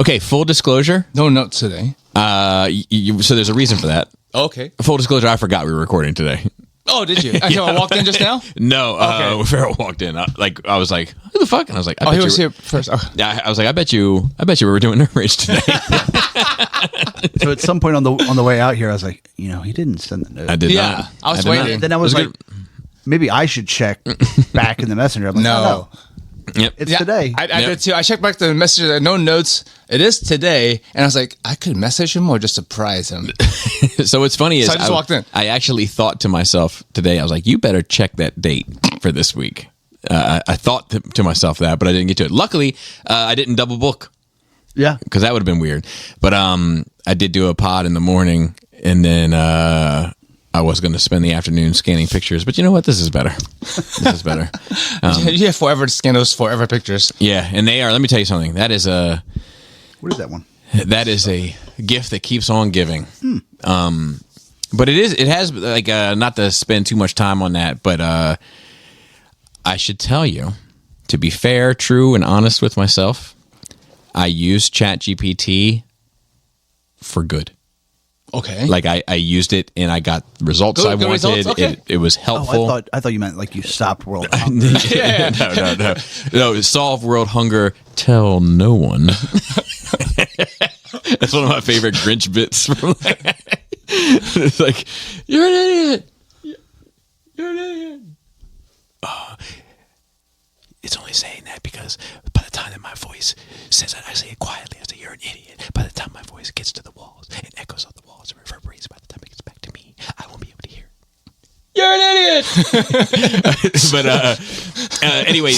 Okay, full disclosure. No notes today. So there's a reason for that. Okay. Full disclosure, I forgot we were recording today. Oh, did you? I walked in just now? No, Okay. Farrell walked in. I was like, who the fuck? And I was like, He was here first. Oh. Yeah, I was like, I bet you we were doing Nerd Rage today. So at some point on the way out here, I was like, he didn't send the note. I did Yeah, not. I was did not. waiting. Then I was It like, good. maybe I should check back in the messenger. I'm like, No. Yep. it's today. I Yep. did too. I checked back the message. No notes. It is today. And I was like, I could message him or just surprise him. So what's funny is So I just walked in. I actually thought to myself today, I was like, you better check that date for this week. I thought to myself that, but I didn't get to it. Luckily, I didn't double book Yeah. because that would have been weird. But I did do a pod in the morning, and then I was going to spend the afternoon scanning pictures. But you know what? This is better. This is better. You have forever to scan those forever pictures. Yeah, and they are. Let me tell you something. That is a What is that one? gift that keeps on giving. But it has like not to spend too much time on that, but I should tell you, to be fair, true, and honest with myself, I use ChatGPT for good. Okay. Like I used it and I got results I Good wanted. results? Okay. It was Oh, helpful. I thought you meant like you stopped world hunger. No. Solve world hunger. Tell no one. That's one of my favorite Grinch bits. From it's like, you're an idiot. You're an idiot. It's only saying that because by the time that my voice says it, I say it quietly. I say, you're an idiot. By the time my voice gets to the walls, it echoes on the walls and reverberates. By the time it gets back to me, I won't be able to hear it. You're an idiot. But anyway,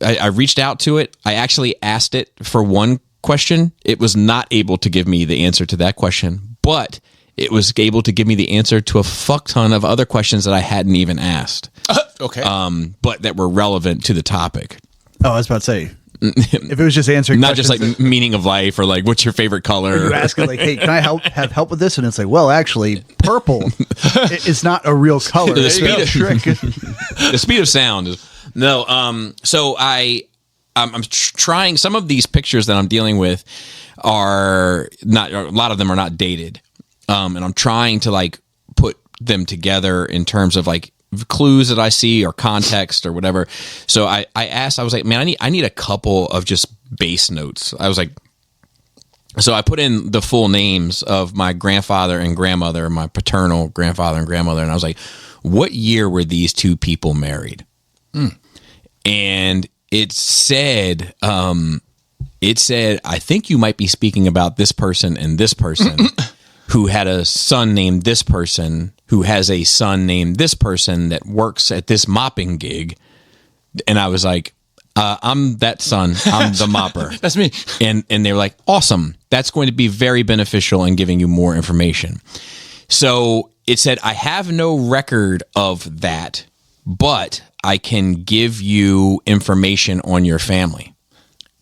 I reached out to it. I actually asked it for one question. It was not able to give me the answer to that question, but it was able to give me the answer to a fuck ton of other questions that I hadn't even asked. Okay. But that were relevant to the topic. Oh, I was about to say, if it was just answering Not just like questions meaning of life or like what's your favorite color. you ask it like, hey, can I have help with this? And it's like, well, actually, purple is not a real color. The It's speed a of- trick. The speed of sound is no. So I'm trying. Some of these pictures that I'm dealing with are not. A lot of them are not dated, and I'm trying to like put them together in terms of like clues that I see or context or whatever. So I asked. I was like, man, I need a couple of just base notes. I was like. So I put in the full names of my grandfather and grandmother, my paternal grandfather and grandmother, and I was like, what year were these two people married? And it said, I think you might be speaking about this person and this person who had a son named this person, who has a son named this person that works at this mopping gig. And I was like, I'm that son. I'm the mopper. That's me. And they were like, awesome. That's going to be very beneficial in giving you more information. So it said, I have no record of that, but I can give you information on your family.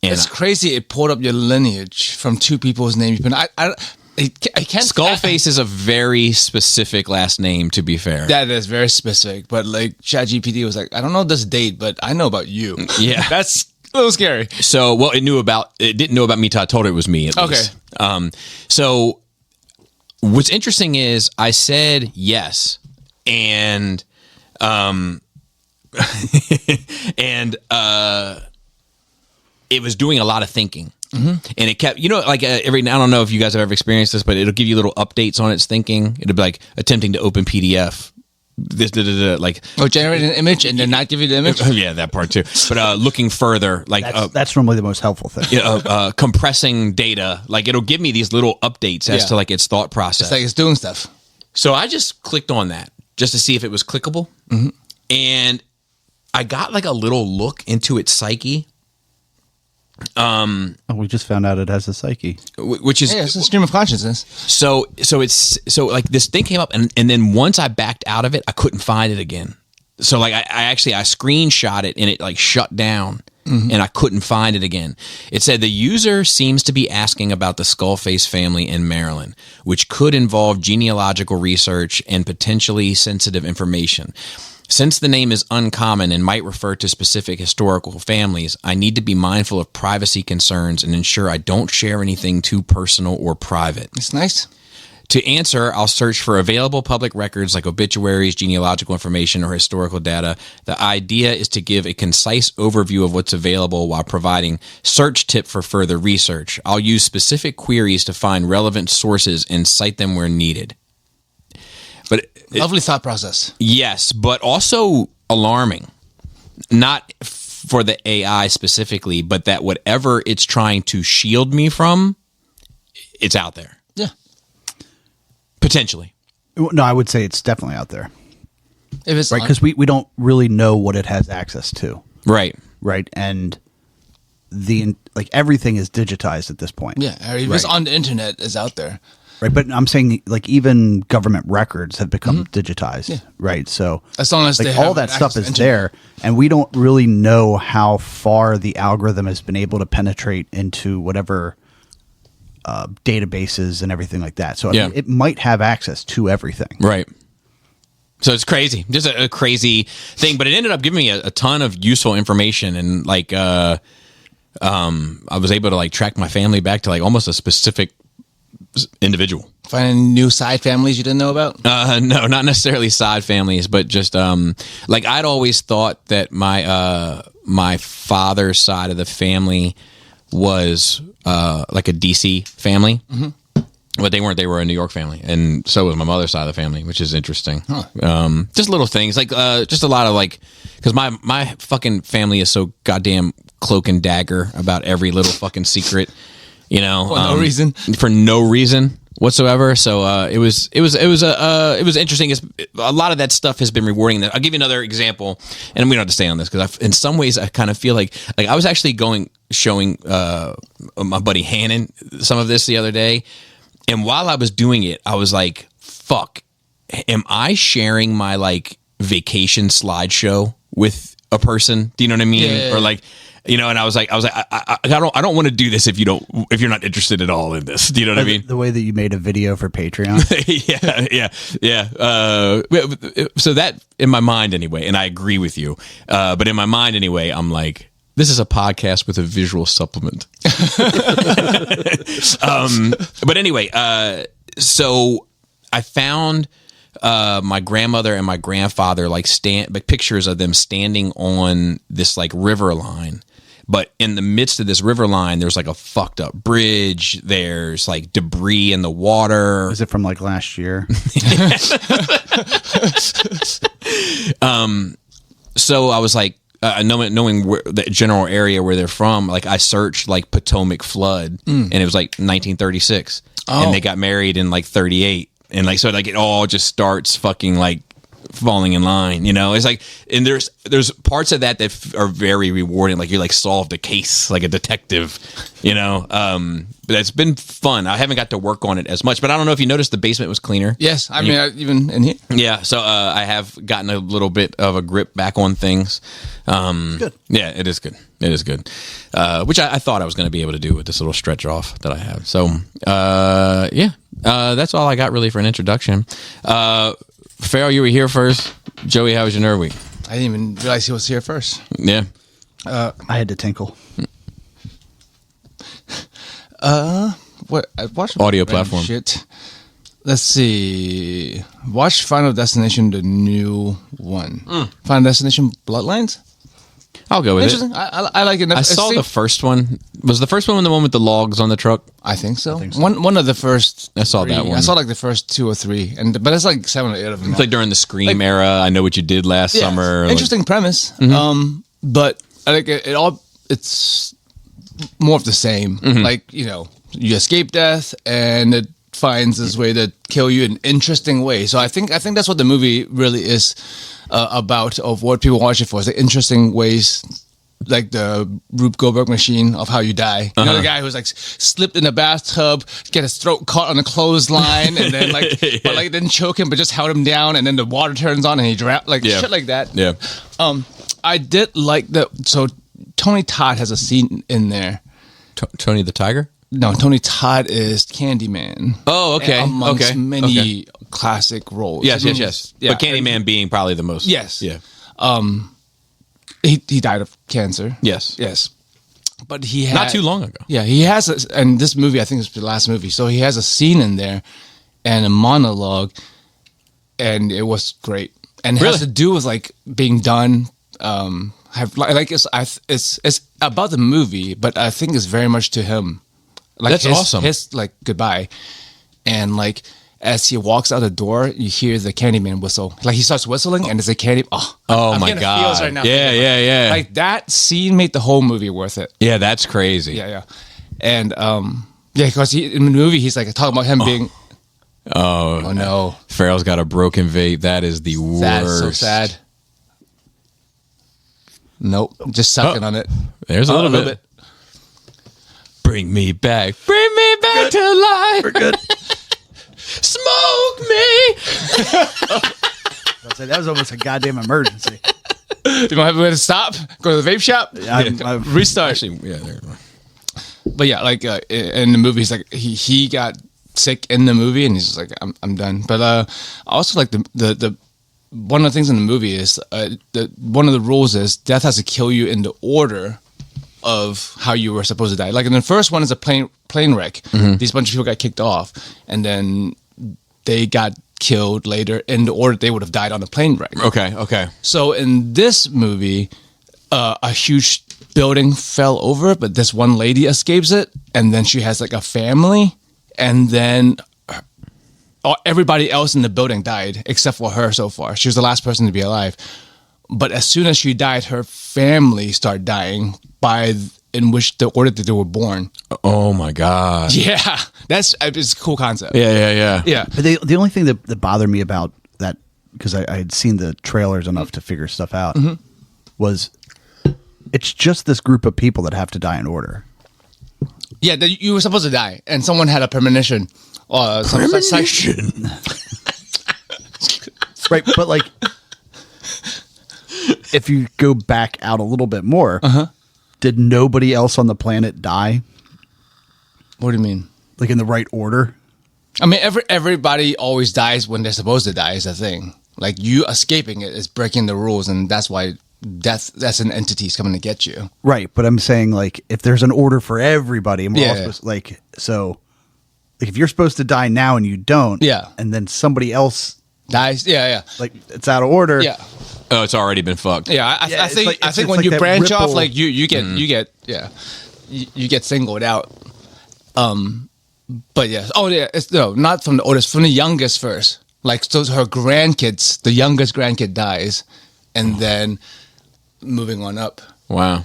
And It's crazy. It pulled up your lineage from two people's names. But I can't. Skullface is a very specific last name, to be fair. That is very specific. But like ChatGPT was like, I don't know this date, but I know about you. Yeah. That's a little scary. So, well, it didn't know about me till I told it was me, at least. So what's interesting is I said yes, and it was doing a lot of thinking. And it kept, like I don't know if you guys have ever experienced this, but it'll give you little updates on its thinking. It'll be like attempting to open PDF. Like Generate an image and then not give you the image. yeah, that part too. But looking further, like That's normally the most helpful thing. compressing data, like it'll give me these little updates as Yeah. to like its thought process. It's like it's doing stuff. So I just clicked on that just to see if it was clickable, and I got like a little look into its psyche, Oh, we just found out it has a psyche. which is Yeah, it's a stream of consciousness. so it's like this thing came up, and then once I backed out of it, I couldn't find it again. So like I screenshot it and it like shut down. And I couldn't find it again. It said the user seems to be asking about the Skullface family in Maryland, which could involve genealogical research and potentially sensitive information. Since the name is uncommon and might refer to specific historical families, I need to be mindful of privacy concerns and ensure I don't share anything too personal or private. It's nice. To answer, I'll search for available public records like obituaries, genealogical information, or historical data. The idea is to give a concise overview of what's available while providing search tip for further research. I'll use specific queries to find relevant sources and cite them where needed. But Lovely thought process. yes, but also alarming. Not for the AI specifically, but that whatever it's trying to shield me from, it's out there. Yeah. Potentially. No, I would say it's definitely out there, If it's right? Because we don't really know what it has access to, Right. right? And everything is digitized at this point. yeah, or if it's on the internet, it's out there. Right, but I'm saying like even government records have become digitized, right? So As long as like they all have that stuff access is to internet. there, and we don't really know how far the algorithm has been able to penetrate into whatever databases and everything like that. So I Yeah. mean, it might have access to everything. Right. So it's crazy, just a crazy thing. But it ended up giving me a ton of useful information, and like, I was able to like track my family back to like almost a specific individual. Finding new side families you didn't know about. No, not necessarily side families, but just like I'd always thought that my father's side of the family was like a DC family. But they weren't. They were a New York family, and so was my mother's side of the family, which is interesting. Just little things, like just a lot of like, because my fucking family is so goddamn cloak and dagger about every little fucking secret, you know, For no reason. for no reason whatsoever. So it was interesting. A lot of that stuff has been rewarding. I'll give you another example, and we don't have to stay on this because in some ways I kind of feel like I was actually showing my buddy Hannon some of this the other day. And while I was doing it, I was like, fuck, am I sharing my like vacation slideshow with a person? Do you know what I mean? Yeah. Or like, you know, and I was like, I don't want to do this if you're not interested at all in this. Do you know what I mean? The way that you made a video for Patreon. yeah. So that in my mind anyway, and I agree with you. But in my mind anyway, I'm like, this is a podcast with a visual supplement. But anyway, so I found my grandmother and my grandfather like pictures of them standing on this like river line. But in the midst of this river line, there's like a fucked up bridge. There's like debris in the water. Is it from like last year? So I was like, knowing where, the general area where they're from, like I searched like Potomac flood, and it was like 1936, and they got married in like 38, and like so like it all just starts fucking like falling in line, you know. It's like, and there's parts of that are very rewarding, like you like solved a case like a detective, you know. But it's been fun. I haven't got to work on it as much, but I don't know if you noticed the basement was cleaner. Yes, I mean even in here. Yeah, so I have gotten a little bit of a grip back on things. Good. Yeah, it is good. It is good. Which I thought I was going to be able to do with this little stretch off that I have. So, that's all I got really for an introduction. Farrell, you were here first. Joey, how was your nerd week? I didn't even realize he was here first. Yeah. I had to tinkle. What I watched Audio random platform. Shit. Let's see. Watch Final Destination, the new one. Final Destination Bloodlines. I'll go with it. Interesting. I like it. I saw the first one. Was the first one the one with the logs on the truck? I think so. One of the first. I saw that three. one. I saw like the first 2 or 3, but it's like 7 or 8 of them. It's like during the Scream era. I Know What You Did Last Yeah, Summer. Interesting premise. But I think it's more of the same. Like, you know, you escape death and it finds its way to kill you in an interesting way. So I think that's what the movie really is about, of what people watch it for. It's like interesting ways, like the Rube Goldberg machine of how you die. You know, the guy who's like slipped in a bathtub, get his throat caught on a clothesline, and then like, but like didn't choke him, but just held him down, and then the water turns on and he drowned, like shit like that. Yeah. I did like that. So Tony Todd has a scene in there. Tony the Tiger? No, Tony Todd is Candyman. Oh, okay. Amongst Okay. many classic roles. Yes, I yes, mean, yes. yeah, But Candyman being probably the most. Yes. Yeah. he died of cancer. Yes. Yes. But he had, Not too long ago. Yeah, he has, and this movie I think is the last movie. So he has a scene in there and a monologue, and it was great. And it Really? has to do with like being done. It's about the movie, but I think it's very much to him. Like That's awesome. His like goodbye, and like as he walks out the door, you hear the Candyman whistle. Like he starts whistling, and it's a candy. Oh I'm my getting feels God. right now Yeah, thinking about it. yeah. Like that scene made the whole movie worth it. Yeah, that's crazy. Yeah. And because in the movie he's like talking about him being. Oh no! Farrell's got a broken vape. That is the worst. That's so sad. Nope, just sucking on it. There's a little bit. Bring me back. Bring me back to life. We're good. Smoke me. I'll say that was almost a goddamn emergency. You don't have a way to stop? Go to the vape shop? Restart. Actually, yeah, there you go. But yeah, like in the movie, he's like he got sick in the movie, and he's just like, I'm done. But I also like the one of the things in the movie is one of the rules is death has to kill you in the order of how you were supposed to die. Like in the first one is a plane wreck. These bunch of people got kicked off, and then they got killed later in the order they would have died on the plane wreck. Okay. So in this movie, a huge building fell over, but this one lady escapes it, and then she has like a family, and then everybody else in the building died except for her so far. She was the last person to be alive. But as soon as she died, her family started dying in which the order that they were born. Oh my God. Yeah, it's a cool concept. Yeah. Yeah. But the only thing that bothered me about that, because I had seen the trailers enough to figure stuff out, was it's just this group of people that have to die in order. Yeah, you were supposed to die, and someone had a premonition. Premonition. Right, but like, if you go back out a little bit more, did nobody else on the planet die? What do you mean? Like in the right order? I mean, everybody always dies when they're supposed to die is the thing. Like, you escaping it is breaking the rules, and that's why death, that's an entity's coming to get you. Right, but I'm saying, like, if there's an order for everybody, and we're all supposed like, so, like, if you're supposed to die now and you don't, and then somebody else dies, like, it's out of order, Oh, it's already been fucked. Yeah, I think it's when like you that branch off, ripple. like you get you get singled out. But yeah, it's not from the oldest, from the youngest first. Like, so her grandkids, the youngest grandkid dies, and then moving on up, Wow.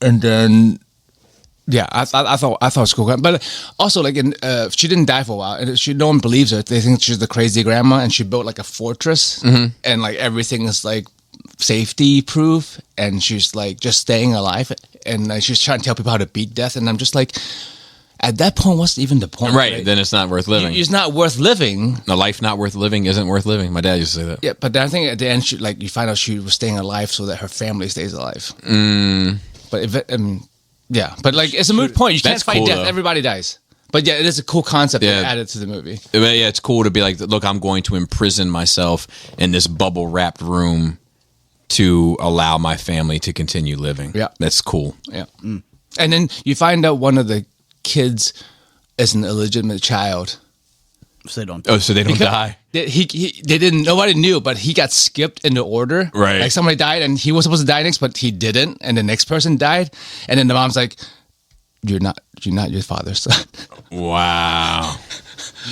and then I thought it was cool. But also, like, she didn't die for a while, and no one believes her. They think she's the crazy grandma, and she built like a fortress, and like everything is like safety proof, and she's like just staying alive, and she's trying to tell people how to beat death. And I'm just like, at that point, what's even the point? Right. Then it's not worth living. It's not worth living. A life not worth living isn't worth living. My dad used to say that. Yeah, but I think at the end, you find out she was staying alive so that her family stays alive. But but like, it's a moot point. You can't That's fight cool, death. though. Everybody dies. But yeah, it is a cool concept Yeah. added to the movie. But yeah, it's cool to be like, look, I'm going to imprison myself in this bubble wrapped room to allow my family to continue living. Yeah. That's cool. Yeah. And then you find out one of the kids is an illegitimate child. so they don't. Oh, so they don't die. They didn't. Nobody knew, but he got skipped in the order. Right. Like, somebody died, and he was supposed to die next, but he didn't, and the next person died, and then the mom's like, "You're not your father's son." Wow.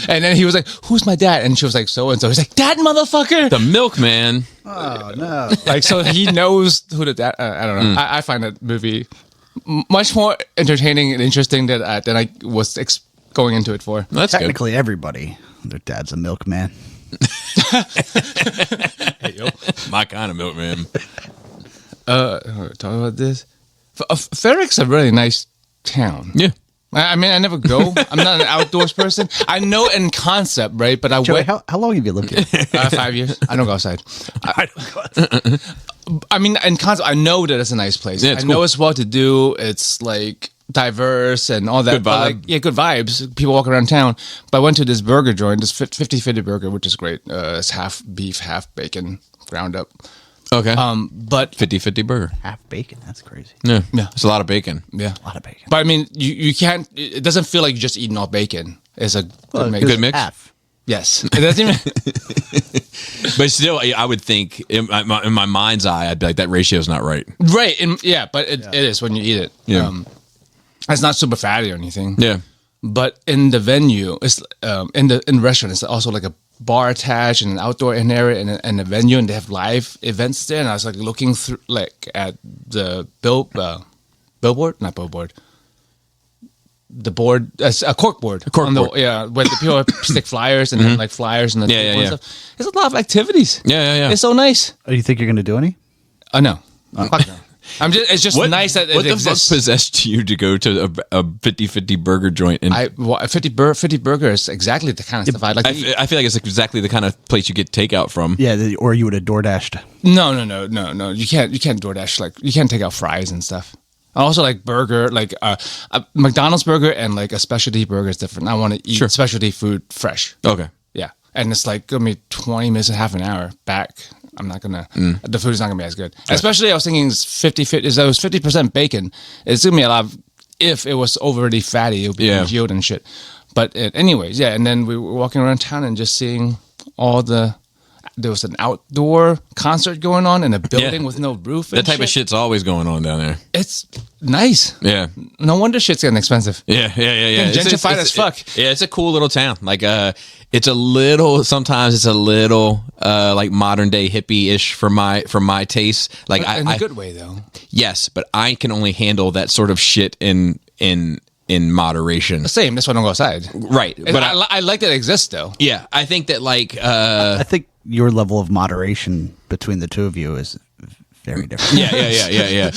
And then he was like, "Who's my dad?" And she was like, "So and so." He's like, "That motherfucker!" The milkman. Oh no! Like, so he knows who the dad. I don't know. I find that movie much more entertaining and interesting than I was going into it for. That's good. Technically, everybody, their dad's a milkman. My kind of milkman. Talk about this. Ferrick's a really nice town. Yeah. I mean, I never go. I'm not an outdoors person. I know in concept, right? But Joey, went how long have you lived here? 5 years. I don't go outside. I mean, in concept, I know that it's a nice place. Yeah, it's I know cool. it's well to do. It's like diverse and all that. Good But, vibe. like, yeah, good vibes. People walking around town. But I went to this burger joint, this 50-50 burger, which is great. It's half beef, half bacon, ground up. Okay. But 50-50 burger. Half bacon. That's crazy. Yeah. Yeah. It's a lot of bacon. yeah, A lot of bacon. but I mean, you can't. It doesn't feel like you're just eating all bacon. It's a good mix. Good mix? Half. Yes, it doesn't even. But still, I would think in my mind's eye, I'd be like, that ratio is not right. Right, and yeah, but it is when you eat it. Yeah. It's not super fatty or anything. Yeah. But in the venue, it's in the restaurant, it's also like a bar attached and an outdoor area and a venue, and they have live events there. And I was like looking through like at the billboard, not billboard. The board, a cork board. A cork on the, board. yeah, where the people stick flyers and then like flyers and the Yeah, table yeah, and stuff. There's a lot of activities. Yeah. It's so nice. Oh, you think you're going to do any? Oh no, fuck no. It's just nice that it what the exists. fuck possessed you to go to a 50-50 burger joint? And 50 burger is exactly the kind of stuff I'd like to eat. I feel like it's exactly the kind of place you get takeout from. Yeah, or you would have door dashed. No. You can't DoorDash, like you can't take out fries and stuff. I also like burger, like a McDonald's burger and like a specialty burger is different. I want to eat specialty food fresh. Okay. Yeah. And it's like gonna be 20 minutes and half an hour back. I'm not gonna the food is not gonna be as good. Especially I was thinking it's 50-50 is that was 50% bacon. It's gonna be a lot of, if it was overly fatty, it would be congealed and shit. But anyways, yeah, and then we were walking around town and just seeing all there was an outdoor concert going on in a building with no roof. That type of shit's always going on down there. It's nice. Yeah. No wonder shit's getting expensive. Yeah. Gentrified as fuck. Yeah, it's a cool little town. Like, sometimes it's a little, like modern day hippie-ish for my taste. Like, In a good way, though. Yes, but I can only handle that sort of shit in moderation. Same. That's why I don't go outside. Right. But I like that it exists, though. Yeah, I think that like, I think your level of moderation between the two of you is very different. yeah.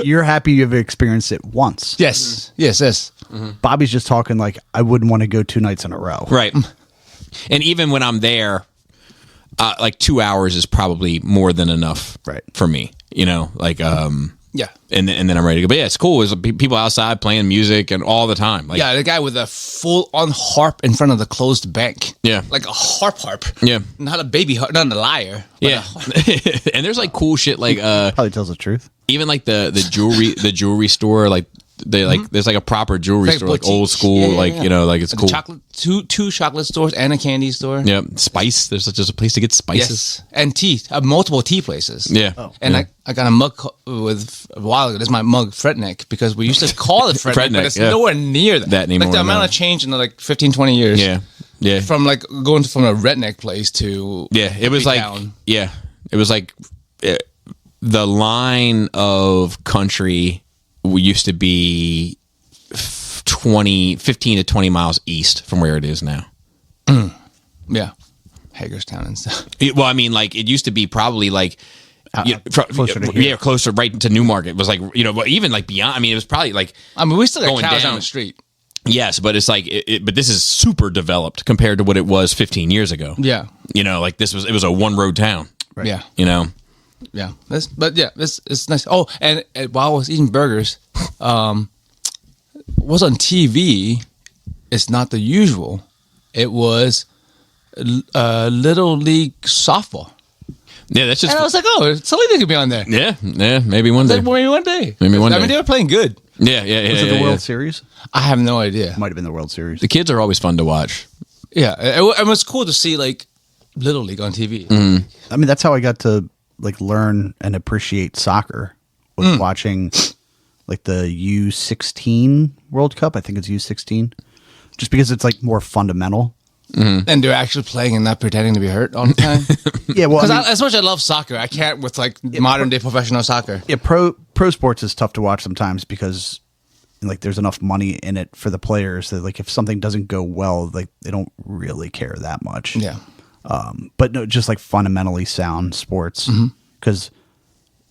You're happy you've experienced it once. Yes. Bobby's just talking like I wouldn't want to go 2 nights in a row. Right. And even when I'm there, like 2 hours is probably more than enough for me, you know, like, yeah. And then I'm ready to go. But yeah, it's cool. There's people outside playing music and all the time. Like, Yeah, the guy with a full-on harp in front of the closed bank. Yeah. Like a harp. Yeah. Not a baby harp, not a lyre. But yeah. And there's like cool shit like Probably tells the truth. even like the jewelry store, like they like there's like a proper jewelry Like store, like boutique. old school, Yeah. like, you know, like it's The cool. chocolate, two chocolate stores and a candy store. Yeah, spice. There's just a place to get spices. Yes, and tea. Multiple tea places. Yeah. And Yeah. I got a mug with a while ago. This is my mug, Fretneck, because we used to call it Fretneck, Fretneck, but it's yeah. nowhere near That anymore, Like the amount no. of change in like 15, 20 years. Yeah. From like going from a redneck place to Yeah, it was big like town. it was like the line of country used to be 15 to 20 miles east from where it is now. Yeah, Hagerstown and stuff. Well, I mean, like it used to be probably like closer to here. closer right to Newmarket. It was like, you know, but even like beyond. I mean, it was probably like I mean, we still got Going cows down. down the street. yes, but it's like but this is super developed compared to what it was 15 years ago. Yeah, You know, like it was a one road town. Right. yeah, You know. yeah. It's nice. Oh, and while I was eating burgers, was on TV. It's not the usual. It was Little League softball. Yeah, that's just And I was like, oh, Toledo could be on there. yeah, maybe one day. Like, maybe one day. Maybe one I day. mean, they were playing good. Yeah. Was it yeah, the World yeah. Series? I have no idea. Might have been the World Series. The kids are always fun to watch. Yeah, it was cool to see like Little League on TV. I mean, that's how I got to like learn and appreciate soccer, was watching like the U16 World Cup. I think it's U16, just because it's like more fundamental. And they're actually playing and not pretending to be hurt all the time. Yeah, well, Because I mean, as much as I love soccer, I can't with like modern day professional soccer. yeah, pro sports is tough to watch sometimes because like there's enough money in it for the players that like if something doesn't go well, like they don't really care that much. Yeah. But no, just like fundamentally sound sports because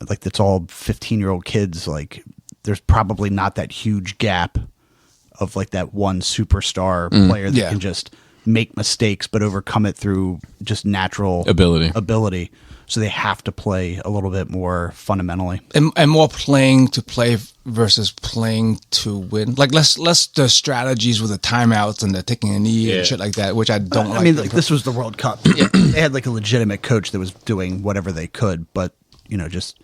like it's all 15-year-old kids. Like there's probably not that huge gap of like that one superstar player that Yeah. can just make mistakes, but overcome it through just natural ability. So they have to play a little bit more fundamentally, and more playing to play versus playing to win. Like less the strategies with the timeouts and the taking a knee and shit like that, which I don't like. I mean, like, this was the World Cup. They had like a legitimate coach that was doing whatever they could, but just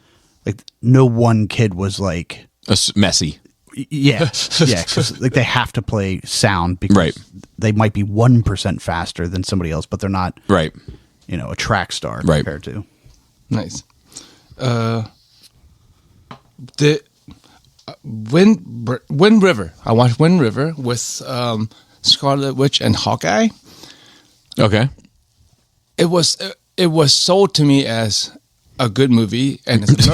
like no one kid was like messy. Yeah, 'cause, like they have to play sound because they might be 1% faster than somebody else, but they're not a track star compared to. Nice. The Wind River. I watched Wind River with Scarlet Witch and Hawkeye. Okay. It was sold to me as a good movie, and it's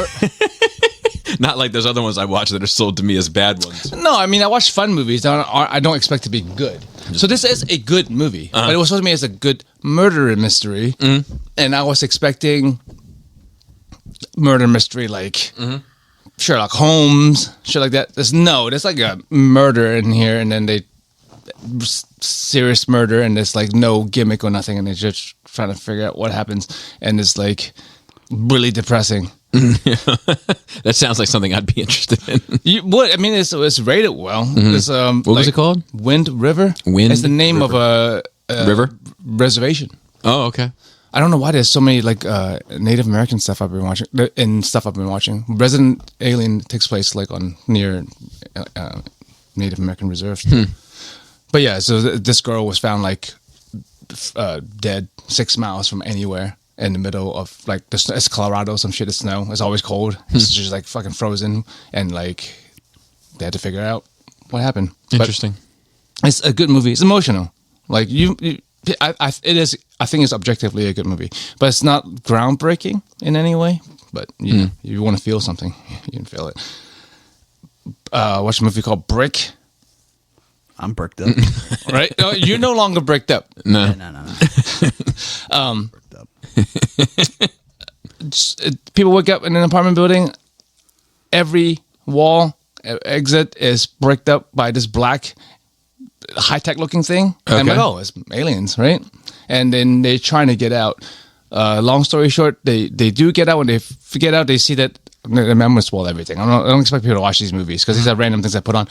not like those other ones I watched that are sold to me as bad ones. No, I mean I watch fun movies. I don't expect to be good. So this is a good movie, but it was sold to me as a good murder mystery, and I was expecting murder mystery like Sherlock Holmes, shit like that. There's like a murder in here, and then serious murder, and there's like no gimmick or nothing, and they're just trying to figure out what happens, and it's like really depressing. That sounds like something I'd be interested in. I mean, it's rated well. It's, what was it called? Wind River. It's the name River. of a river reservation. Oh, okay. I don't know why there's so many like Native American stuff I've been watching. Resident Alien takes place like on near Native American reserves. But yeah, so this girl was found like dead 6 miles from anywhere in the middle of like it's Colorado, some shit. It's snow. It's always cold. It's just like fucking frozen, and like they had to figure out what happened. Interesting. But it's a good movie. It's emotional. Like it is. I think it's objectively a good movie, but it's not groundbreaking in any way. But you want to feel something, you can feel it. Watch a movie called Brick. I'm bricked up. Right? No, you're no longer bricked up. No. Bricked up. People wake up in an apartment building. Every wall exit is bricked up by this black high-tech looking thing. Okay. And I'm like, it's aliens, right? And then they're trying to get out. Long story short, they do get out. When they get out, they see that the memory spoil everything. I don't expect people to watch these movies because these are random things I put on.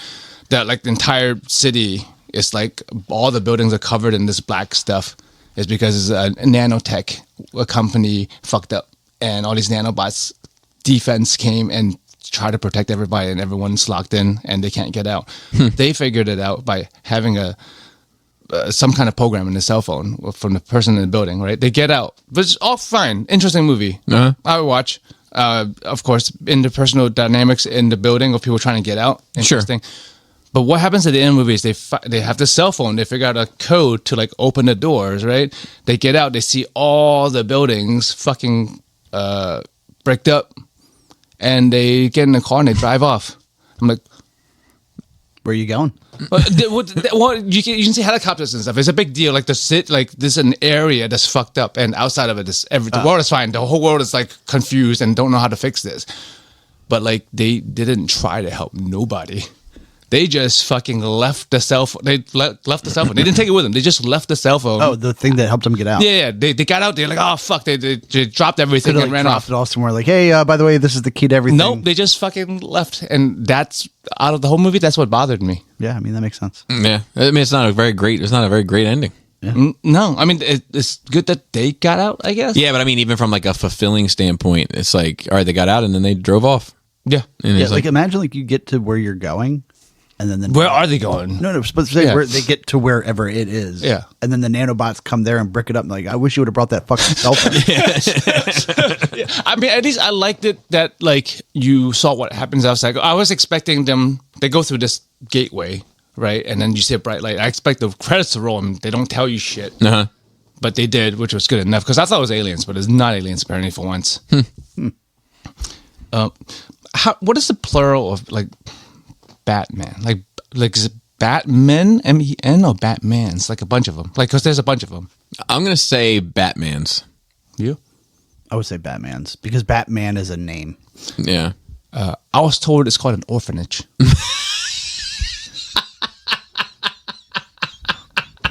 That like the entire city is like all the buildings are covered in this black stuff. Is because it's a nanotech company fucked up, and all these nanobots defense came and tried to protect everybody, and everyone's locked in and they can't get out. They figured it out by having some kind of program in the cell phone from the person in the building. Right? They get out, but it's all fine. Interesting movie. I would watch. Of course, interpersonal dynamics in the building of people trying to get out. Interesting. Sure. But what happens at the end of the movie is they have the cell phone. They figure out a code to like open the doors, right? They get out. They see all the buildings fucking bricked up, and they get in the car and they drive off. I'm like, where are you going? You can see helicopters and stuff. It's a big deal. Like this is an area that's fucked up, and outside of it, the world is fine. The whole world is like confused and don't know how to fix this. But like they didn't try to help nobody. They just fucking left the cell phone. They left the cell phone. They didn't take it with them. They just left the cell phone. Oh, the thing that helped them get out. Yeah. They got out. They're like, oh fuck. They dropped everything and ran off. It off somewhere. Like, hey, by the way, this is the key to everything. Nope. They just fucking left, and that's out of the whole movie. That's what bothered me. Yeah, I mean that makes sense. Yeah, I mean it's not a very great ending. Yeah. No, I mean it's good that they got out, I guess. Yeah, but I mean even from like a fulfilling standpoint, it's like all right, they got out and then they drove off. Yeah, and yeah. Like imagine like you get to where you're going. And then where are they going? No, but say where they get to wherever it is. Yeah. And then the nanobots come there and brick it up. And like, I wish you would have brought that fucking cell phone. Yeah. I mean, at least I liked it that like you saw what happens outside. I was expecting them. They go through this gateway, right? And then you see a bright light. I expect the credits to roll, and they don't tell you shit. But they did, which was good enough because I thought it was aliens, but it's not aliens apparently for once. What is the plural of like? Batman, like is it Batmen, MEN, or Batmans? Like a bunch of them, like because there's a bunch of them. I'm gonna say Batmans. You? I would say Batman's because Batman is a name. Yeah. I was told it's called an orphanage. I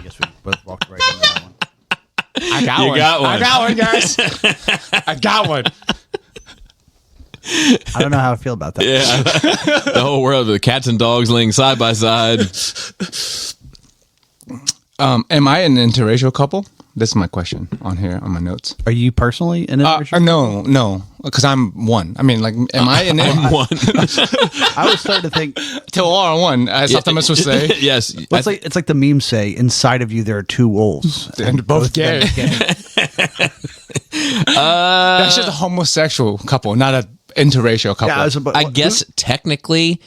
guess we both walked right got You one. got one. I got one, guys. I got one. I don't know how I feel about that. Yeah, the whole world of the cats and dogs laying side by side. Am I an interracial couple? That's my question on here on my notes. Are you personally an interracial? No, because I'm one. I mean, like, am I an One. I was starting to think. till all are one, as Optimus would say? Yes. Well, it's like the memes say. Inside of you, there are two wolves, And both gay. That's just a homosexual couple, not an interracial couple. Yeah, I was about, I guess technically,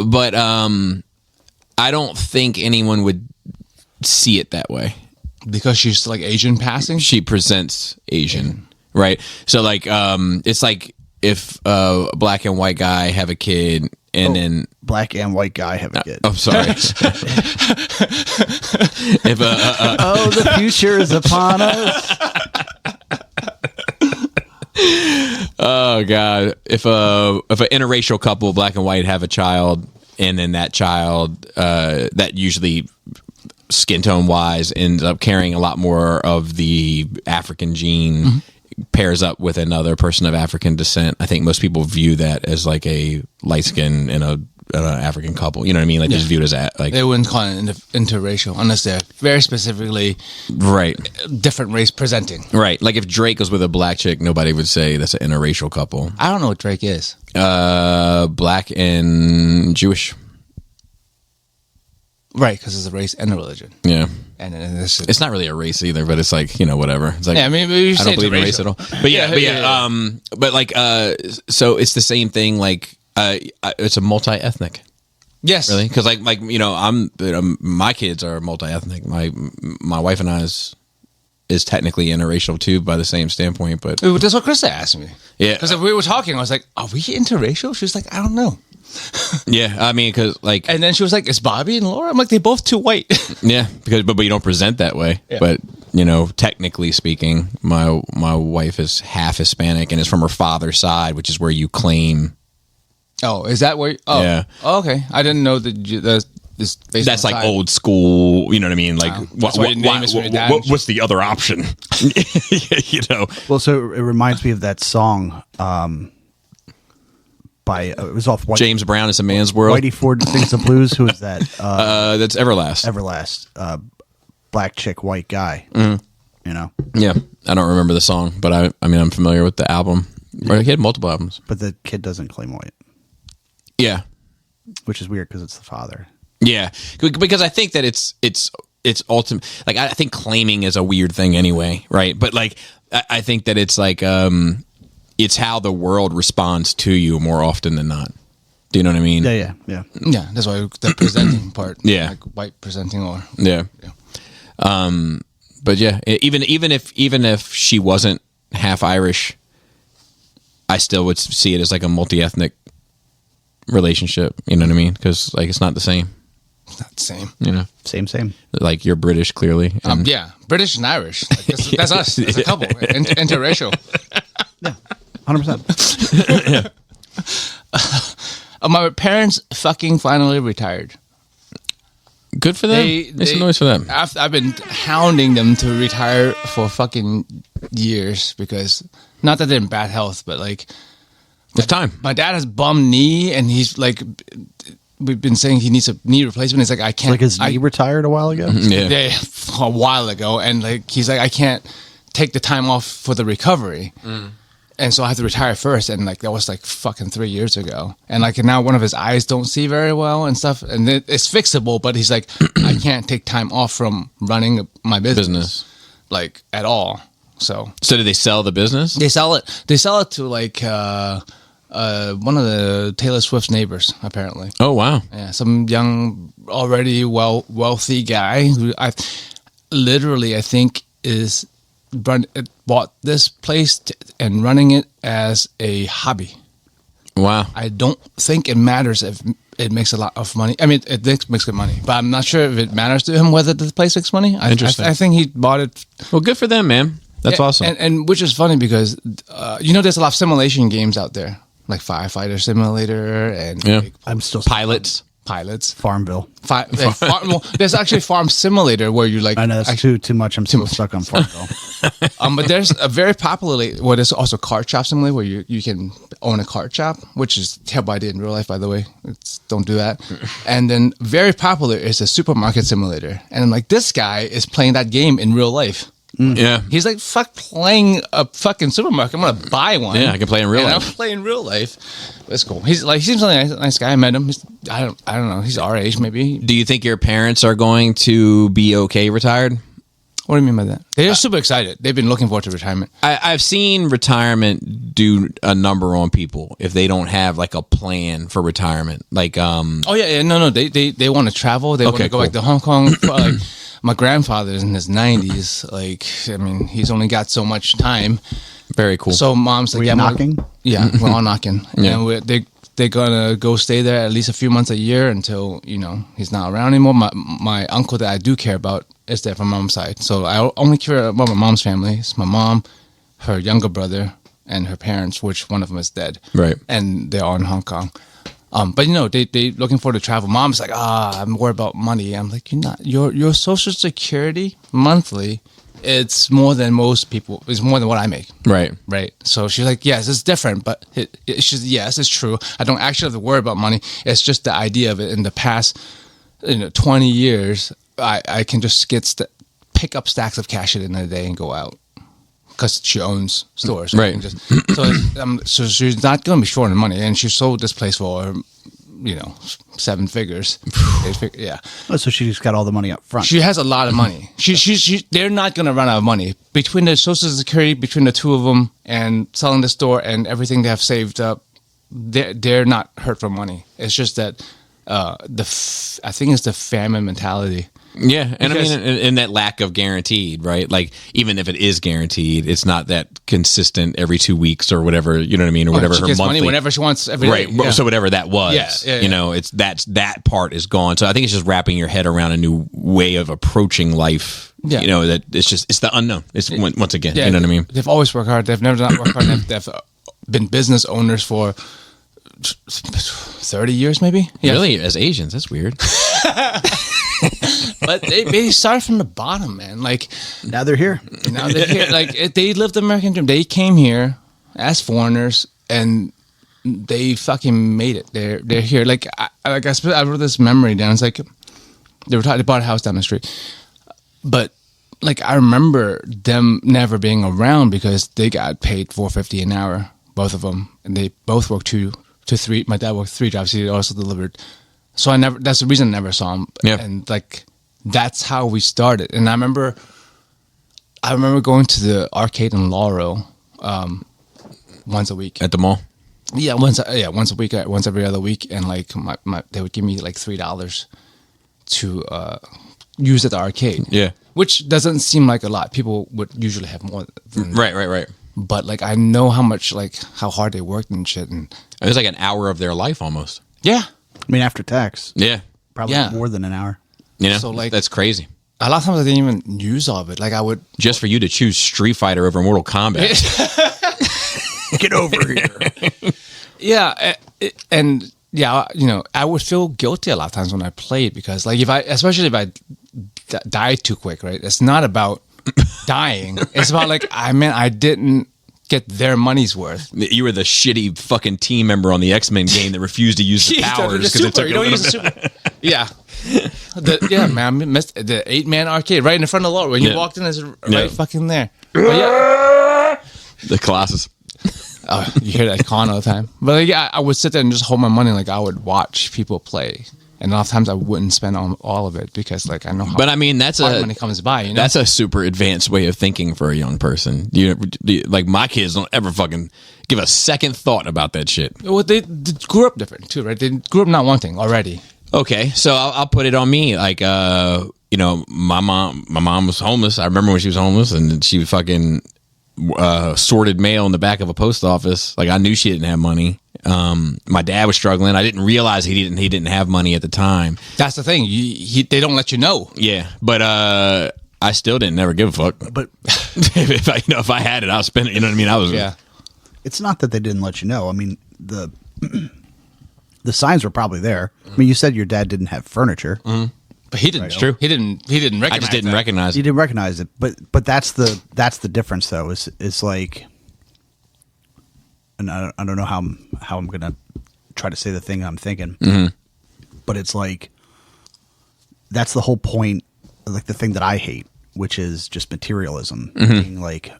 but I don't think anyone would see it that way. Because she's like Asian passing. She presents Asian, right? So like, it's like if a black and white guy have a kid, and then black and white guy have a kid. I'm sorry. If Oh, the future is upon us. oh god, if an interracial couple, black and white, have a child, and then that child, that usually skin tone wise ends up carrying a lot more of the African gene, pairs up with another person of African descent. I think most people view that as like a light skin and an African couple. You know what I mean? Like just viewed as like They wouldn't call it interracial unless they're very specifically right, different race presenting. right. Like if Drake was with a black chick, nobody would say that's an interracial couple. I don't know what Drake is. Black and Jewish. Right, because it's a race and a religion. Yeah. And then this is, It's not really a race either, but it's like, whatever. It's like, yeah, I mean, you I say don't believe in race interracial. at all. But yeah. But like, so it's the same thing. Like, it's a multi-ethnic, Yes. really, because like my kids are multi-ethnic. My wife and I is technically interracial too by the same standpoint. But Ooh, that's what Krista asked me. Yeah. Because we were talking, I was like, "Are we interracial?" She was like, "I don't know." yeah, I mean, because like, And then she was like, "Is Bobby and Laura?" I'm like, "They're both too white." yeah, because but you don't present that way. Yeah. But technically speaking, my wife is half Hispanic and is from her father's side, which is where you claim. Oh, is that where? Oh, Yeah. Oh, okay. I didn't know that. This That's like old school, you know what I mean? Like, Wow. That's what your name is for your dad. what's the other option? Well, so it reminds me of that song by it was off White, James Brown is a man's world. Whitey Ford Sings the Blues. Who is that? That's Everlast. Everlast. Black chick, white guy. You know, Yeah, I don't remember the song, but I mean, I'm familiar with the album. Or he had multiple albums. but the kid doesn't claim white, Yeah, which is weird because it's the father. yeah, because I think that it's ultimate. Like, I think claiming is a weird thing anyway, right? But like, I think that it's like it's how the world responds to you more often than not. Do you know what I mean? Yeah. Yeah, that's why the presenting part. Yeah. like white presenting or Yeah. But yeah, even if she wasn't half Irish, I still would see it as like a multi-ethnic relationship. You know what I mean? Because like it's not the same. it's not the same. You know, Same. like you're British clearly. And Yeah, British and Irish. Like, that's us as a couple, interracial. 100%. My parents fucking finally retired. Good for them. Make some noise for them. I've been hounding them to retire for fucking years because not that they're in bad health, but like It's time. my dad has bum knee and he's like, we've been saying he needs a knee replacement. He's like, I can't. Like his knee retired a while ago. Yeah. Yeah, a while ago, and like he's like, I can't take the time off for the recovery, and so I have to retire first. And like that was like fucking 3 years ago, and like now one of his eyes don't see very well and stuff, and it's fixable. But he's like, I can't take time off from running my business. Like at all. So did they sell the business? they sell it. They sell it to like one of the Taylor Swift's neighbors, apparently. Oh wow. Yeah, some young, already wealthy guy who I think is bought this place and running it as a hobby. Wow. I don't think it matters if it makes a lot of money. I mean, it makes good money, but I'm not sure if it matters to him whether the place makes money. Interesting. I think he bought it. Well, good for them, man. That's Yeah, awesome. And which is funny because there's a lot of simulation games out there, like Firefighter Simulator and Yeah. like, I'm still Pilots. pilots. Farmville. Well, there's actually Farm Simulator where you like. I know that's too much. I'm still stuck on Farmville. But there's a very popular. Well, there's also Card Shop Simulator where you can own a card shop, which is a terrible idea in real life, by the way. Don't do that. And then very popular is a supermarket simulator, and like this guy is playing that game in real life. Yeah. He's like, fuck playing a fucking supermarket. I'm gonna buy one. Yeah, I can play in real and life. I'll play in real life. It's cool. He seems like a nice guy. I met him. I don't know. He's our age, maybe. Do you think your parents are going to be okay retired? What do you mean by that? They're super excited. They've been looking forward to retirement. I've seen retirement do a number on people if they don't have like a plan for retirement. Like, Oh yeah. No. They want to travel. They want Okay, to go cool. back to Hong Kong. Like, my grandfather's in his 90s. Like, I mean, he's only got so much time. very cool. So mom's like, Were you yeah, knocking? Yeah, we're all knocking. Yeah. And they're gonna go stay there at least a few months a year until he's not around anymore. My uncle that I do care about is there from mom's side. So I only care about my mom's family. It's my mom, her younger brother, and her parents, which one of them is dead. Right. And they're all in Hong Kong. But they looking forward to travel. Mom's like, I'm worried about money. I'm like, you're not. Your Social Security monthly, it's more than most people. It's more than what I make. right. Right. So she's like, yes, it's different, but yes, it's true. I don't actually have to worry about money. It's just the idea of it. In the past, 20 years, I can just pick up stacks of cash in a day and go out because she owns stores. So I Right. can so she's not going to be short on money, and she sold this place for, 7 figures. 8 figures. Yeah. Oh, so she's got all the money up front. She has a lot of money. They're not going to run out of money between the Social Security, between the two of them, and selling the store and everything they have saved up. They're not hurt for money. It's just that I think it's the famine mentality. Yeah, and Because- I mean, and that lack of guaranteed, right? Like, even if it is guaranteed, it's not that consistent every 2 weeks or whatever. You know what I mean, or whatever She her gets monthly. money whenever she wants. Every day. Right. Yeah. So whatever that was, Yeah. it's that part is gone. So I think it's just wrapping your head around a new way of approaching life. Yeah. That it's the unknown. It's once again, Yeah, you know what I mean? They've always worked hard. They've never not worked hard. They've been business owners for 30 years, maybe. Yeah. Really, as Asians, that's weird. But they started from the bottom, man. Like, Now they're here. now they're here. Like, they lived the American dream. They came here as foreigners, and they fucking made it. They're here. Like, I wrote this memory down. It's like they bought a house down the street, but like I remember them never being around because they got paid $4.50 an hour, both of them, and they both worked 2 to 3. My dad worked 3 jobs. He also delivered. So that's the reason I never saw him. Yeah. And like, that's how we started. And I remember going to the arcade in Laurel, once a week. At the mall. Yeah, once a week, once every other week. And like they would give me like $3 to use at the arcade. Yeah. Which doesn't seem like a lot. People would usually have more than Right. But like, I know how hard they worked and shit. And It was like an hour of their life almost. yeah, I mean, after tax, Yeah. probably Yeah. more than an hour. You know, So, like- that's crazy. a lot of times I didn't even use all of it. Like, I would. Just for you to choose Street Fighter over Mortal Kombat. Get over here. Yeah, and yeah, I would feel guilty a lot of times when I played because, like, especially if I died too quick, right? It's not about dying. It's about like, I didn't get their money's worth. You were the shitty fucking team member on the X-Men game that refused to use the powers because it took a little bit. Yeah. Man, I missed the 8-man arcade right in front of the Lord. When you Yeah. walked in, it's right Yeah. fucking there. But yeah. The Colossus. Oh, you hear that con all the time. But like, yeah, I would sit there and just hold my money. Like, I would watch people play. And a lot of times I wouldn't spend all of it because, like, I know how But I mean, that's hard money comes by, you know? that's a super advanced way of thinking for a young person. Like my kids don't ever fucking give a second thought about that shit. Well, they grew up different, too, right? They grew up not wanting already. Okay, so I'll put it on me. Like, my mom was homeless. I remember when she was homeless, and she fucking sorted mail in the back of a post office. Like, I knew she didn't have money. My dad was struggling. I didn't realize he didn't have money at the time. That's the thing. They don't let you know. Yeah, but I still didn't never give a fuck. But if I had it, I'll spend it. You know what I mean? Yeah. it's not that they didn't let you know. I mean, The signs were probably there. I mean, you said your dad didn't have furniture. But he didn't. true. He didn't recognize. I just didn't that. recognize You it. didn't recognize it, but that's the difference though. Is like, and I don't know how I'm gonna try to say the thing I'm thinking, but it's like that's the whole point. Like the thing that I hate, which is just materialism, being like,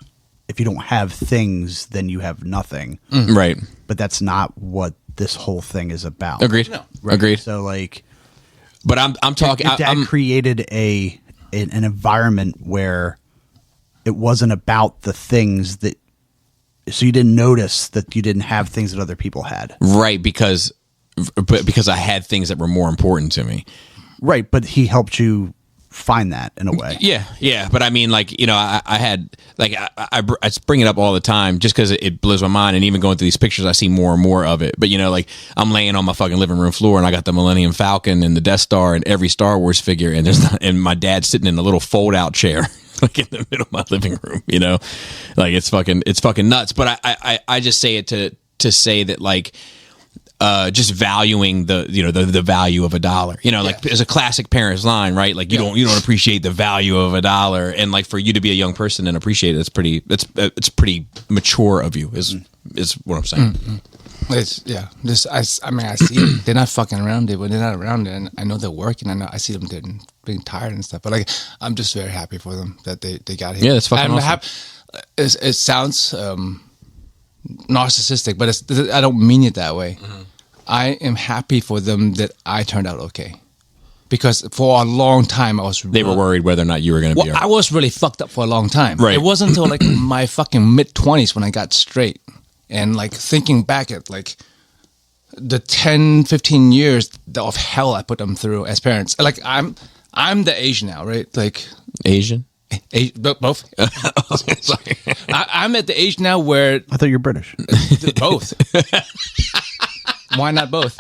if you don't have things, then you have nothing. Right. But that's not what this whole thing is about. Agreed. No. Agreed. So like, But I'm talking. your dad I'm, created an environment where it wasn't about the things that, so you didn't notice that you didn't have things that other people had. right, because I had things that were more important to me. Right, but he helped you find that in a way. Yeah, but I mean, like, you know, I had, like, I bring it up all the time just because it blows my mind, and even going through these pictures, I see more and more of it. But, you know, like, I'm laying on my fucking living room floor, and I got the Millennium Falcon and the Death Star and every Star Wars figure, and and my dad's sitting in a little fold-out chair, like, in the middle of my living room, you know? Like, it's fucking nuts. But I just say it to say that, like, just valuing the value of a dollar, you know, like as a classic parent's line, right? Like you don't appreciate the value of a dollar, and like for you to be a young person and appreciate it, it's pretty mature of you is what I'm saying. It's I mean, I see them. They're not fucking around it when they're not around it, and I know they're working. I see them being tired and stuff. But like, I'm just very happy for them that they got here. Yeah, that's fucking awesome. It sounds narcissistic, but I don't mean it that way. I am happy for them that I turned out okay, because for a long time They were worried whether or not you were going to be. I was really fucked up for a long time. Right. It wasn't until like my fucking mid-20s when I got straight, and like thinking back at like the 10, 15 years of hell I put them through as parents. Like I'm the Asian now, right? Like Asian. both. Sorry. I'm at the age now where I thought you were British. both. Why not both?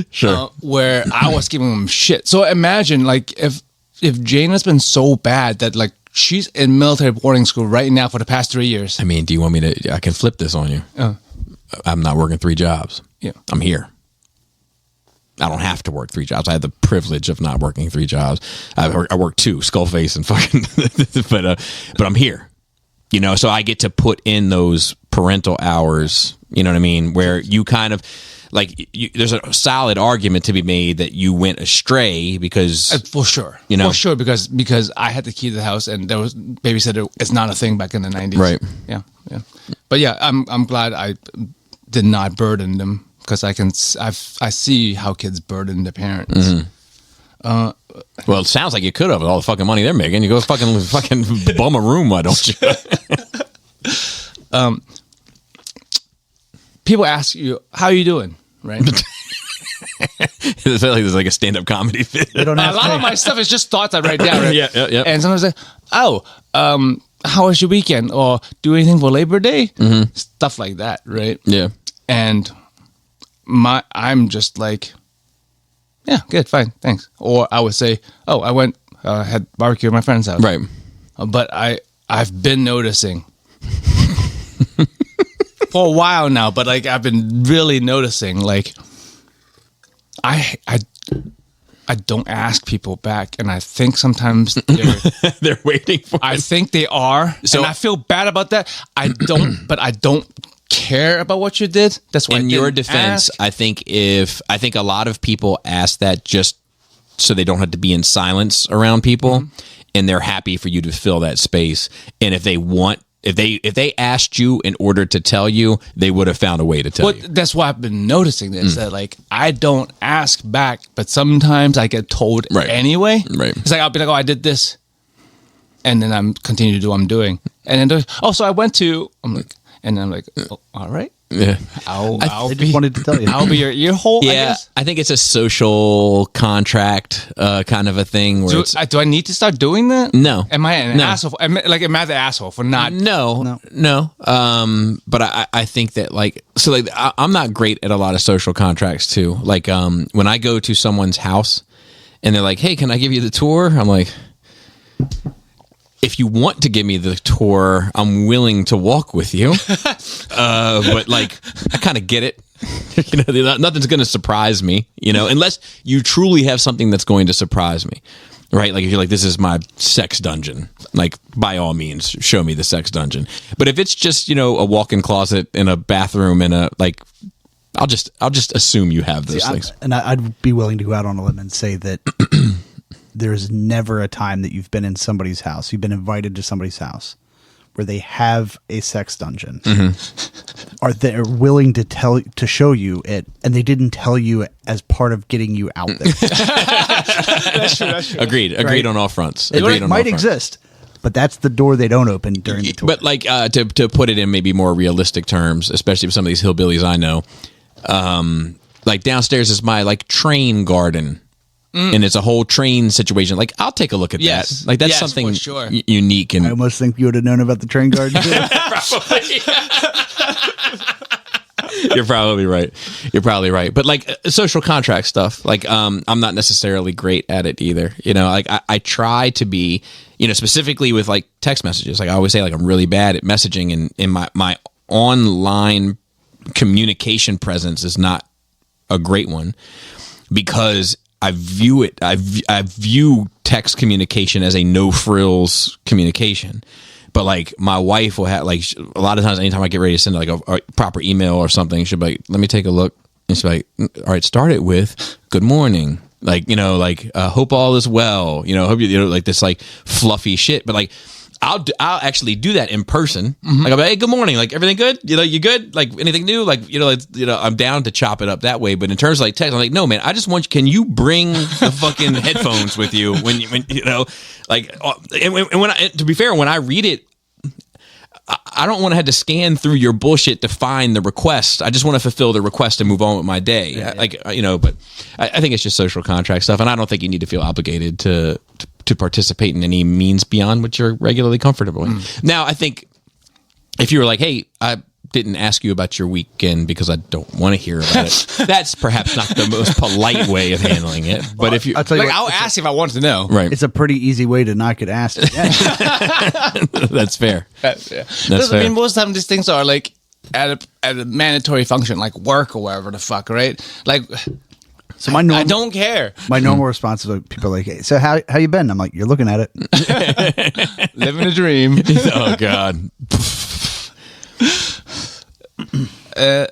Sure. Where I was giving them shit. So imagine like if Jane has been so bad that like she's in military boarding school right now for the past 3 years. I mean, do you want me to? I can flip this on you. I'm not working 3 jobs. Yeah. I'm here. I don't have to work 3 jobs. I have the privilege of not working 3 jobs. I work 2, Skullface and fucking, but I'm here. You know, so I get to put in those parental hours. You know what I mean? Where you kind of like, there's a solid argument to be made that you went astray because For sure. You know? For sure, because I had the key to the house and there was babysitter. It's not a thing back in the 90s. Right. Yeah. But yeah, I'm glad I did not burden them, because I see how kids burden their parents. well, it sounds like you could have with all the fucking money they're making. You go fucking bum a room, why don't you? People ask you, how are you doing? Right? It's like there's like a stand-up comedy bit. They don't A ask lot me. of my stuff is just thoughts I write down. Right? Yeah. And sometimes I say, how was your weekend? Or do anything for Labor Day? Stuff like that, right? Yeah. And I'm just like, yeah, good, fine, thanks. Or I would say, oh, I went, had barbecue at my friend's house. Right. But I've been noticing for a while now, but like I've been really noticing, like I don't ask people back, and I think sometimes They're waiting for I think they are, So- and I feel bad about that. I don't, but I don't care about what you did. That's why. in I your didn't defense, ask. I think a lot of people ask that just so they don't have to be in silence around people, and they're happy for you to fill that space. And if they asked you in order to tell you, they would have found a way to tell you. But that's why I've been noticing this. That like I don't ask back, but sometimes I get told Right. anyway. Right. It's like I'll be like, oh, I did this, and then I'm continue to do what I'm doing, and then so I went to. I'm like, and then I'm like, oh, all right. Yeah. I'll I be. just wanted to tell you. I'll be your ear hole. I Yeah, guess. I think it's a social contract kind of a thing where it's Do I need to start doing that? No. Am I an No. asshole? Am I the asshole for not? No. But I think that like, so like I'm not great at a lot of social contracts too. Like when I go to someone's house and they're like, hey, can I give you the tour? I'm like, if you want to give me the tour, I'm willing to walk with you. But like, I kind of get it. Nothing's going to surprise me, unless you truly have something that's going to surprise me. Right? Like if you're like, this is my sex dungeon, like by all means, show me the sex dungeon. But if it's just, a walk-in closet in a bathroom and I'll just assume you have those things. I'd be willing to go out on a limb and say that there's never a time that you've been in somebody's house, you've been invited to somebody's house where they have a sex dungeon, or they're willing to show you it, and they didn't tell you as part of getting you out there. That's true. Agreed Right? on all fronts. It might exist, but that's the door they don't open during the tour. But like to put it in maybe more realistic terms, especially with some of these hillbillies I know, like downstairs is my like train garden. And it's a whole train situation. Like, I'll take a look at that. Like, that's something for sure. unique. And I almost think you would have known about the train garden too. You're probably right. But like social contract stuff, like I'm not necessarily great at it either. Like I try to be, specifically with like text messages. Like I always say, like I'm really bad at messaging, and in my online communication presence is not a great one, because I view text communication as a no frills communication. But like my wife will have, like, a lot of times anytime I get ready to send like a proper email or something, she'll be like, let me take a look. And she'll be like, all right, start it with good morning. Like, hope all is well, hope like this like fluffy shit. But like, I'll actually do that in person. Like I'll be like, hey, good morning. Like, everything good? You good? Like, anything new? Like, I'm down to chop it up that way. But in terms of like text, I'm like, no, man, I just want, can you bring the fucking headphones with you when like, and when to be fair, when I read it, I don't want to have to scan through your bullshit to find the request. I just want to fulfill the request and move on with my day. Yeah. Like, but I think it's just social contract stuff. And I don't think you need to feel obligated to participate in any means beyond what you're regularly comfortable in. Now, I think if you were like, hey, I didn't ask you about your weekend because I don't want to hear about it, that's perhaps not the most polite way of handling it. But if you, I'll tell you Like, what, I'll ask if I want to know. right, it's a pretty easy way to not get asked again. that's fair. That's fair. I mean, most of the time these things are like at a mandatory function, like work or whatever the fuck, right? Like, So my I don't care. My normal response is like, people are like, hey, so how you been? I'm like, you're looking at it. Living a dream. Oh God. A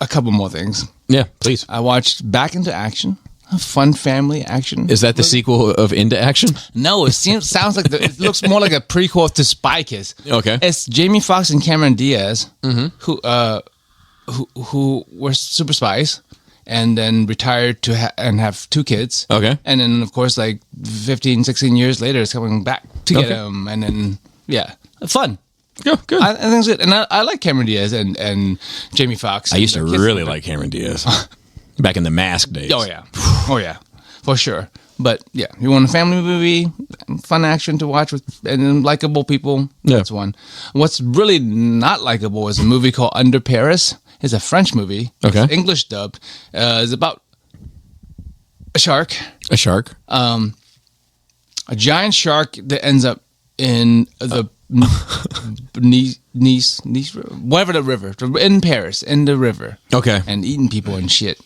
couple more things. Yeah, please. I watched Back into Action, a fun family action. Is that the sequel of Into Action? No, sounds like it looks more like a prequel to Spy Kids. Okay. It's Jamie Foxx and Cameron Diaz, who were super spies and then retired to and have 2 kids. Okay. And then, of course, like 15, 16 years later, it's coming back to get Okay. them. And then, yeah, fun. Good. I think it's good. And I like Cameron Diaz and Jamie Foxx. I used to really like Cameron Diaz back in the Mask days. Oh, yeah. Oh, yeah. For sure. But, yeah, you want a family movie, fun action to watch with, and then likable people, Yeah. that's one. What's really not likable is a movie called Under Paris. It's a French movie. Okay. It's English dubbed. It's about a shark. A shark. A giant shark that ends up in the Nice, whatever the river, in Paris, in the river. Okay. And eating people and shit.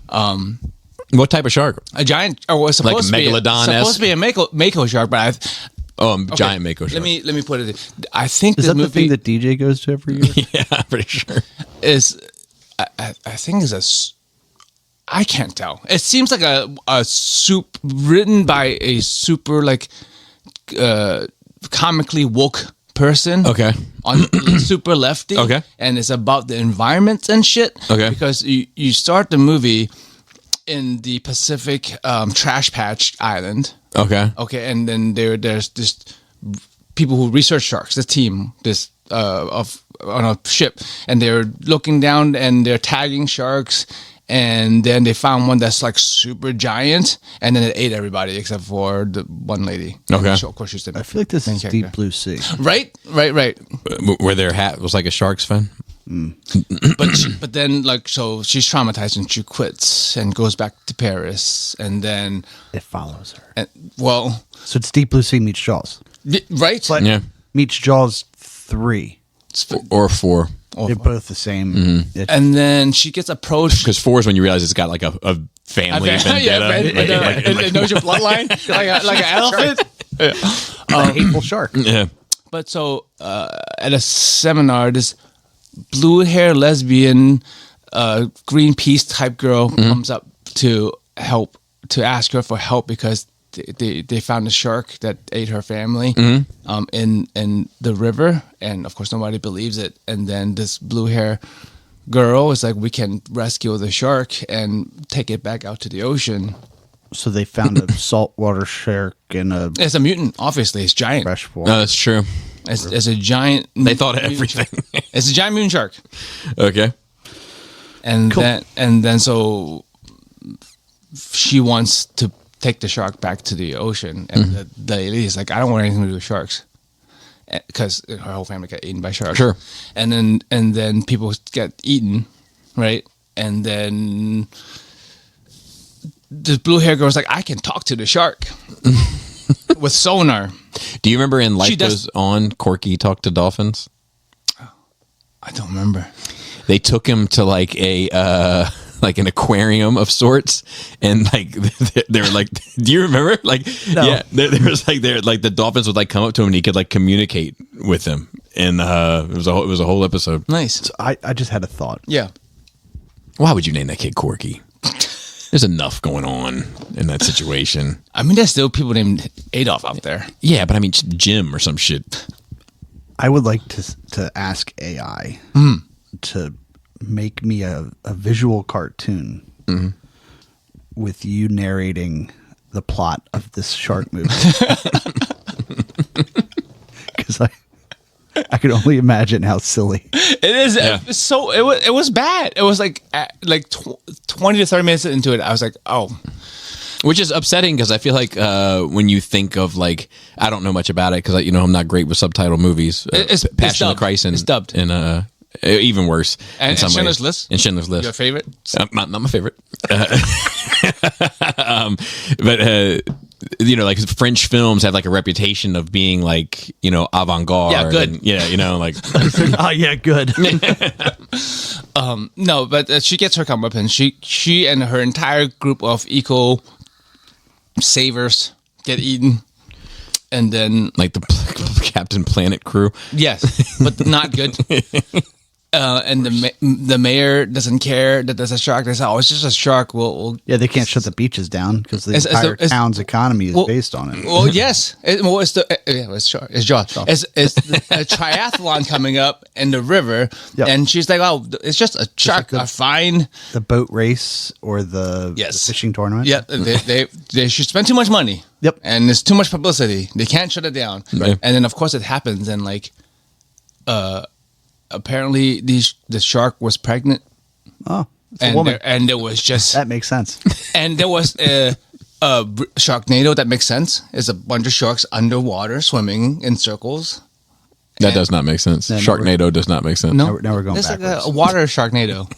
What type of shark? A giant, or was supposed Like to be Megalodon-esque? supposed to be a Mako shark, but Giant Mako shark. let me put it. I think Is this that the movie thing that DJ goes to every year? Yeah, I'm pretty sure. is. I think is I can't tell. It seems like a soup written by a super like comically woke person. Okay. On super lefty. Okay. And it's about the environment and shit. Okay. Because you start the movie in the Pacific trash patch island. Okay. Okay, and then there's this people who research sharks, the team, this on a ship, and they're looking down and they're tagging sharks, and then they found one that's like super giant, and then it ate everybody except for the one lady. Okay. So of course she's the I feel like this is character. Deep Blue Sea. Right. Where their hat was like a shark's fin? But then like so she's traumatized and she quits and goes back to Paris, and then It follows her. well, So it's Deep Blue Sea meets Jaws. right. But Yeah. meets Jaws 3. Or 4. Or They're both the same. It's- and then she gets approached. Because 4 is when you realize it's got like a family vendetta. It knows your bloodline, like an elephant. a hateful shark. Yeah. But so at a seminar, this blue-hair lesbian Greenpeace type girl comes up to ask her for help because they found a shark that ate her family in the river, and of course nobody believes it. And then this blue-hair girl is like, we can rescue the shark and take it back out to the ocean. So they found a saltwater shark in a It's a mutant, obviously. It's giant. freshwater. No, that's true. It's a giant. They thought of mutant shark. everything. It's a giant mutant shark. Okay. And Cool. then so she wants to take the shark back to the ocean, and the lady is like, I don't want anything to do with sharks, because her whole family got eaten by sharks. Sure. And then people get eaten, right? And then the blue hair girl was like, I can talk to the shark with sonar. Do you remember in Life She does- Goes On, Corky talked to dolphins? I don't remember. They took him to like a like an aquarium of sorts, and like they were like, do you remember? Like, No. yeah, there was like the dolphins would like come up to him and he could like communicate with them, and it was a whole episode. Nice. I just had a thought. Yeah. Why would you name that kid Corky? There's enough going on in that situation. I mean, there's still people named Adolf out there. Yeah, but I mean Jim or some shit. I would like to ask AI to make me a visual cartoon with you narrating the plot of this shark movie. Because I could only imagine how silly. It is so. It was bad. It was like 20 to 30 minutes into it, I was like, oh, Which is upsetting because I feel like when you think of like, I don't know much about it because I'm not great with subtitle movies. It's Passion of dubbed. the Christ and It's dubbed. and even worse. And in some Schindler's ways. List? And Schindler's List. your favorite? Not my favorite. But like French films have like a reputation of being like avant-garde. Yeah, good. And, like Oh yeah, good. No, but she gets her comeuppance. She and her entire group of eco savers get eaten, and then like the Captain Planet crew. yes, but not good. And the mayor doesn't care that there's a shark. They say, "Oh, it's just a shark." We'll Yeah, they can't shut the beaches down because the It's- entire it's- town's economy is well- based on it. Well, yes. It's shark. It's Jaws. It's a triathlon coming up in the river, Yep. and she's like, "Oh, it's just a shark. like a fine." The boat race or the Yes. fishing tournament. Yeah, they should spend too much money. Yep. And there's too much publicity. They can't shut it down. Right. And then of course it happens, and like, apparently the shark was pregnant, Oh, it's a and woman. there was just That makes sense. and there was a Sharknado. That makes sense. It's a bunch of sharks underwater swimming in circles. That does not make sense. No, Sharknado does not make sense. No, Now we're going it's backwards. like a water Sharknado.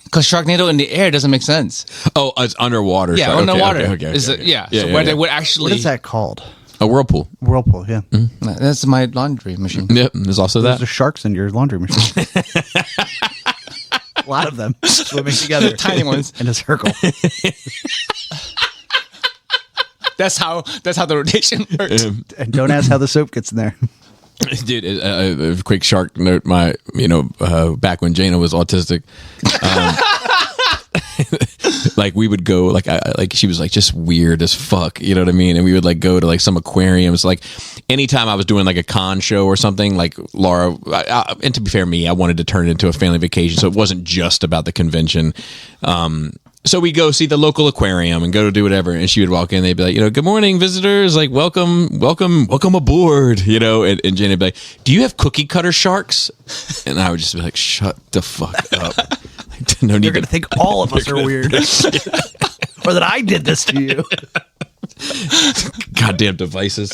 Because Sharknado in the air doesn't make sense. Oh, it's underwater. Yeah, Shark. Okay, underwater. Okay. Is it- yeah, so where they would actually. What is that called? A whirlpool. Whirlpool. Yeah. That's my laundry machine. Yep. There's also that. There's sharks in your laundry machine. A lot of them swimming together, Tiny ones. in a circle. That's how the rotation works. And don't ask how the soap gets in there. Dude, a quick shark note. Back when Jana was autistic, like we would go, like she was like just weird as fuck. You know what I mean? And we would like go to like some aquariums. Like anytime I was doing like a con show or something, like Laura, and to be fair, I wanted to turn it into a family vacation, so it wasn't just about the convention. So we go see the local aquarium and go to do whatever. And she would walk in. They'd be like, good morning, visitors. Like, welcome aboard. And Jenny would be like, do you have cookie cutter sharks? And I would just be like, shut the fuck up. Like, no need You're gonna think all of us are weird, or that I did this to you. goddamn devices.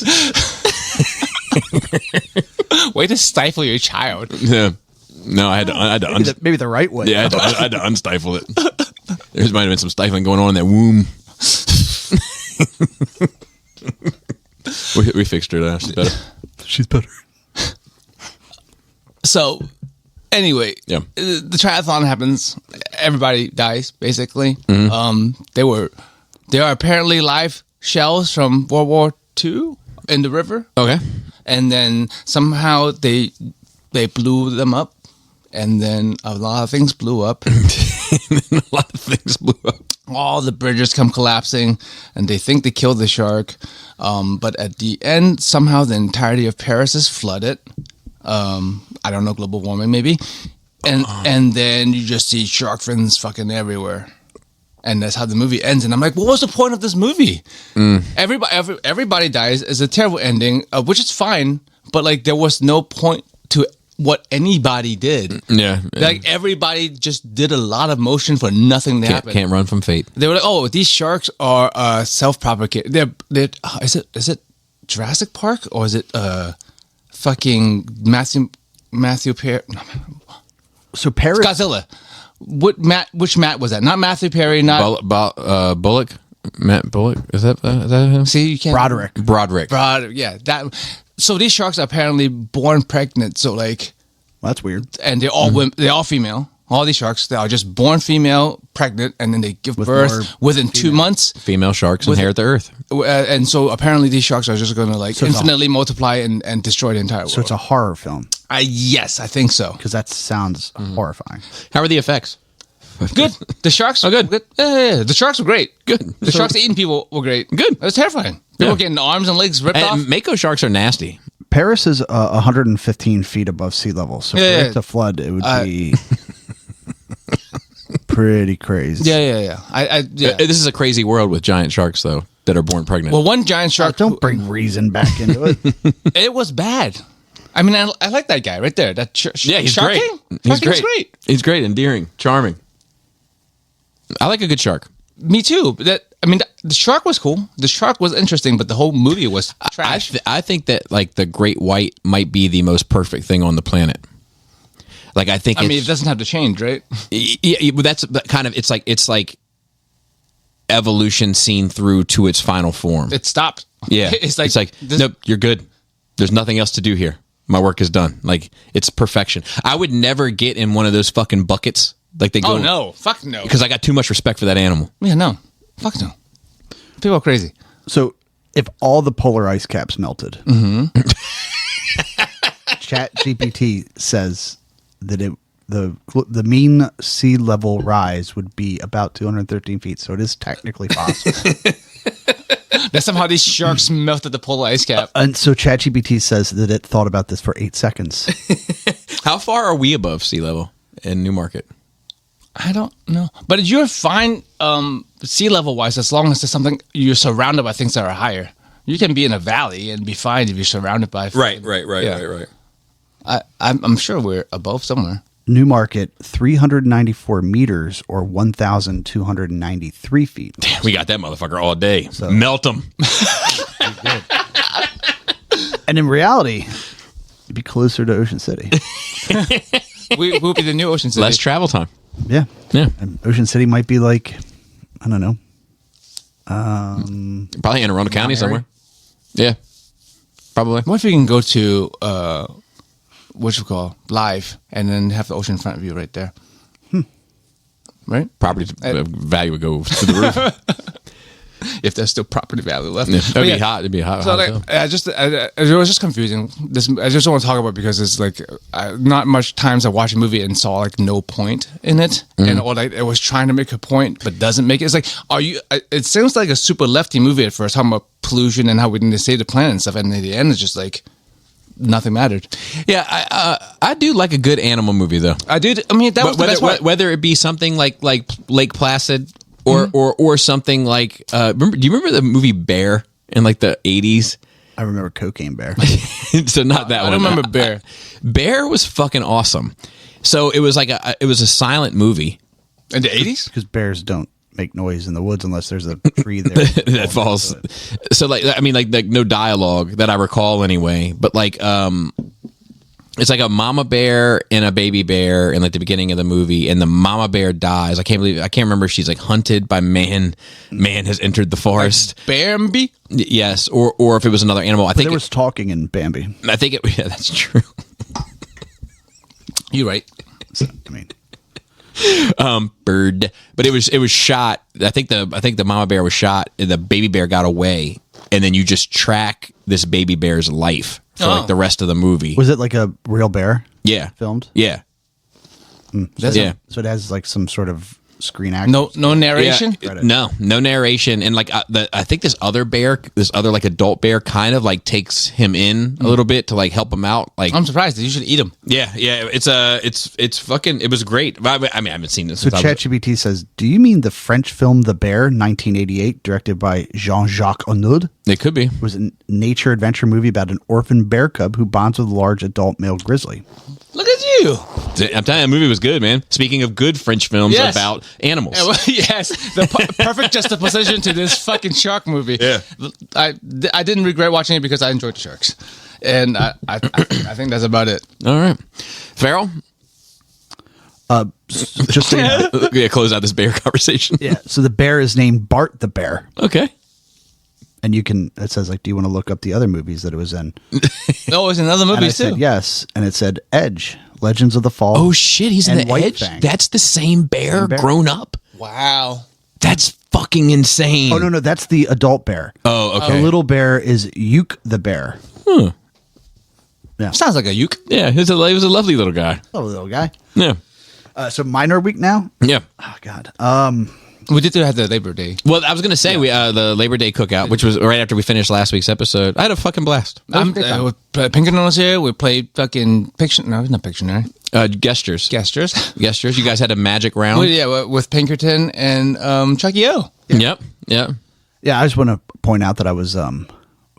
Way to stifle your child. Yeah. No, I had to Maybe the right way. yeah, I had to unstifle it. There might have been some stifling going on in that womb. we fixed her now. She's better. She's better. So, Anyway, Yeah. the triathlon happens. Everybody dies, basically. There are apparently live shells from World War II in the river. Okay. And then somehow they blew them up. And then a lot of things blew up. A lot of things blew up. All the bridges come collapsing, and they think they killed the shark. But at the end, somehow the entirety of Paris is flooded. I don't know, global warming maybe. And then you just see shark fins fucking everywhere. And that's how the movie ends. And I'm like, what was the point of this movie? Everybody dies. It's a terrible ending, which is fine. But like, there was no point to what anybody did. Yeah. Like, everybody just did a lot of motion for nothing to happen. Can't run from fate. They were like, "Oh, these sharks are self-propagating." Is it Jurassic Park or is it fucking Matthew Perry? So Paris, Godzilla. Which Matt was that? Not Matthew Perry. Not Bullock. Matt Bullock. Is that him? See, you can't. Broderick. Yeah, that. So these sharks are apparently born pregnant. So like, well, that's weird. and they're all women, they're all female. All these sharks, they are just born female, pregnant, and then they give With birth more within 2 months. Female sharks inherit the earth. And so apparently these sharks are just going to like So it's infinitely multiply and destroy the entire world. So it's a horror film Yes, I think so. because that sounds horrifying. How are the effects? Good. The sharks. Oh, good. Yeah. The sharks were great. Good. The sharks eating people were great. Good. It was terrifying. People getting arms and legs ripped off. And Mako sharks are nasty. Paris is 115 feet above sea level, so for Yeah. it to flood, it would be pretty crazy. Yeah. Yeah. This is a crazy world with giant sharks, though, that are born pregnant. Well, one giant shark. Don't bring reason back into it. It was bad. I mean, I like that guy right there. That yeah, he's Shark great. King? He's Shark King's great. He's great, endearing, charming. I like a good shark. Me too. But the shark was cool. The shark was interesting, but the whole movie was trash. I think that like the great white might be the most perfect thing on the planet. Like I think. I mean, it doesn't have to change, right? Yeah, but that's kind of it's like evolution seen through to its final form. It stopped. Yeah, It's like this- nope, you're good. There's nothing else to do here. My work is done. Like it's perfection. I would never get in one of those fucking buckets. Like they go. Oh no! Fuck no! Because I got too much respect for that animal. Yeah, no. Fuck no. People are crazy. So if all the polar ice caps melted, Chat GPT says that the mean sea level rise would be about 213 feet. So it is technically possible. That somehow these sharks melted the polar ice cap. And so ChatGPT says that it thought about this for 8 seconds. How far are we above sea level in Newmarket? I don't know, but you're fine sea level wise as long as there's something you're surrounded by things that are higher. You can be in a valley and be fine if you're surrounded by. Right. I'm sure we're above somewhere. Newmarket, 394 meters or 1,293 feet. We got that motherfucker all day. Melt them. And in reality, you'd be closer to Ocean City. We'll be the new Ocean City. Less travel time. Yeah. Yeah. And Ocean City might be like, I don't know. Probably in Arundel County somewhere. Yeah. Probably. What if we can go to live and then have the ocean front view right there? Right? Property value would go to the roof. If there's still property value left. Yeah. But It'd be hot. It'd be hot. So hot like, it was just confusing. I just don't want to talk about it because it's like not much times I watched a movie and saw like no point in it, and or like it was trying to make a point but doesn't make it. It's like, are you? It sounds like a super lefty movie at first, talking about pollution and how we need to save the planet and stuff, and in the end it's just like nothing mattered. Yeah, I do like a good animal movie though. I did. I mean, that was the best one. Whether it be something like Lake Placid or something like do you remember the movie Bear in like the 80s? I remember Cocaine Bear. So not that one. I don't remember Bear. Bear was fucking awesome. So it was like a silent movie In the 80s? Because bears don't make noise in the woods unless there's a tree there that falls. So like I mean like no dialogue that I recall anyway, but like it's like a mama bear and a baby bear in like the beginning of the movie, and the mama bear dies. I can't remember if she's like hunted by man. Man has entered the forest. Bambi? Yes, or if it was another animal. I think there was talking in Bambi. I think it. Yeah, that's true. You're right. So, I mean, Bird, but it was shot. I think the mama bear was shot, and the baby bear got away, and then you just track this baby bear's life for like the rest of the movie. was it like a real bear Yeah, filmed? yeah, yeah. So it has like some sort of screen acting. No narration. Yeah, no narration, and like I think this other like adult bear kind of like takes him in a little bit to like help him out. Like I'm surprised. You should eat them. yeah, it's fucking. It was great. I mean, I haven't seen this. So Since I was- ChatGPT says, "Do you mean the French film The Bear, 1988, directed by Jean-Jacques Annaud? It could be. It was a nature adventure movie about an orphan bear cub who bonds with a large adult male grizzly." Look at you. I'm telling you, the movie was good, man. Speaking of good French films Yes. about animals. Yes, the perfect juxtaposition to this fucking shark movie. Yeah. I didn't regret watching it because I enjoyed the sharks, and I think that's about it. All right, Farrell. Just so you know. Yeah, close out this bear conversation. Yeah. So the bear is named Bart the Bear. Okay. And it says like, do you want to look up the other movies that it was in? Oh, it's another And movie I too. said yes. And it said Edge, Legends of the Fall. Oh shit, he's in And the White Edge. Fang. That's the same bear, bear. grown up. Wow. That's fucking insane. Oh, no, that's the adult bear. Oh, okay. The little bear is Uke the bear. Sounds like a uke. Yeah, he was a lovely little guy. Oh, little guy. Yeah. So minor week now? Yeah. Oh, God. We did have the Labor Day. Well, I was gonna say we the Labor Day cookout, which was right after we finished last week's episode. I had a fucking blast. Pinkerton was here. We played fucking Pictionary. No, it's not Pictionary. Gestures. Gestures. Gestures. You guys had a magic round. Well, yeah, with Pinkerton and Chucky O. Yep. Yep. Yeah, I just want to point out that I was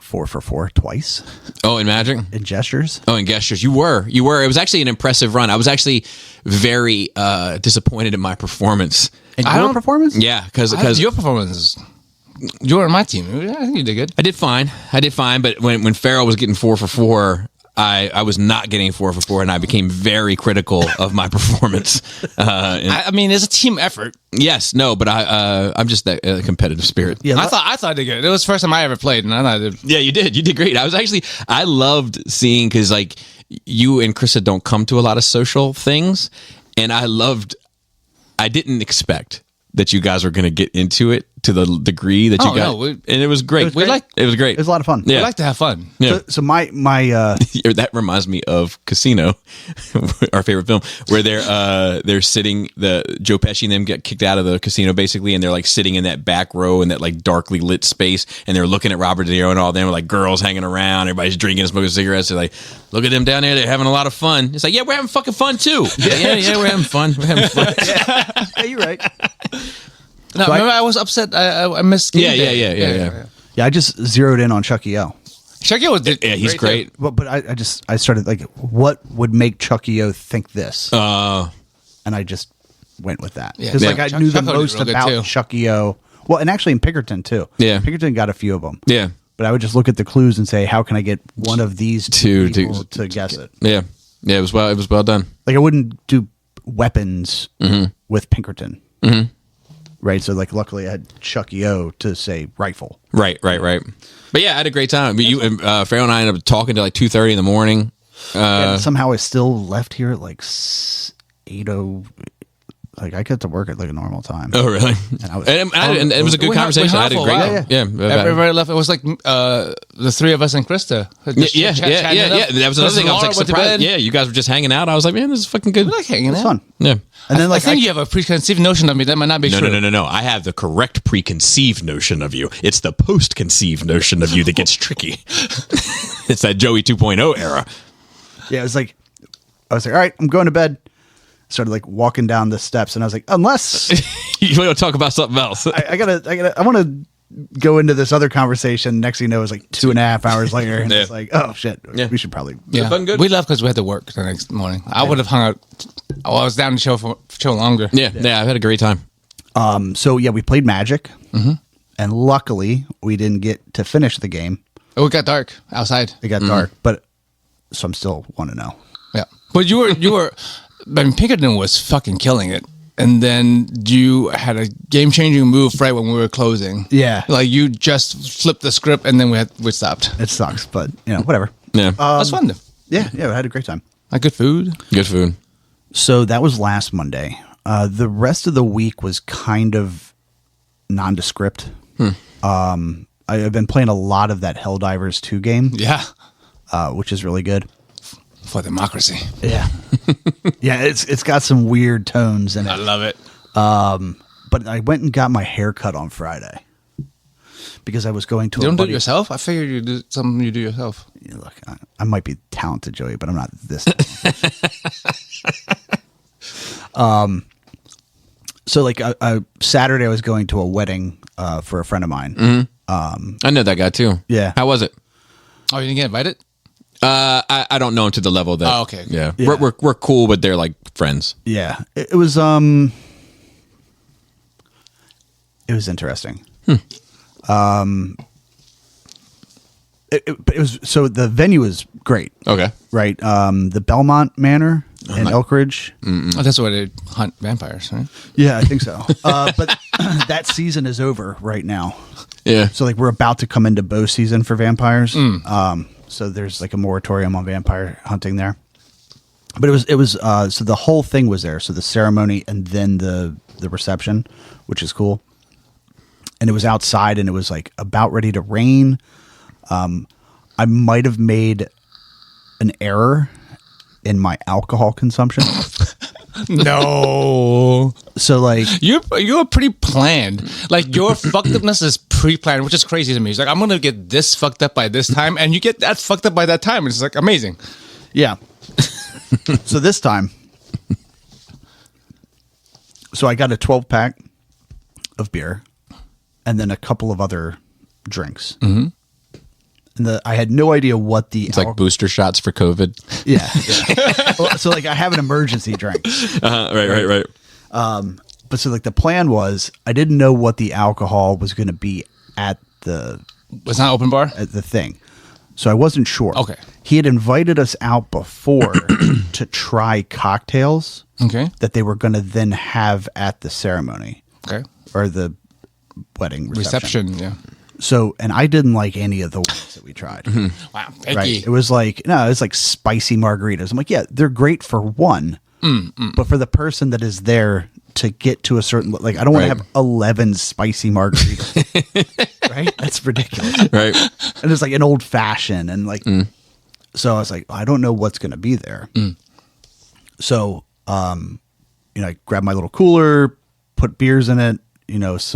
4 for 4 twice Oh, in magic. in gestures. Oh, in gestures. You were. It was actually an impressive run. I was actually very disappointed in my performance. And I your don't- performance? Yeah, because Your performance. You were on my team. I think you did good. I did fine. But when Farrell was getting 4 for 4, I was not getting 4 for 4, and I became very critical of my performance. I mean, it's a team effort. Yes, no, but I'm just that competitive spirit. Yeah, I thought I did good. It was the first time I ever played, and I thought I did. Yeah, you did great. I loved seeing, because like you and Krista don't come to a lot of social things, and I didn't expect that you guys were going to get into it to the degree that you Oh, got, no, and it was great. It was great. It was great. It was a lot of fun. Yeah. We like to have fun. Yeah. So my That reminds me of Casino, our favorite film, where they're sitting. The Joe Pesci and them get kicked out of the casino basically, and they're like sitting in that back row in that like darkly lit space, and they're looking at Robert De Niro and all them, like girls hanging around, everybody's drinking and smoking cigarettes. They're like, look at them down there, they're having a lot of fun. It's like, yeah, we're having fucking fun too. Yeah, we're having fun. We're having fun. yeah, you're right. No, remember I was upset. I missed. Game Yeah, Day. yeah. Yeah, I just zeroed in on Chucky O. Chucky was Yeah, he's great. But I started like, what would make Chucky O think this? And I just went with that. Yeah. Because like I Chuck- knew the Chuck O did most real good, about too. Chucky O. Well, and actually in Pinkerton too. Yeah. Pinkerton got a few of them. Yeah, But I would just look at the clues and say, how can I get one of these two To- people to guess it? yeah. It was well done. Like I wouldn't do weapons with Pinkerton. Mm-hmm. Right. So like luckily I had Chucky O to say rifle. Right. But yeah, I had a great time. But you and Farrell and I ended up talking to like 2:30 in the morning. And somehow I still left here at like 8:00. Like I got to work at like a normal time. Oh, really? And I was- And it was a good We hung- conversation. we I hung had a for a great. while. Yeah. Everybody left. It was like the three of us and Krista. Just Yeah. chatting it up. That was another thing. I was Laura like went to surprised. bed. Yeah, you guys were just hanging out. I was like, man, this is fucking good. We like hanging It was out. fun. Yeah. And then I like think you have a preconceived notion of me that might not be true. No. I have the correct preconceived notion of you. It's the post-conceived notion of you that gets tricky. It's that Joey 2.0 era. yeah, it was like I was like, all right, I'm going to bed. Started like walking down the steps, and I was like, unless You want to talk about something else? I want to go into this other conversation. Next thing you know, it was like 2.5 hours later, and Yeah. it's like, oh shit, Yeah. we should probably. Yeah, fun good? we left because we had to work the next morning. I would have hung out. Oh, I was down to show longer. Yeah. I've had a great time. So yeah, we played Magic, and luckily we didn't get to finish the game. Oh, it got dark outside. It got dark, but so I'm still want to know. Yeah, but you were. I mean, Pinkerton was fucking killing it, and then you had a game-changing move right when we were closing. Yeah. like you just flipped the script, and then we stopped. It sucks, but whatever. Yeah. That's fun. Though. Yeah, I had a great time. Like good food. Good food. So that was last Monday. The rest of the week was kind of nondescript. I've been playing a lot of that Helldivers 2 game, Yeah. which is really good. For democracy. Yeah, yeah, it's got some weird tones in I it. love it. But I went and got my hair cut on Friday because I was going to. You don't do it buddy- yourself? I figured you do something you do yourself. Yeah, look, I might be talented, Joey, but I'm not this. So like Saturday, I was going to a wedding for a friend of mine. I know that guy too. Yeah. How was it? Oh, you didn't get invited? I don't know him to the level that. Oh, okay. Yeah. Yeah. We're cool, but they're like friends. Yeah, it was interesting. But it was so the venue was great, Okay. right? The Belmont Manor in Elk Ridge. Oh, that's where they hunt vampires, right? Yeah, I think so. But that season is over right now. Yeah. So like we're about to come into bow season for vampires. So there's like a moratorium on vampire hunting there. But it was so the whole thing was there. So the ceremony and then the reception, which is cool. And it was outside and it was like about ready to rain. I might have made an error in my alcohol consumption. No. So like You're pretty planned. Like your fucked upness is pre-planned, which is crazy to me. It's like I'm gonna get this fucked up by this time, and you get that fucked up by that time. It's like amazing. yeah. So this time, so I got a 12-pack of beer and then a couple of other drinks. Mm-hmm. And I had no idea what the It's like booster shots for COVID. yeah. Well, so like I have an emergency drink. Right. But so like the plan was I didn't know what the alcohol was going to be at the It's not open bar. thing. So I wasn't sure. Okay. He had invited us out before to try cocktails Okay. that they were going to then have at the ceremony Okay. or the wedding reception. Yeah. So, and I didn't like any of the ones that we tried. Wow. Picky. Right. It was like spicy margaritas. I'm like, yeah, they're great for one, but for the person that is there to get to a certain, like, I don't want to Right. have 11 spicy margaritas. Right. That's ridiculous. Right. And it's like an old fashioned and like, so I was like, I don't know what's going to be there. So, I grabbed my little cooler, put beers in it, and I was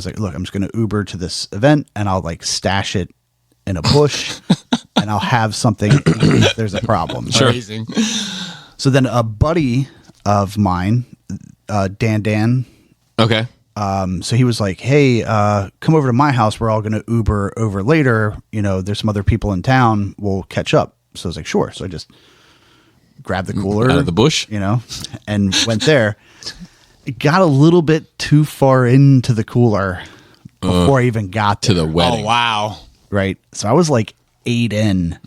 like, look, I'm just going to Uber to this event and I'll like stash it in a bush and I'll have something if there's a problem. Sure. Amazing. So then a buddy of mine, Dan, Okay. so he was like, hey, come over to my house. We're all going to Uber over later. There's some other people in town. We'll catch up. So I was like, sure. So I just grabbed the cooler Out of the bush? and went there. It got a little bit too far into the cooler before I even got To there, the wedding. Oh wow. right? So I was like 8 in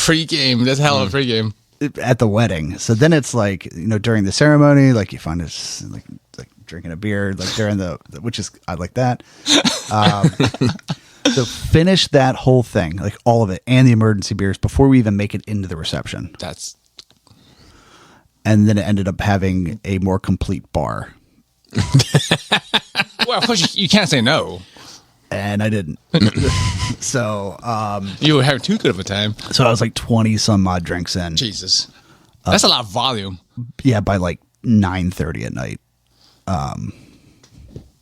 Pre-game. That's hell of a pre-game. at the wedding. So then it's like, during the ceremony, like you find us like drinking a beer, like during which is, I like that. So finish that whole thing, like all of it and the emergency beers before we even make it into the reception. That's And then it ended up having a more complete bar. well, of course you can't say no. And I didn't. So You were having too good of a time. I was like 20 some odd drinks in. Jesus. That's a lot of volume. Yeah, by like 9:30 at night.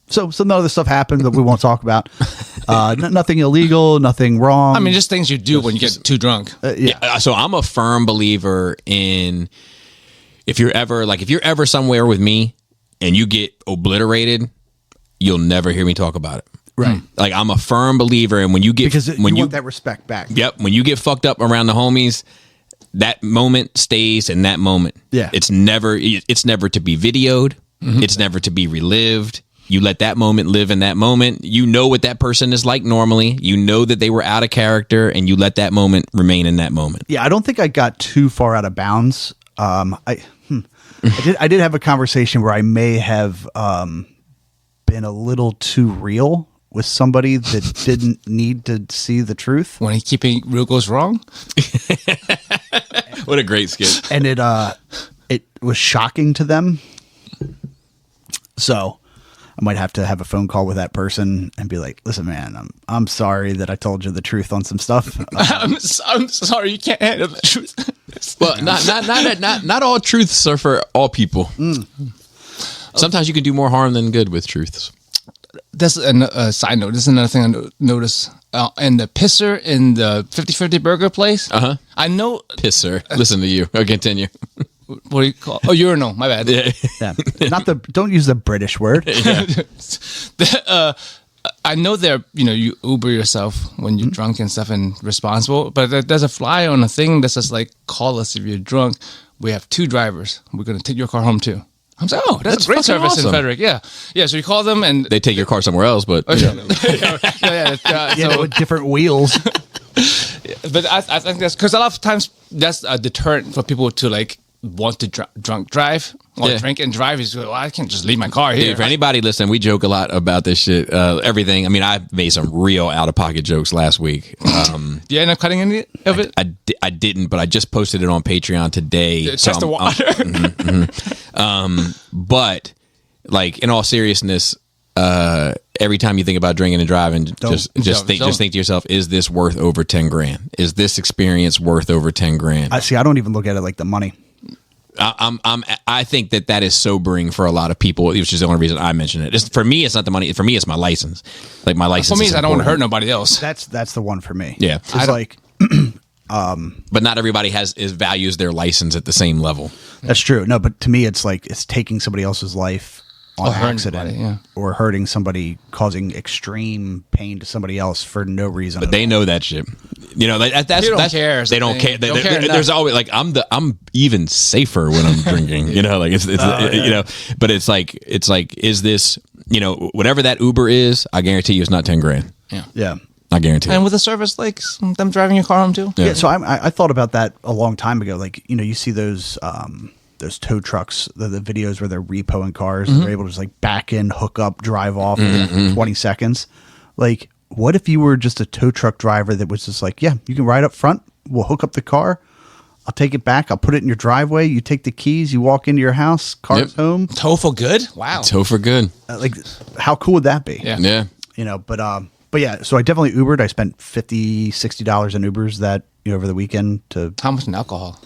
So some other stuff happened that we won't talk about. Nothing illegal, nothing wrong. I mean, just things you do when you get too drunk. yeah. So I'm a firm believer in if you're ever somewhere with me and you get obliterated, you'll never hear me talk about it. Right. Like I'm a firm believer in when you get Because when you want that respect back. Yep. When you get fucked up around the homies, that moment stays in that moment. Yeah. It's never to be videoed. It's never to be relived. You let that moment live in that moment. You know what that person is like normally. You know that they were out of character and you let that moment remain in that moment. Yeah, I don't think I got too far out of bounds. I did have a conversation where I may have been a little too real with somebody that didn't need to see the truth. When keeping real goes wrong. What a great skit. And it was shocking to them. So I might have to have a phone call with that person and be like, listen, man, I'm sorry that I told you the truth on some stuff. I'm sorry, you can't handle the truth. Well, not all truths are for all people. Sometimes you can do more harm than good with truths. That's a side note. This is another thing I noticed. And the pisser in the 50/50 burger place. I know. Pisser. Listen to you. I'll continue. What do you call? Oh, urinal. My bad. Yeah. Yeah. Don't use the British word. I know you Uber yourself when you're drunk and stuff and responsible, but there's a flyer on a thing that says like, call us if you're drunk. We have 2 drivers. We're going to take your car home too. I'm like, oh, that's a great service awesome. in Frederick. Yeah. So you call them and They take your car somewhere else, but With different wheels. But I think that's because a lot of times that's a deterrent for people to like want to drunk drive or drink and drive. Is well, I can't just leave my car here. Dude, for anybody listening, we joke a lot about this shit. Everything. I mean, I made some real out of pocket jokes last week. Did you end up cutting any of it? I didn't, but I just posted it on Patreon today. Test the water. But like in all seriousness, every time you think about drinking and driving, just think to yourself: is this worth over 10 grand? Is this experience worth over 10 grand? I don't even look at it like the money. I think that is sobering for a lot of people, which is the only reason I mention it. For me, it's not the money. For me, it's my license. Like my license. For me, is I don't want to hurt important. nobody else. That's the one for me. Yeah. It's like But not everybody values their license at the same level. that's true. No, but to me, it's like it's taking somebody else's life on hurting accident, somebody, or hurting somebody, causing extreme pain to somebody else for no reason. But they know that shit. You know, that's They don't that's care, is They the don't thing. care. Don't care There's enough. always like I'm even safer when I'm drinking. You know, like it's you know. But it's like is this, you know, whatever that Uber is? I guarantee you it's not 10 grand. Yeah. I guarantee. And it. with a service like them driving your car home too. Yeah, so I thought about that a long time ago. Like, you know, you see those tow trucks, the videos where they're repoing cars and they're able to just like back in, hook up, drive off in 20 seconds. Like, what if you were just a tow truck driver that was just like, yeah, you can ride up front. We'll hook up the car. I'll take it back. I'll put it in your driveway. You take the keys. You walk into your house. Car's home. Tow for good. Wow. Tow for good. Like, how cool would that be? Yeah. Yeah. You know, but yeah, so I definitely Ubered. I spent $50-$60 in Ubers that, you know, over the weekend to. How much in alcohol?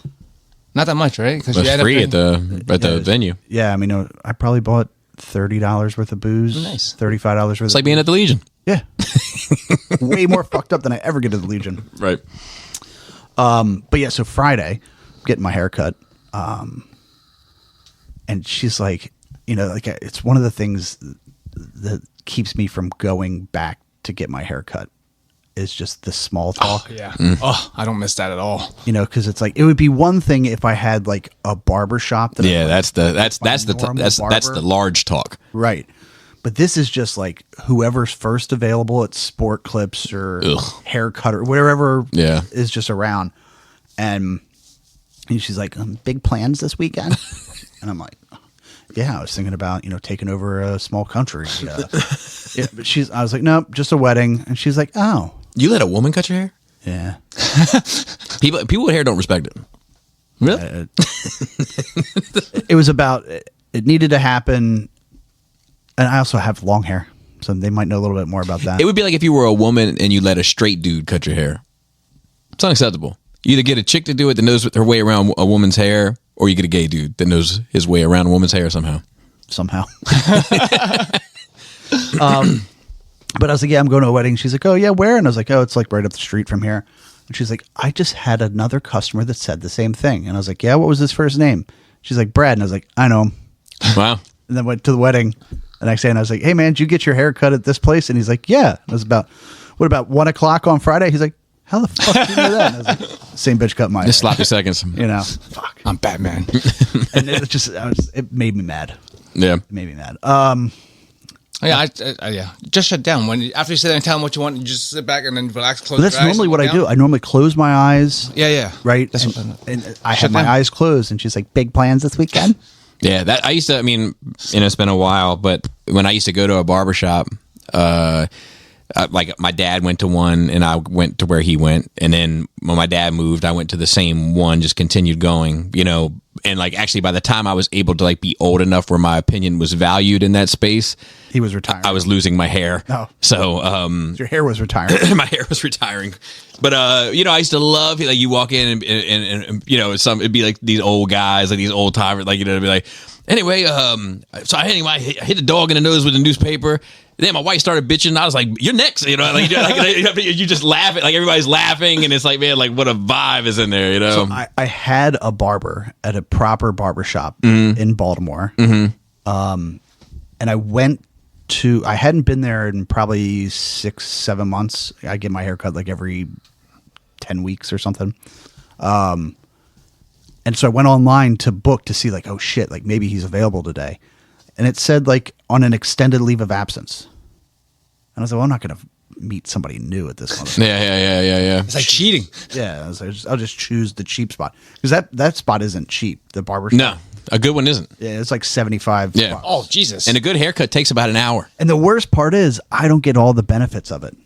Not that much, right? Because It was free at the venue. Yeah, I mean, I probably bought $30 worth of booze. Nice. $35 worth. It's like being at the Legion. Yeah. Way more fucked up than I ever get at the Legion. Right. But yeah, so Friday, getting my hair cut. And she's like, you know, like it's one of the things that keeps me from going back to get my hair cut is just the small talk. Yeah. Oh, I don't miss that at all. You know, because it's like it would be one thing if I had like a barber shop. That Yeah, I, that's the normal that's barber. the large talk. right. But this is just like whoever's first available at Sport Clips or Haircut or wherever is just around. And she's like, big plans this weekend? And I'm like, yeah, I was thinking about, you know, taking over a small country. Yeah, but I was like, nope, just a wedding. And she's like, oh. You let a woman cut your hair? Yeah. People with hair don't respect it. Really? It was about, it needed to happen. And I also have long hair, so they might know a little bit more about that. It would be like if you were a woman and you let a straight dude cut your hair. It's unacceptable. You either get a chick to do it that knows her way around a woman's hair, or you get a gay dude that knows his way around a woman's hair somehow. But I was like, yeah, I'm going to a wedding. She's like, oh, yeah, where? And I was like, oh, it's like right up the street from here. And she's like, I just had another customer that said the same thing. And I was like, yeah, what was his first name? She's like, Brad. And I was like, I know him. Wow. And then went to the wedding the next day, and I was like, hey, man, did you get your hair cut at this place? And he's like, yeah. And I was about 1 o'clock on Friday? He's like, how the fuck do you know that? And I was like, same bitch cut my hair. Just sloppy seconds. You know, fuck. I'm Batman. And it was just, it made me mad. Yeah. It made me mad. Yeah, yeah. Just shut down. After you sit there and tell them what you want, you just sit back and then relax, close But that's your eyes. normally and what look I do. down. I normally close my eyes. Yeah. Right? That's And, what and I Shut have my down. eyes closed, and she's like, big plans this weekend? Yeah, that I used to. I mean, you know, it's been a while, but when I used to go to a barbershop, like my dad went to one and I went to where he went. And then when my dad moved, I went to the same one, just continued going, you know, and like actually by the time I was able to like be old enough where my opinion was valued in that space, He was retiring. I was losing my hair. Oh. So, Your hair was retiring. my hair was retiring. But you know, I used to love like you walk in and you know, it'd be like these old guys, like these old timers, like, you know, it'd be like, anyway, so I hit the dog in the nose with a newspaper. Then my wife started bitching. I was like, "You're next," you know. Like, you just laugh at, like everybody's laughing, and it's like, man, like what a vibe is in there, you know. So I had a barber at a proper barber shop in Baltimore, and I went to. I hadn't been there in probably 6-7 months. I get my hair cut like every 10 weeks or something. And so I went online to book to see like, oh shit, like maybe he's available today. And it said like on an extended leave of absence. And I was like, well, I'm not going to meet somebody new at this moment. Yeah. It's like cheating. Yeah. I was like, I'll just choose the cheap spot. Because that spot isn't cheap. The barber shop. No, a good one isn't. Yeah, it's like 75 Yeah. bucks. Oh, Jesus. And a good haircut takes about an hour. And the worst part is I don't get all the benefits of it.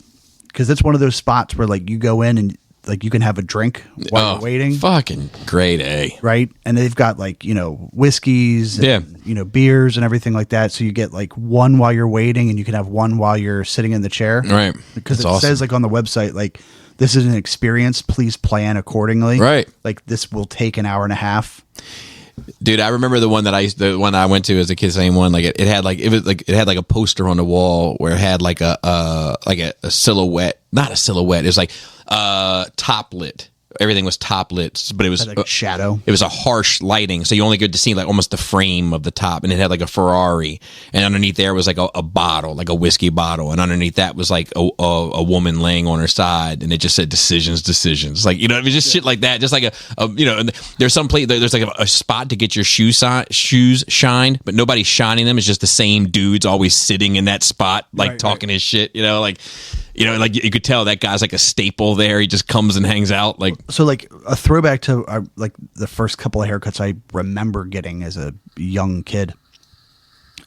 Because it's one of those spots where like you go in and like you can have a drink while you're waiting. Fucking grade A. Right. And they've got like, you know, whiskeys and, you know, beers and everything like that. So you get like one while you're waiting and you can have one while you're sitting in the chair. Right. Because That's it awesome. says like on the website, like, this is an experience. Please plan accordingly. Right. Like this will take an hour and a half. Dude, I remember the one I went to as a kid, same one. Like it had a poster on the wall where it had like a silhouette, not a silhouette. It was like top lit. Everything was top lit, but it was Like a shadow. It was a harsh lighting, so you only get to see like almost the frame of the top, and it had like a Ferrari, and underneath there was like a bottle, like a whiskey bottle, and underneath that was like a woman laying on her side, and it just said decisions, like, you know, I mean, just shit like that, just like a you know. And there's some place, there's like a spot to get your shoes shined, but nobody's shining them. It's just the same dudes always sitting in that spot, like talking his shit, you know, like. You know, like you could tell that guy's like a staple there. He just comes and hangs out. Like, So like a throwback to like the first couple of haircuts I remember getting as a young kid.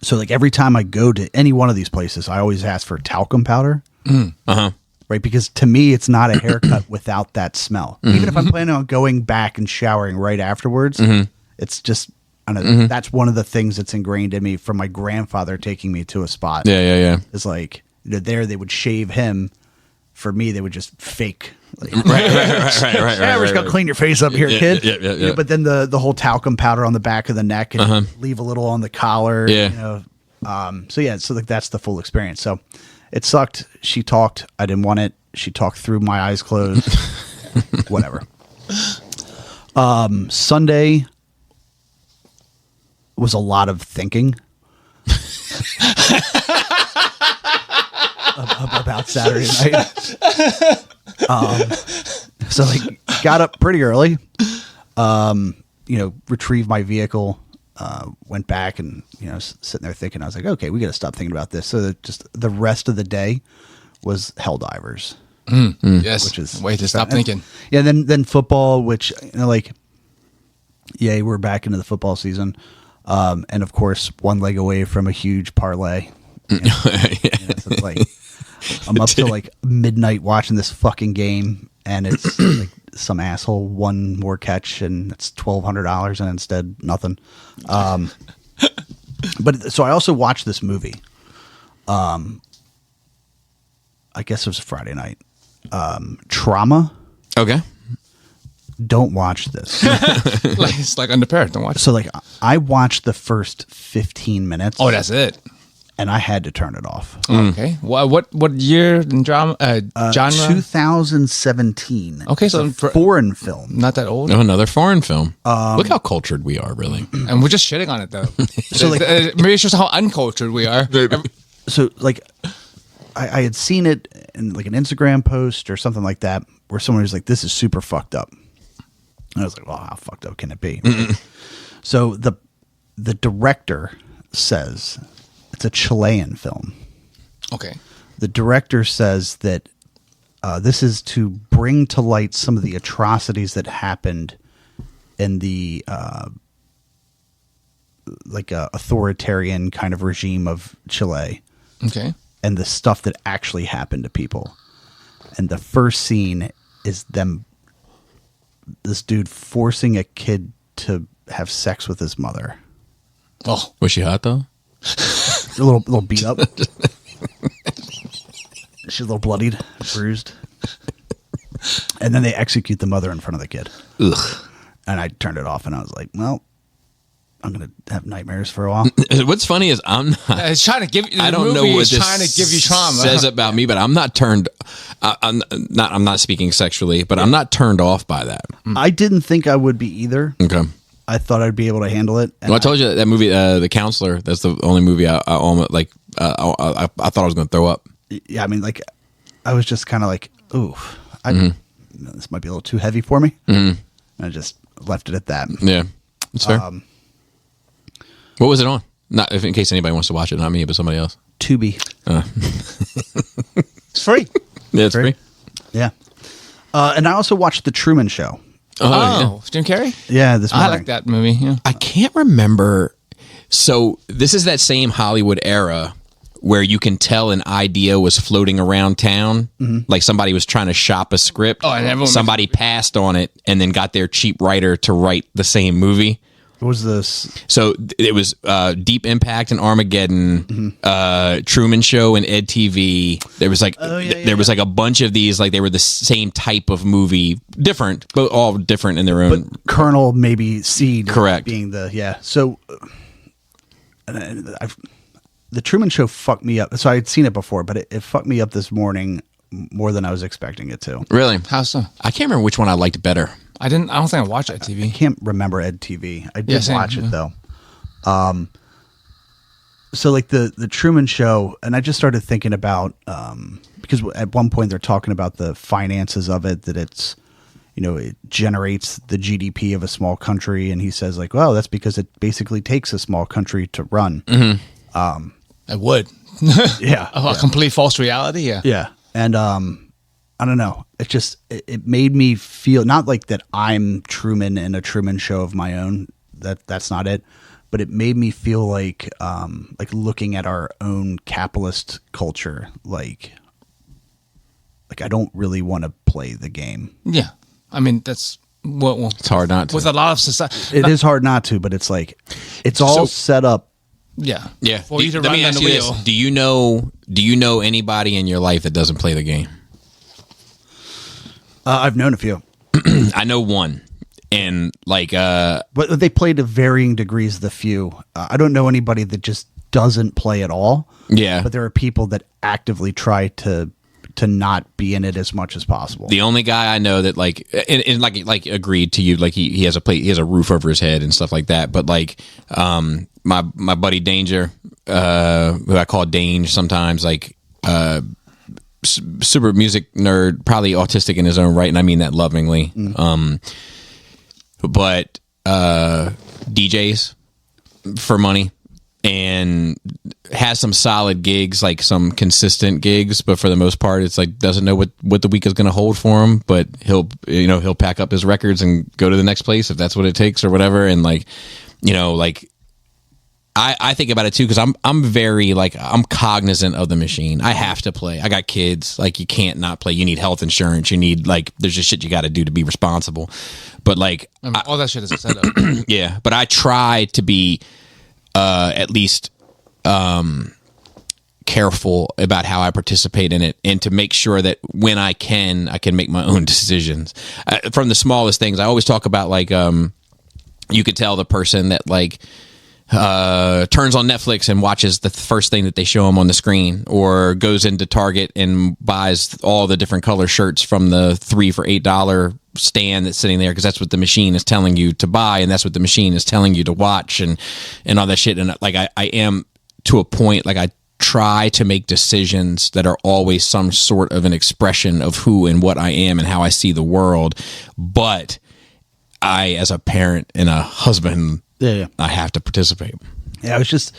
So like every time I go to any one of these places, I always ask for talcum powder. Right. Because to me, it's not a haircut without that smell. Even if I'm planning on going back and showering right afterwards, it's just, I don't know, that's one of the things that's ingrained in me from my grandfather taking me to a spot. yeah. It's like, you know, there they would shave him. For me, they would just fake. Like, Right. yeah, we're just gonna clean your face up here, kid. Yeah. You know, but then the whole talcum powder on the back of the neck and leave a little on the collar. Yeah. You know, so yeah, so like that's the full experience. So it sucked. She talked. I didn't want it. She talked through my eyes closed. Whatever. Sunday was a lot of thinking. About Saturday night. So like got up pretty early, you know, retrieved my vehicle, went back and, you know, sitting there thinking, I was like, okay, we got to stop thinking about this. So that just the rest of the day was Helldivers. Yes. Which is way to stop thinking. Yeah. Then football, which, you know, like, yeah, we're back into the football season. And of course, one leg away from a huge parlay. You know, so it's like I'm up till like midnight watching this fucking game, and it's like some asshole one more catch, and it's $1,200, and instead nothing. But so I also watched this movie. I guess it was a Friday night. Trauma. Okay. Don't watch this. Like, it's like Underparent. Don't watch it. So like I watched the first 15 minutes. Oh, that's it. And I had to turn it off. Okay. What year and drama genre? 2017. Okay, so it's a foreign film. Not that old. Oh, another foreign film. Look how cultured we are, really. And we're just shitting on it though. So, like- maybe it's just how uncultured we are. So like I had seen it in like an Instagram post or something like that where someone was like, this is super fucked up. And I was like, well, how fucked up can it be? So the director says it's a Chilean film. Okay. The director says that this is to bring to light some of the atrocities that happened in the authoritarian kind of regime of Chile. Okay. and the stuff that actually happened to people. And the first scene is this dude forcing a kid to have sex with his mother. Oh, Was she hot though? A little beat up. She's a little bloodied, bruised. And then they execute the mother in front of the kid. Ugh. And I turned it off and I was like, well, I'm going to have nightmares for a while. What's funny is I'm not. it's trying to give. I don't know what this trying to give you trauma. says about me, but I'm not turned. I'm not speaking sexually, but I'm not turned off by that. I didn't think I would be either. Okay. I thought I'd be able to handle it. And Well, I told you that movie, The Counselor. That's the only movie I almost like. I thought I was going to throw up. yeah, I mean, like, I was just kind of like, ooh, this might be a little too heavy for me. And I just left it at that. Yeah, it's fair. What was it on? Not if in case anybody wants to watch it, not me, but somebody else. Tubi. It's free. Yeah, it's free. Yeah. And I also watched The Truman Show. Oh, Jim Carrey. Yeah, this morning. I like that movie. Yeah. I can't remember. So this is that same Hollywood era where you can tell an idea was floating around town, like somebody was trying to shop a script. Oh, and everyone somebody passed on it and then got their cheap writer to write the same movie. What was this? So it was Deep Impact and Armageddon, Truman Show and Ed TV. There was like there was like a bunch of these, like they were the same type of movie, different, but all different in their own. But Colonel maybe Seed. Correct. Being the, yeah. So the Truman Show fucked me up. So I had seen it before, but it fucked me up this morning more than I was expecting it to. Really? How so? I can't remember which one I liked better. I don't think I watched that TV. I can't remember Ed TV. I did same, watch it though. So like the Truman Show, and I just started thinking about because at one point they're talking about the finances of it, that it's, you know, it generates the GDP of a small country, and he says like, well, that's because it basically takes a small country to run. I would. Yeah, A complete false reality. Yeah. yeah, and I don't know. It just it made me feel not like that I'm Truman in a Truman Show of my own. That's not it. But it made me feel like looking at our own capitalist culture, like I don't really want to play the game. Yeah. I mean, that's what. Well, It's hard not to. with a lot of society. It is hard not to, but it's like it's all set up. Yeah. Yeah. For you to Let run me on ask the you wheel. this: Do you know anybody in your life that doesn't play the game? I've known a few, I know one, and like but they play to varying degrees. The few I don't know anybody that just doesn't play at all. yeah. But there are people that actively try to not be in it as much as possible. The only guy I know that like and like agreed to you, like he has a roof over his head and stuff like that. But like my buddy Danger, who I call Dange sometimes, like super music nerd, probably autistic in his own right, and I mean that lovingly. But DJs for money and has some solid gigs, like some consistent gigs, but for the most part, it's like doesn't know what the week is going to hold for him. But he'll pack up his records and go to the next place if that's what it takes or whatever. And like, you know, like I think about it too, because I'm very like I'm cognizant of the machine. I have to play. I got kids. Like you can't not play. You need health insurance. You need like there's just shit you got to do to be responsible. But like I mean, all that shit is a setup. yeah, but I try to be at least careful about how I participate in it, and to make sure that when I can make my own decisions. From the smallest things, I always talk about like you could tell the person that like turns on Netflix and watches the first thing that they show them on the screen, or goes into Target and buys all the different color shirts from the 3 for $8 stand that's sitting there, because that's what the machine is telling you to buy, and that's what the machine is telling you to watch, and all that shit. And like I am to a point, like I try to make decisions that are always some sort of an expression of who and what I am and how I see the world. But I, as a parent and a husband, Yeah. I have to participate. Yeah, I was just,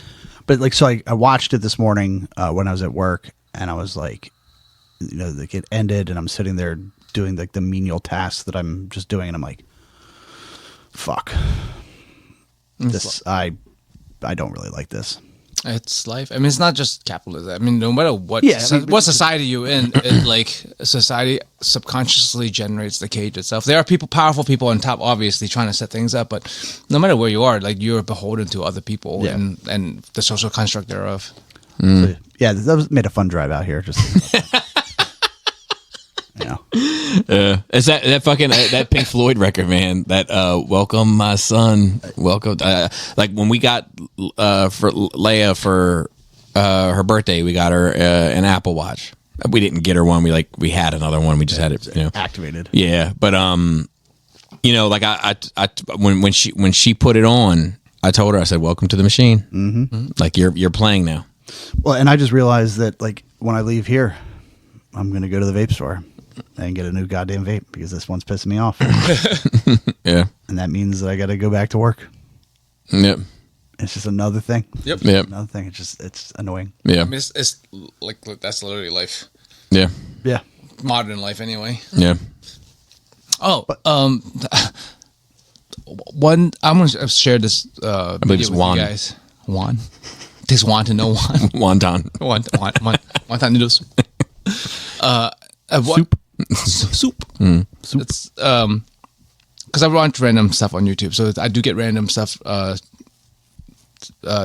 but like, so I watched it this morning when I was at work, and I was like, you know, like it ended, and I'm sitting there doing like the menial tasks that I'm just doing, and I'm like, fuck, this, I don't really like this. It's life. I mean, it's not just capitalism. I mean, no matter what, Yeah, I mean, what society you're in, it, like society subconsciously generates the cage itself. There are powerful people on top, obviously trying to set things up, but no matter where you are, like you're beholden to other people Yeah. and the social construct thereof. So, yeah, that made a fun drive out here. Just you know, Is that fucking that Pink Floyd record, man? That "Welcome My Son," welcome. Like when we got for Leia for her birthday, we got her an Apple Watch. We didn't get her one. We had another one. We just had it, activated. Yeah, but like I when she put it on, I told her, I said, "Welcome to the machine." Mm-hmm. Like you're playing now. Well, and I just realized that like when I leave here, I'm going to go to the vape store and get a new goddamn vape because this one's pissing me off. Yeah. And that means that I got to go back to work. Yep. It's just another thing. Yep. Yep. Another thing. It's annoying. Yeah. I mean, it's like that's literally life, Yeah. Yeah. modern life, anyway. Yeah. Oh, one. I'm gonna share this believe video it's with Juan. you guys. Juan, takes Juan to know Juan. Wonton. Wonton noodles. Soup. It's because I watch random stuff on YouTube, so I do get random stuff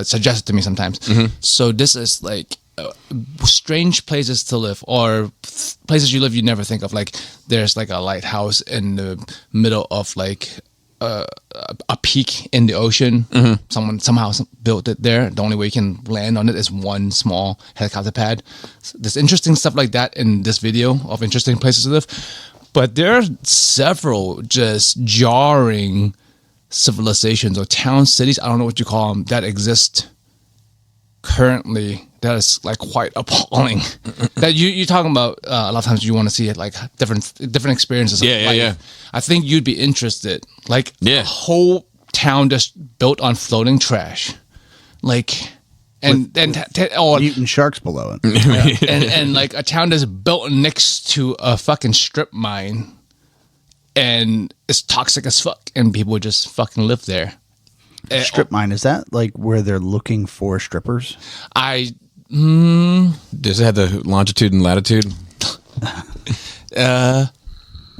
suggested to me sometimes. So this is like strange places to live, or places you live you never think of. Like there's like a lighthouse in the middle of like a peak in the ocean. Someone somehow built it there. The only way you can land on it is one small helicopter pad. So there's interesting stuff like that in this video of interesting places to live. But there are several just jarring civilizations or town cities, I don't know what you call them, that exist currently. That is like quite appalling. That you're talking about a lot of times you want to see it like different experiences. Of life. Yeah. I think you'd be interested. Like Yeah. a whole town just built on floating trash, like or Mutant sharks below it. and like a town that's built next to a fucking strip mine, and it's toxic as fuck, and people just fucking live there. Strip mine, is that like where they're looking for strippers? Does it have the longitude and latitude?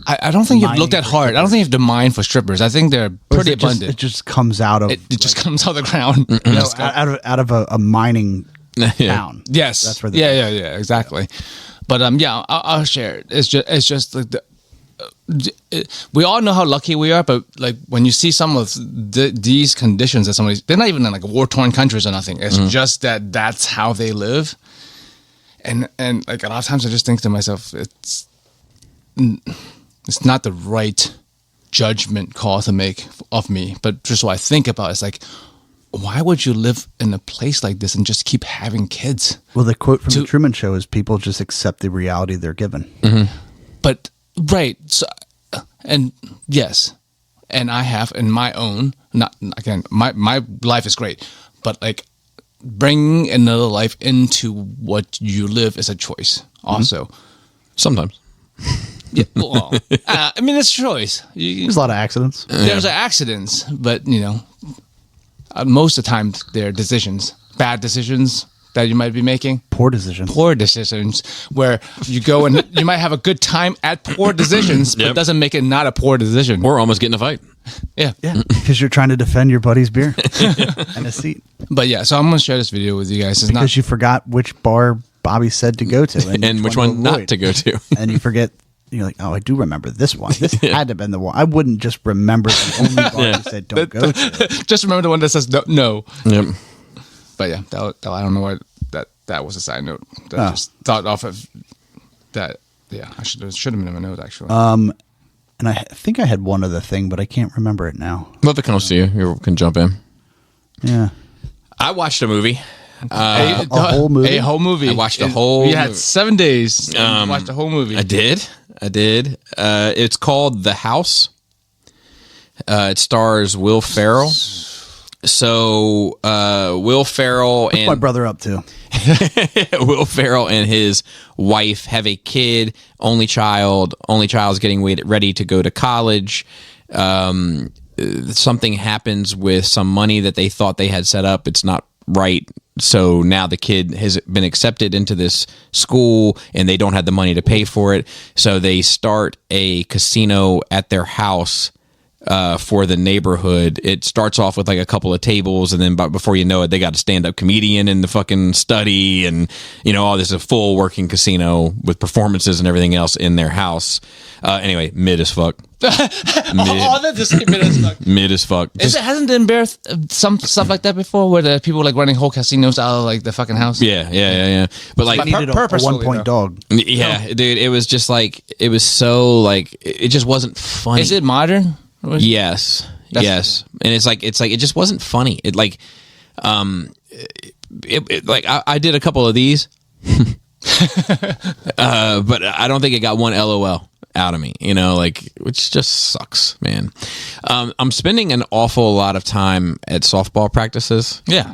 I don't think you've Mining looked that for hard. I don't think you have to mine for strippers. I think they're pretty It just- abundant. it just comes out of It just comes out of the ground. no, out of a mining town. Yes, That's where. yeah, exactly. But yeah, I'll share it. It's just like we all know how lucky we are, but like when you see some of these conditions that somebody's, they're not even in like war torn countries or nothing. It's just that's how they live, and like a lot of times I just think to myself, it's not the right judgment call to make of me, but just what I think about it's like, why would you live in a place like this and just keep having kids? Well, the quote from the Truman Show is people just accept the reality they're given. But right, so, and yes, and I have in my own, not again, my life is great, but like bringing another life into what you live is a choice also. Sometimes. Yeah, well, I mean it's a choice. There's a lot of accidents. There's accidents, but most of the time they're decisions, bad decisions that you might be making. Poor decisions. Poor decisions where you go and you might have a good time at poor decisions, but Yep. doesn't make it not a poor decision. Or almost getting a fight. Yeah. Yeah, because you're trying to defend your buddy's beer and a seat. But yeah, so I'm going to share this video with you guys. It's Because not, you forgot which bar Bobby said to go to And which one not to go to. And you forget. You're like, oh, I do remember this one. This had to have been the one. I wouldn't just remember the only bar you said don't go to. just remember the one that says no. Yep. But yeah, I don't know why that was a side note. That just thought off of that. Yeah, I should have been in my notes actually. And I think I had one other thing, but I can't remember it now. Well, if it comes to you, you can jump in. Yeah. I watched a movie. A whole movie? A whole movie. I watched the whole You had movie. 7 days to watch the whole movie. I did. It's called The House. It stars Will Ferrell. So Will Ferrell What's and my brother up to? Will Ferrell and his wife have a kid, only child. Only child's getting ready to go to college. Something happens with some money that they thought they had set up. It's not right. so now the kid has been accepted into this school and they don't have the money to pay for it. So they start a casino at their house for the neighborhood. It starts off with like a couple of tables, and then before you know it, they got a stand-up comedian in the fucking study, and all this is a full working casino with performances and everything else in their house. Anyway, mid as fuck. That's just mid as fuck. Mid as fuck. Hasn't there been some stuff like that before, where the people like running whole casinos out of like the fucking house? Yeah. But like, I needed a purposefully, 1-point dog. yeah, dude, it was just like, it was so like, it just wasn't funny. Is it modern? Yes. Yes. And it's like it just wasn't funny. It like like I did a couple of these. But I don't think it got one LOL out of me, which just sucks, man. I'm spending an awful lot of time at softball practices. Yeah.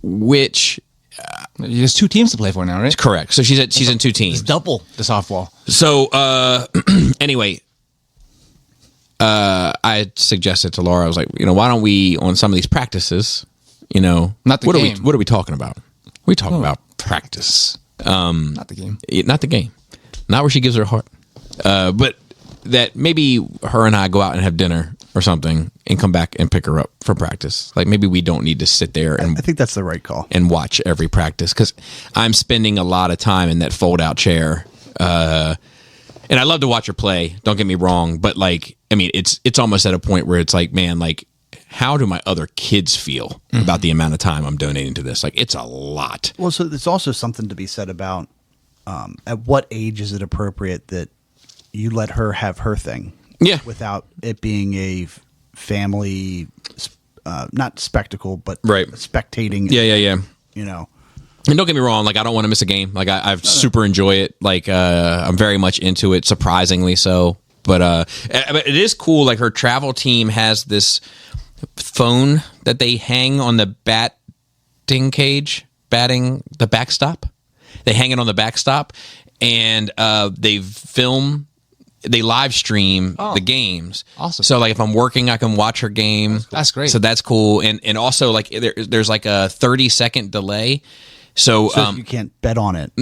Which there's 2 teams to play for now, right? correct. So she's in 2 teams. It's double the softball. So anyway, I suggested to Laura, I was like, why don't we, on some of these practices, Not the game. What are we talking about? We talking about practice. Not the game. Not the game. Not where she gives her heart. But that maybe her and I go out and have dinner or something and come back and pick her up for practice. Like maybe we don't need to sit there and I think that's the right call. and watch every practice, because I'm spending a lot of time in that fold out chair. And I love to watch her play. Don't get me wrong, but like, I mean, it's almost at a point where it's like, man, like, how do my other kids feel about the amount of time I'm donating to this? Like, it's a lot. Well, so there's also something to be said about at what age is it appropriate that you let her have her thing? Yeah. Without it being a family, not spectacle, but Right. spectating. Yeah. And don't get me wrong, like I don't want to miss a game. Like I super enjoy it. Like I'm very much into it, surprisingly so. But it is cool. Like her travel team has this phone that they hang on the batting the backstop. They hang it on the backstop, and they live stream the games. Awesome. So like if I'm working, I can watch her game. That's great. So that's cool. And also like there's like a 30-second delay. So You can't bet on it.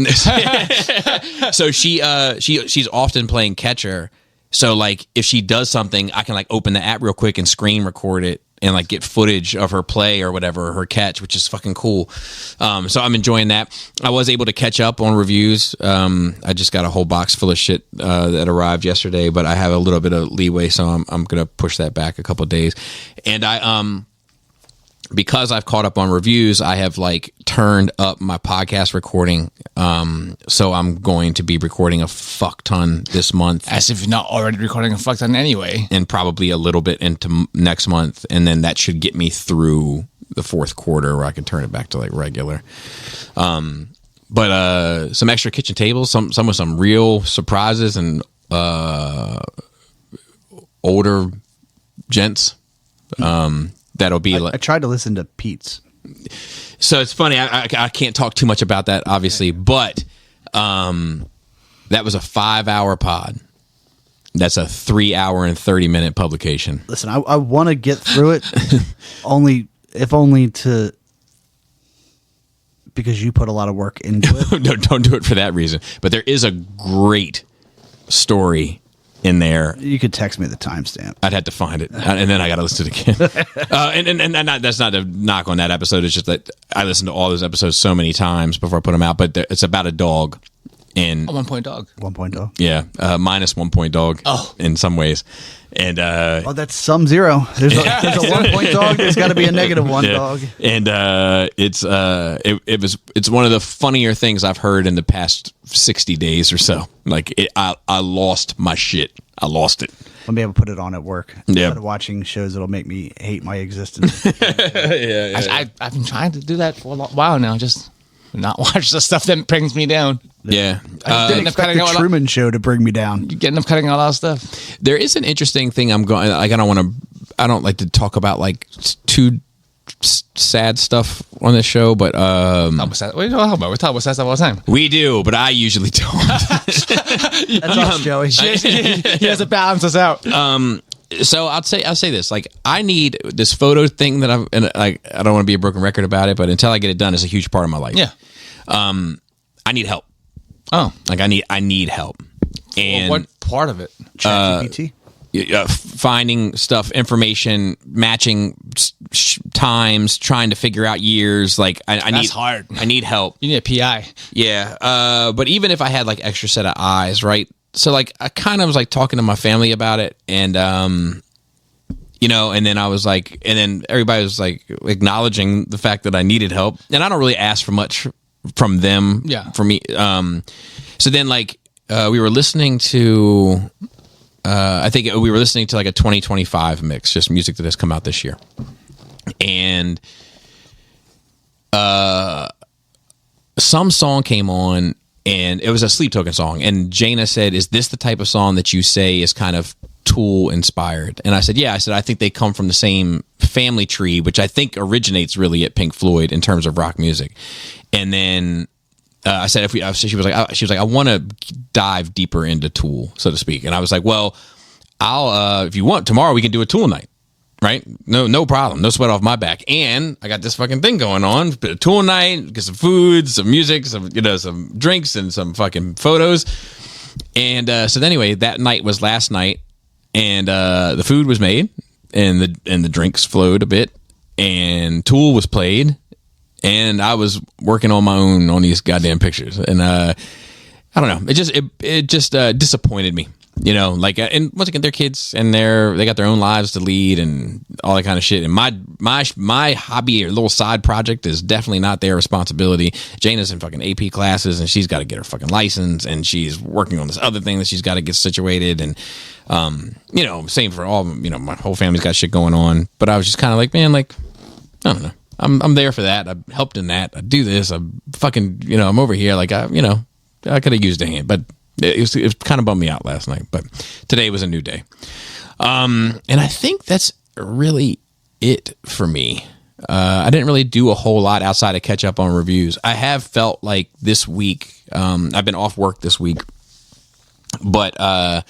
so she's often playing catcher. So like if she does something, I can like open the app real quick and screen record it and like get footage of her play or whatever, her catch, which is fucking cool. So I'm enjoying that. I was able to catch up on reviews. I just got a whole box full of shit that arrived yesterday, but I have a little bit of leeway, so I'm gonna push that back a couple of days. And I because I've caught up on reviews, I have like turned up my podcast recording. So I'm going to be recording a fuck ton this month. As if you're not already recording a fuck ton anyway. And probably a little bit into next month. And then that should get me through the fourth quarter where I can turn it back to like regular. But some extra kitchen tables, some with some real surprises and older gents. That'll be like. I tried to listen to Pete's. So it's funny. I can't talk too much about that, obviously, but that was a 5-hour pod. That's a 3-hour and 30-minute publication. Listen, I want to get through it, only because you put a lot of work into it. No, don't do it for that reason. But there is a great story in there. You could text me the timestamp. I'd have to find it, and then I got to listen to it again. And that's not a knock on that episode. It's just that I listened to all those episodes so many times before I put them out. But it's about a dog, and A 1-point dog. 1-point dog. yeah, minus 1-point dog. Oh. In some ways, and Oh, that's some zero. There's a 1-point dog. There's got to be a -1 dog. And it's one of the funnier things I've heard in the past 60 days or so. Like I lost my shit. I lost it. I'll be able to put it on at work. Yeah. Instead of watching shows that'll make me hate my existence. I've been trying to do that for a while now. Just not watch the stuff that brings me down. Yeah. I didn't expect the Truman Show to bring me down. Getting up cutting out a lot of stuff. There is an interesting thing I'm going. Like I don't like to talk about like too sad stuff on this show, but What are you talking about? We talk about sad stuff all the time. we do. But I usually don't. That's us, Joey. He has to balance us out. So I'll say this: like, I need this photo thing that I don't want to be a broken record about it, but until I get it done, it's a huge part of my life. Yeah. I need help. Oh, Like, I need help. And what part of it? ChatGPT. finding stuff, information, matching times, trying to figure out years. Like, I That's need hard. I need help. You need a PI. Yeah. But even if I had like extra set of eyes, right? So like I kind of was like talking to my family about it, and you know, and then I was like, and then everybody was like acknowledging the fact that I needed help, and I don't really ask for much from them. Yeah. For me. So then like we were listening to. I think we were listening to like a 2025 mix, just music that has come out this year, and some song came on, and it was a Sleep Token song, and Jaina said, "Is this the type of song that you say is kind of Tool inspired?" And I said, "Yeah." I said, "I think they come from the same family tree, which I think originates really at Pink Floyd in terms of rock music." And then I said, she was like, "I want to dive deeper into Tool, so to speak." And I was like, "Well, I'll if you want, tomorrow we can do a Tool night, right? No problem, no sweat off my back. And I got this fucking thing going on, bit of Tool night, get some food, some music, some drinks, and some fucking photos." And so anyway, that night was last night, and the food was made, and the drinks flowed a bit, and Tool was played. And I was working on my own on these goddamn pictures, and I don't know. It just disappointed me, you know. Like, and once again, they're kids, and they got their own lives to lead, and all that kind of shit. And my hobby or little side project is definitely not their responsibility. Jaina's in fucking AP classes, and she's got to get her fucking license, and she's working on this other thing that she's got to get situated, and you know, same for all. You know, my whole family's got shit going on. But I was just kind of like, man, like, I don't know. I'm there for that. I helped in that. I do this. I'm fucking, you know, I'm over here. Like, I could have used a hand, but it kind of bummed me out last night. But today was a new day. And I think that's really it for me. I didn't really do a whole lot outside of catch up on reviews. I have felt like this week, I've been off work this week, but I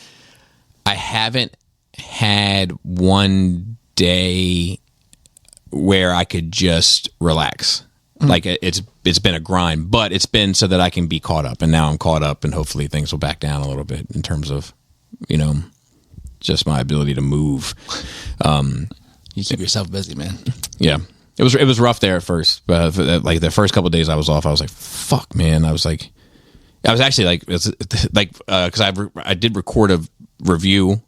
haven't had one day where I could just relax. Like, it's been a grind, but it's been so that I can be caught up, and now I'm caught up, and hopefully things will back down a little bit in terms of, you know, just my ability to move. You keep yourself busy, man. Yeah, it was rough there at first, but like the first couple of days I was off, I was like, fuck, man. I was actually like, because I did record a review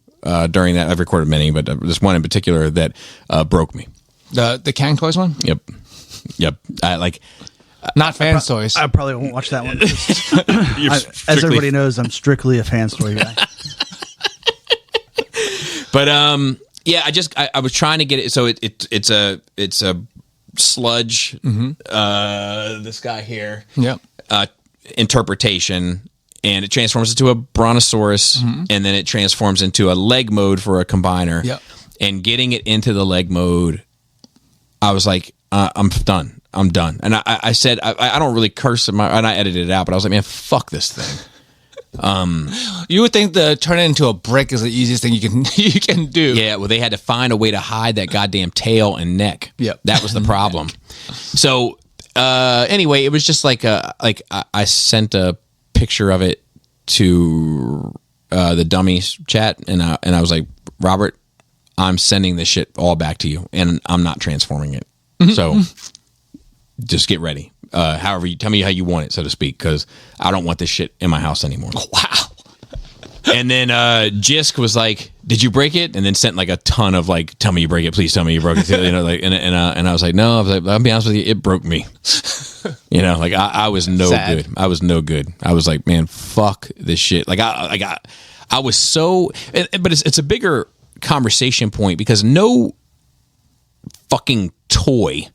during that. I've recorded many, but this one in particular that broke me. The Kang Toys one? Yep. I like not Fans Toys. I probably won't watch that one. As everybody knows, I'm strictly a fan story guy. But yeah, I was trying to get it. So it's a sludge. This guy here. Yep. Interpretation. And it transforms into a brontosaurus, and then it transforms into a leg mode for a combiner. Yep. And getting it into the leg mode, I was like, I'm done. And I said, I don't really curse, and I edited it out, but I was like, man, fuck this thing. You would think the turn it into a brick is the easiest thing you can do. Yeah, well, they had to find a way to hide that goddamn tail and neck. Yep. That was the problem. So anyway, it was just like I sent a picture of it to the dummies chat, and I was like, Robert, I'm sending this shit all back to you, and I'm not transforming it. So just get ready. However, tell me how you want it, so to speak, because I don't want this shit in my house anymore. Wow. And then Jisk was like, "Did you break it?" And then sent like a ton of like, "Tell me you break it, please tell me you broke it." You know, like, and I was like, "No," I was like, "I'll be honest with you, it broke me." You know, like I was no Sad. good. I was no good. I was like, man, fuck this shit. Like I was so, but it's a bigger conversation point, because no fucking toy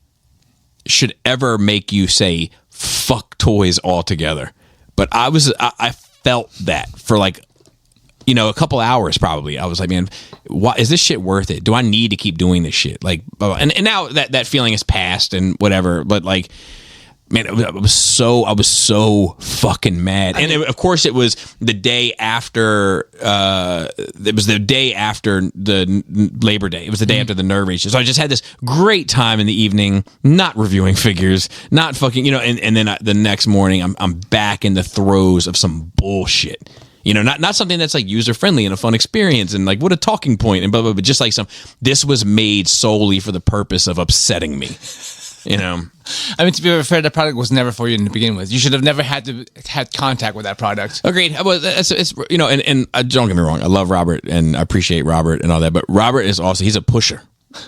should ever make you say fuck toys altogether. But I felt that for like, you know, a couple hours probably. I was like, man, why is this shit worth it? Do I need to keep doing this shit? Like, and now that feeling is past and whatever, but like, Man, I was so fucking mad, of course it was the day after. It was the day after the Labor Day. It was the day after the nerve race. So I just had this great time in the evening, not reviewing figures, not fucking, and then the next morning I'm back in the throes of some bullshit. Not something that's like user friendly and a fun experience and like what a talking point and blah blah. But just like this was made solely for the purpose of upsetting me. I mean, to be fair, the product was never for you to begin with. You should have never had contact with that product. Agreed. Well, it's and don't get me wrong. I love Robert and I appreciate Robert and all that. But Robert is also he's a pusher.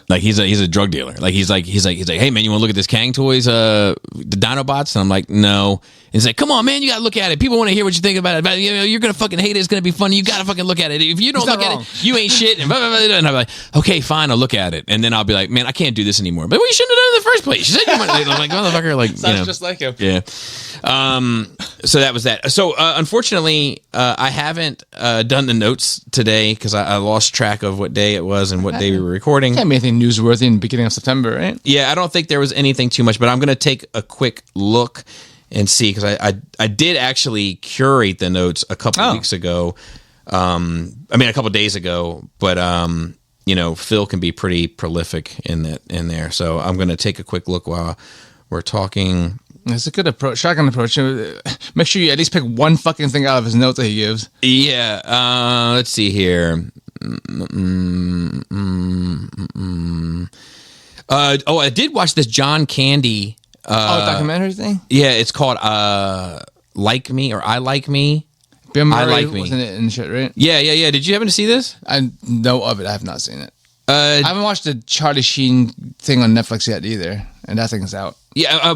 Like he's a drug dealer. Like he's like, hey man, you want to look at this Kang Toys, the Dinobots? And I'm like, no. And he's like, come on man, you gotta look at it. People want to hear what you think about it. But, you're gonna fucking hate it. It's gonna be funny. You gotta fucking look at it. If you don't look at it, you ain't shit. And, blah, blah, blah, blah. And I'm like, okay, fine, I'll look at it. And then I'll be like, man, I can't do this anymore. But you shouldn't have done it in the first place. You said you wanted. I'm like, motherfucker, like sounds just like him. Yeah. So that was that. So unfortunately, I haven't done the notes today because I lost track of what day it was and what day we were recording. Can't be anything newsworthy in the beginning of September, right? Yeah, I don't think there was anything too much, but I'm going to take a quick look and see because I did actually curate the notes a couple weeks ago. A couple days ago, but Phil can be pretty prolific in there. So I'm going to take a quick look while we're talking. It's a good approach, shotgun approach. Make sure you at least pick one fucking thing out of his notes that he gives. Yeah. Let's see here. I did watch this John Candy. Documentary thing? Yeah, it's called Like Me or I Like Me. Bill Murray I Like Me. wasn't it and shit, right? Yeah. Did you happen to see this? I know of it. I have not seen it. I haven't watched the Charlie Sheen thing on Netflix yet either, and that thing's out. Yeah,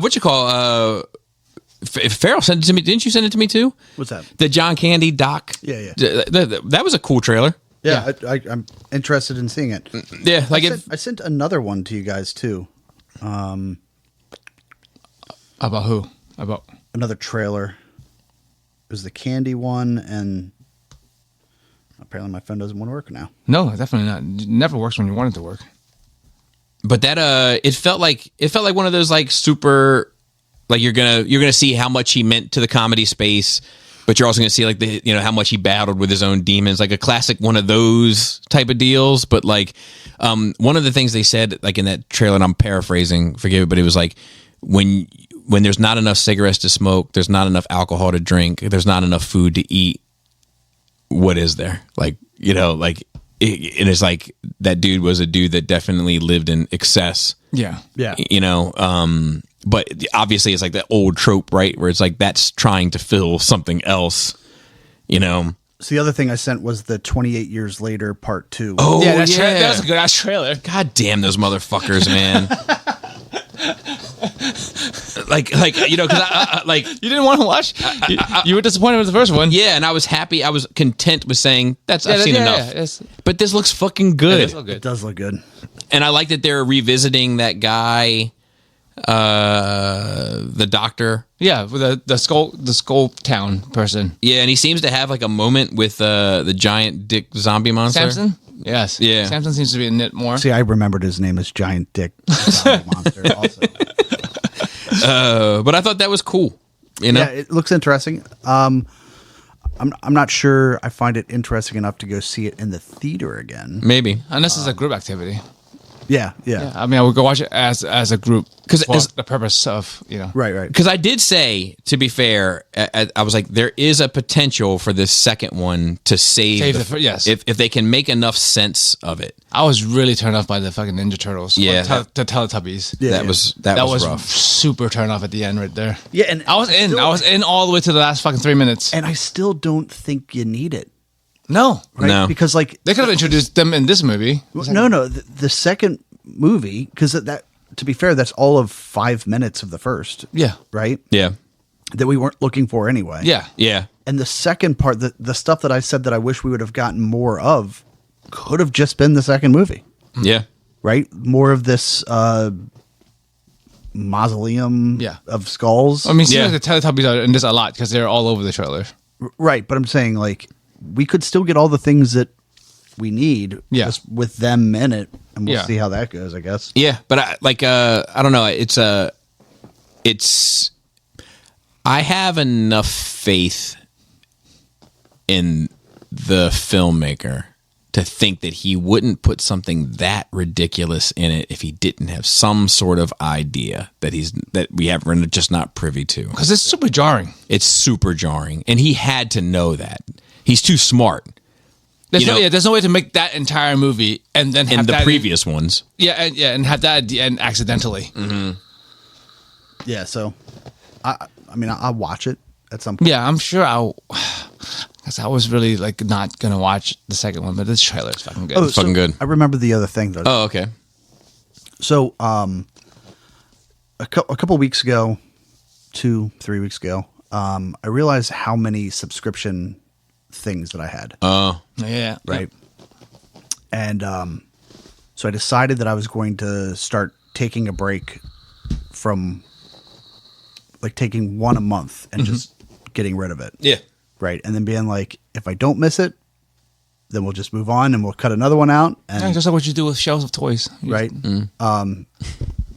Farrell sent it to me. Didn't you send it to me too? What's that? The John Candy doc. Yeah. That was a cool trailer. Yeah, I'm interested in seeing it. Yeah, like I sent another one to you guys too. About who? About another trailer. It was the Candy one, and apparently my phone doesn't want to work now. No, definitely not. It never works when you want it to work. But that it felt like one of those like super like you're gonna see how much he meant to the comedy space, but you're also gonna see like how much he battled with his own demons, like a classic one of those type of deals. But like one of the things they said like in that trailer, and I'm paraphrasing, forgive it, but it was like when there's not enough cigarettes to smoke, there's not enough alcohol to drink, there's not enough food to eat. What is there? Like and it's like that dude was a dude that definitely lived in excess. Yeah. But obviously it's like that old trope, right? Where it's like that's trying to fill something else, So the other thing I sent was the 28 Years Later Part 2. Oh, yeah, that was a good ass trailer. God damn those motherfuckers, man. because I you didn't want to watch. You were disappointed with the first one. Yeah, and I was happy. I was content with saying I've seen enough. Yeah, but this looks fucking good. It does look good. And I like that they're revisiting that guy, the doctor. Yeah, with the skull town person. Yeah, and he seems to have like a moment with the giant dick zombie monster. Samson? Yes. Yeah. Samson seems to be in it more. See, I remembered his name as Giant Dick Zombie Monster also. But I thought that was cool. Yeah, it looks interesting. I'm not sure I find it interesting enough to go see it in the theater again. Maybe. Unless it's a group activity. Yeah. I mean, I would go watch it as a group because the purpose of right. Because I did say, to be fair, I was like, there is a potential for this second one to save yes, if they can make enough sense of it. I was really turned off by the fucking Ninja Turtles. Yeah, the Teletubbies. Yeah, that was rough. Super turned off at the end right there. Yeah, and I was in all the way to the last fucking 3 minutes, and I still don't think you need it. No, right? No, because like they could have introduced them in this movie. No, the second movie, because that, to be fair, that's all of 5 minutes of the first. Yeah, right. Yeah, that we weren't looking for anyway. Yeah. And the second part, the stuff that I said that I wish we would have gotten more of, could have just been the second movie. Yeah, right. More of this mausoleum of skulls. I mean, it seems like the Teletubbies are in this a lot because they're all over the trailer. Right, but I'm saying like we could still get all the things that we need just with them in it, and we'll see how that goes, I guess. Yeah, but I don't know. It's I have enough faith in the filmmaker to think that he wouldn't put something that ridiculous in it if he didn't have some sort of idea that we're just not privy to. Because it's super jarring. It's super jarring, and he had to know that. He's too smart. There's no way to make that entire movie and then have in the that previous ones. and have that at the end accidentally. Yeah, so I mean, I'll watch it at some point. Yeah, I'm sure because I was really like not gonna watch the second one, but this trailer is fucking good. It's fucking good. I remember the other thing though. Oh, okay. So, a couple weeks ago, 2-3 weeks ago, I realized how many subscription things that I had. Oh, Yeah, Right. And so I decided that I was going to start taking a break from like taking one a month and just getting rid of it. yeah. Right. And then being like, if I don't miss it, then we'll just move on and we'll cut another one out. And just like what you do with shelves of toys, right.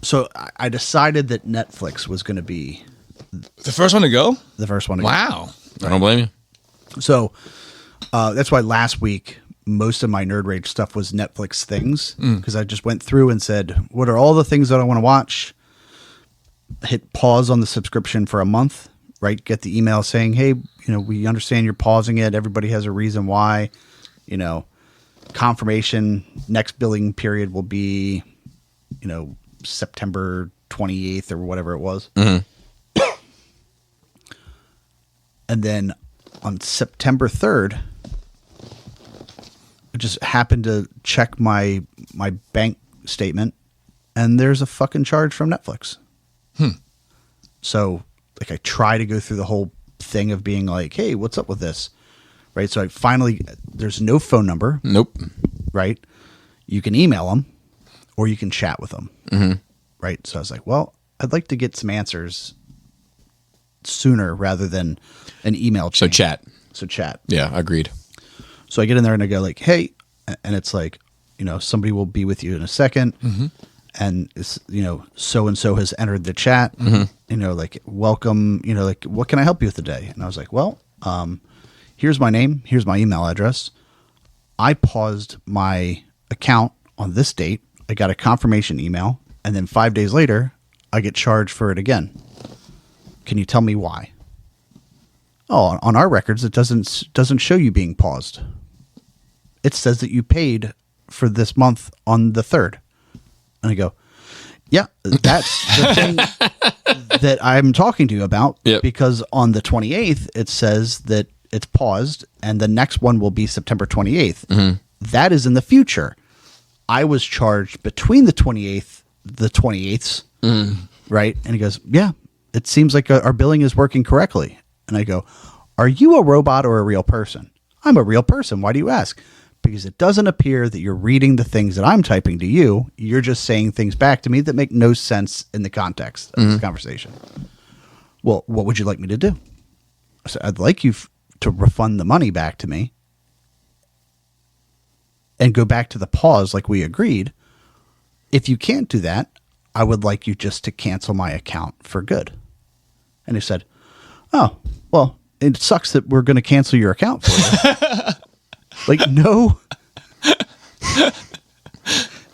So I decided that Netflix was going to be The first one to go. the first one to go. Wow. I don't blame you. So that's why last week most of my Nerd Rage stuff was Netflix things because I just went through and said, what are all the things that I want to watch? Hit pause on the subscription for a month, right? Get the email saying, hey, we understand you're pausing it. Everybody has a reason why, confirmation next billing period will be, September 28th or whatever it was. And then on September 3rd, I just happened to check my bank statement and there's a fucking charge from Netflix. So like I try to go through the whole thing of being like, hey, what's up with this? Right. So I finally, there's no phone number. Nope. Right. You can email them or you can chat with them. Right. So I was like, well, I'd like to get some answers sooner rather than an email chain. So chat. Yeah, agreed. So I get in there and I go like, hey, and it's like, somebody will be with you in a second. And it's, so-and-so has entered the chat, like, welcome, like, what can I help you with today? And I was like, well, here's my name. Here's my email address. I paused my account on this date. I got a confirmation email. And then 5 days later, I get charged for it again. Can you tell me why? Oh, on our records, it doesn't show you being paused. It says that you paid for this month on the 3rd. And I go, yeah, that's the thing that I'm talking to you about. Yep. Because on the 28th, it says that it's paused and the next one will be September 28th. That is in the future. I was charged between the 28th, the 28ths, right? And he goes, yeah, it seems like our billing is working correctly. And I go, are you a robot or a real person? I'm a real person. Why do you ask? Because it doesn't appear that you're reading the things that I'm typing to you. You're just saying things back to me that make no sense in the context of this conversation. Well, what would you like me to do? I said, I'd like you to refund the money back to me and go back to the pause like we agreed. If you can't do that, I would like you just to cancel my account for good. And he said, oh, well, it sucks that we're going to cancel your account for you. Like, no.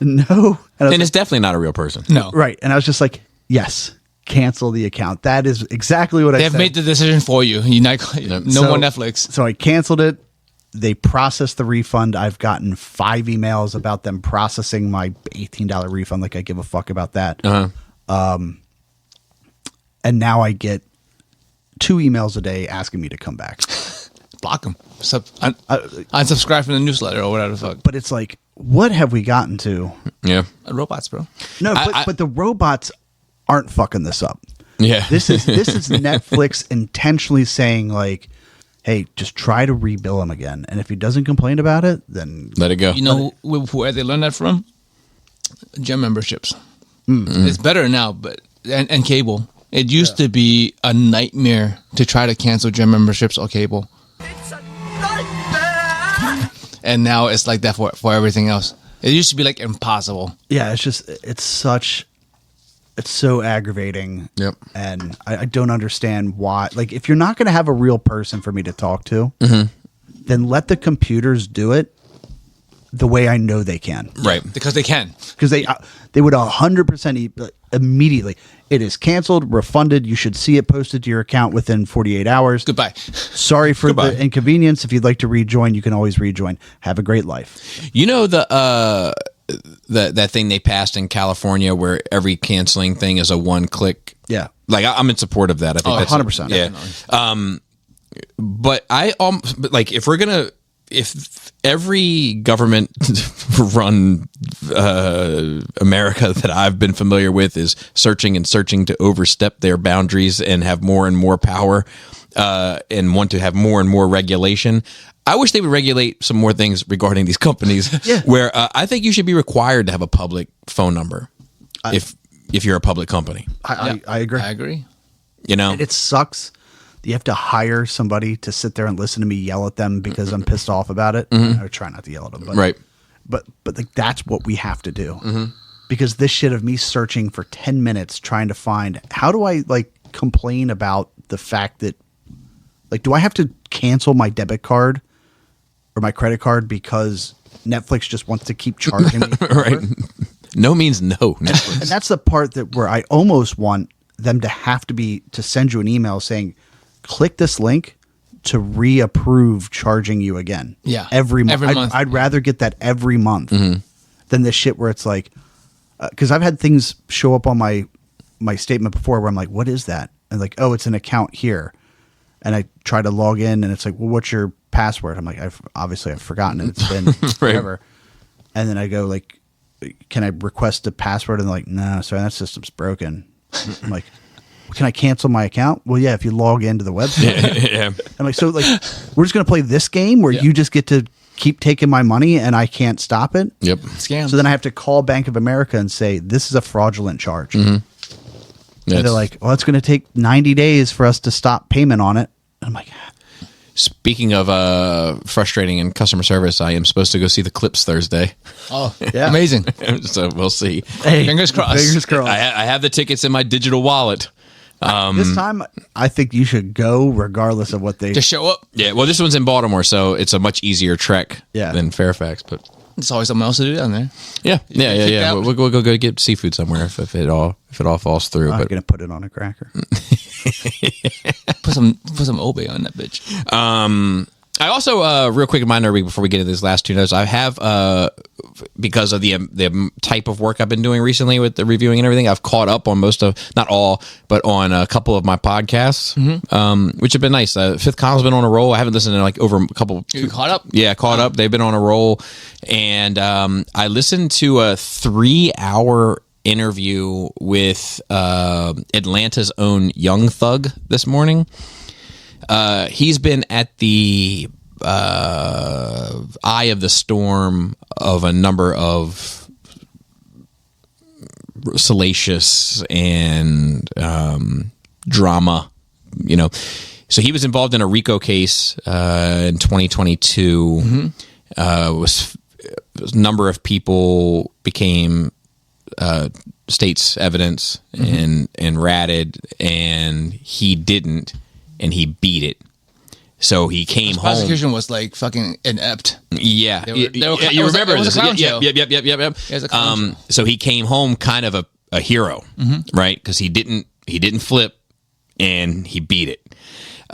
No. And it's definitely not a real person. No. Right. And I was just like, yes, cancel the account. That is exactly what I They've said. made the decision for you. No more Netflix. So I canceled it. They processed the refund. I've gotten 5 emails about them processing my $18 refund. Like I give a fuck about that. And now I get 2 emails a day asking me to come back. Block them. Unsubscribe from the newsletter or whatever the fuck. But it's like, what have we gotten to? Yeah. Robots, bro. No, but the robots aren't fucking this up. Yeah. This is Netflix intentionally saying like, hey, just try to rebill him again. And if he doesn't complain about it, then Let it go. You know where they learned that from? Gym memberships. It's better now, but and cable. It used to be a nightmare to try to cancel gym memberships or cable. It's a nightmare! And now it's like that for everything else. It used to be like impossible. yeah, it's such It's so aggravating. Yep. And I don't understand why. Like, if you're not going to have a real person for me to talk to, then let the computers do it the way I know they can. Right. Because they can. Because they would 100% immediately. It is canceled, refunded. You should see it posted to your account within 48 hours. Goodbye. Sorry for Goodbye. the inconvenience. If you'd like to rejoin, you can always rejoin. Have a great life. You know that thing they passed in California where every canceling thing is a one-click. Yeah. Like I'm in support of that. I think that's 100%. Yeah. But like if every government run America that I've been familiar with is searching to overstep their boundaries and have more and more power and want to have more and more regulation, I wish they would regulate some more things regarding these companies. Yeah. Where I think you should be required to have a public phone number if you're a public company. I agree. I agree. You know, And it sucks. You have to hire somebody to sit there and listen to me yell at them because I'm pissed off about it. I try not to yell at them, but right? But like that's what we have to do because this shit of me searching for 10 minutes trying to find how do I like complain about the fact that like do I have to cancel my debit card or my credit card because Netflix just wants to keep charging me? Right. No means no. And that's the part that where I almost want them to have to send you an email saying, click this link to reapprove charging you again. Yeah. Every month. Every month. I'd rather get that every month than the shit where it's like, because I've had things show up on my statement before where I'm like, what is that? And like, oh, it's an account here. And I try to log in and it's like, well, what's your password? I'm like, I've forgotten it. It's been forever. And then I go like, can I request a password? And they're like, no, sorry, that system's broken. I'm like, can I cancel my account? Well, yeah, if you log into the website. Yeah. I'm like, so like, we're just going to play this game where you just get to keep taking my money and I can't stop it. Yep. Scams. So then I have to call Bank of America and say, this is a fraudulent charge. And they're like, well, it's going to take 90 days for us to stop payment on it. And I'm like, Speaking of frustrating in customer service, I am supposed to go see the Clips Thursday. Oh, Yeah. amazing. So we'll see. hey, Fingers crossed. Fingers crossed. I have the tickets in my digital wallet. This time, I think you should go regardless of what they. Just show up. Yeah, well, this one's in Baltimore, so it's a much easier trek than Fairfax. But There's always something else to do down there. yeah. out. We'll go get seafood somewhere if it all falls through. I'm But going to put it on a cracker. Put some Obey on that bitch. I also real quick reminder before we get into these last two notes, I have because of the type of work I've been doing recently with the reviewing and everything, I've caught up on most of, not all, but on a couple of my podcasts, which have been nice. Fifth Column's been on a roll. I haven't listened to like over a couple. You caught up? Yeah, caught up. They've been on a roll, and I listened to a 3-hour interview with Atlanta's own Young Thug this morning. He's been at the eye of the storm of a number of salacious and drama, you know. So he was involved in a RICO case in 2022. Was a number of people became state's evidence and ratted, and he didn't. And he beat it. So he came home. Prosecution was like fucking inept. Yeah. They were- You remember it was this. a clown show. Yep. It was a clown show. So he came home kind of a hero, right? Because he didn't flip and he beat it.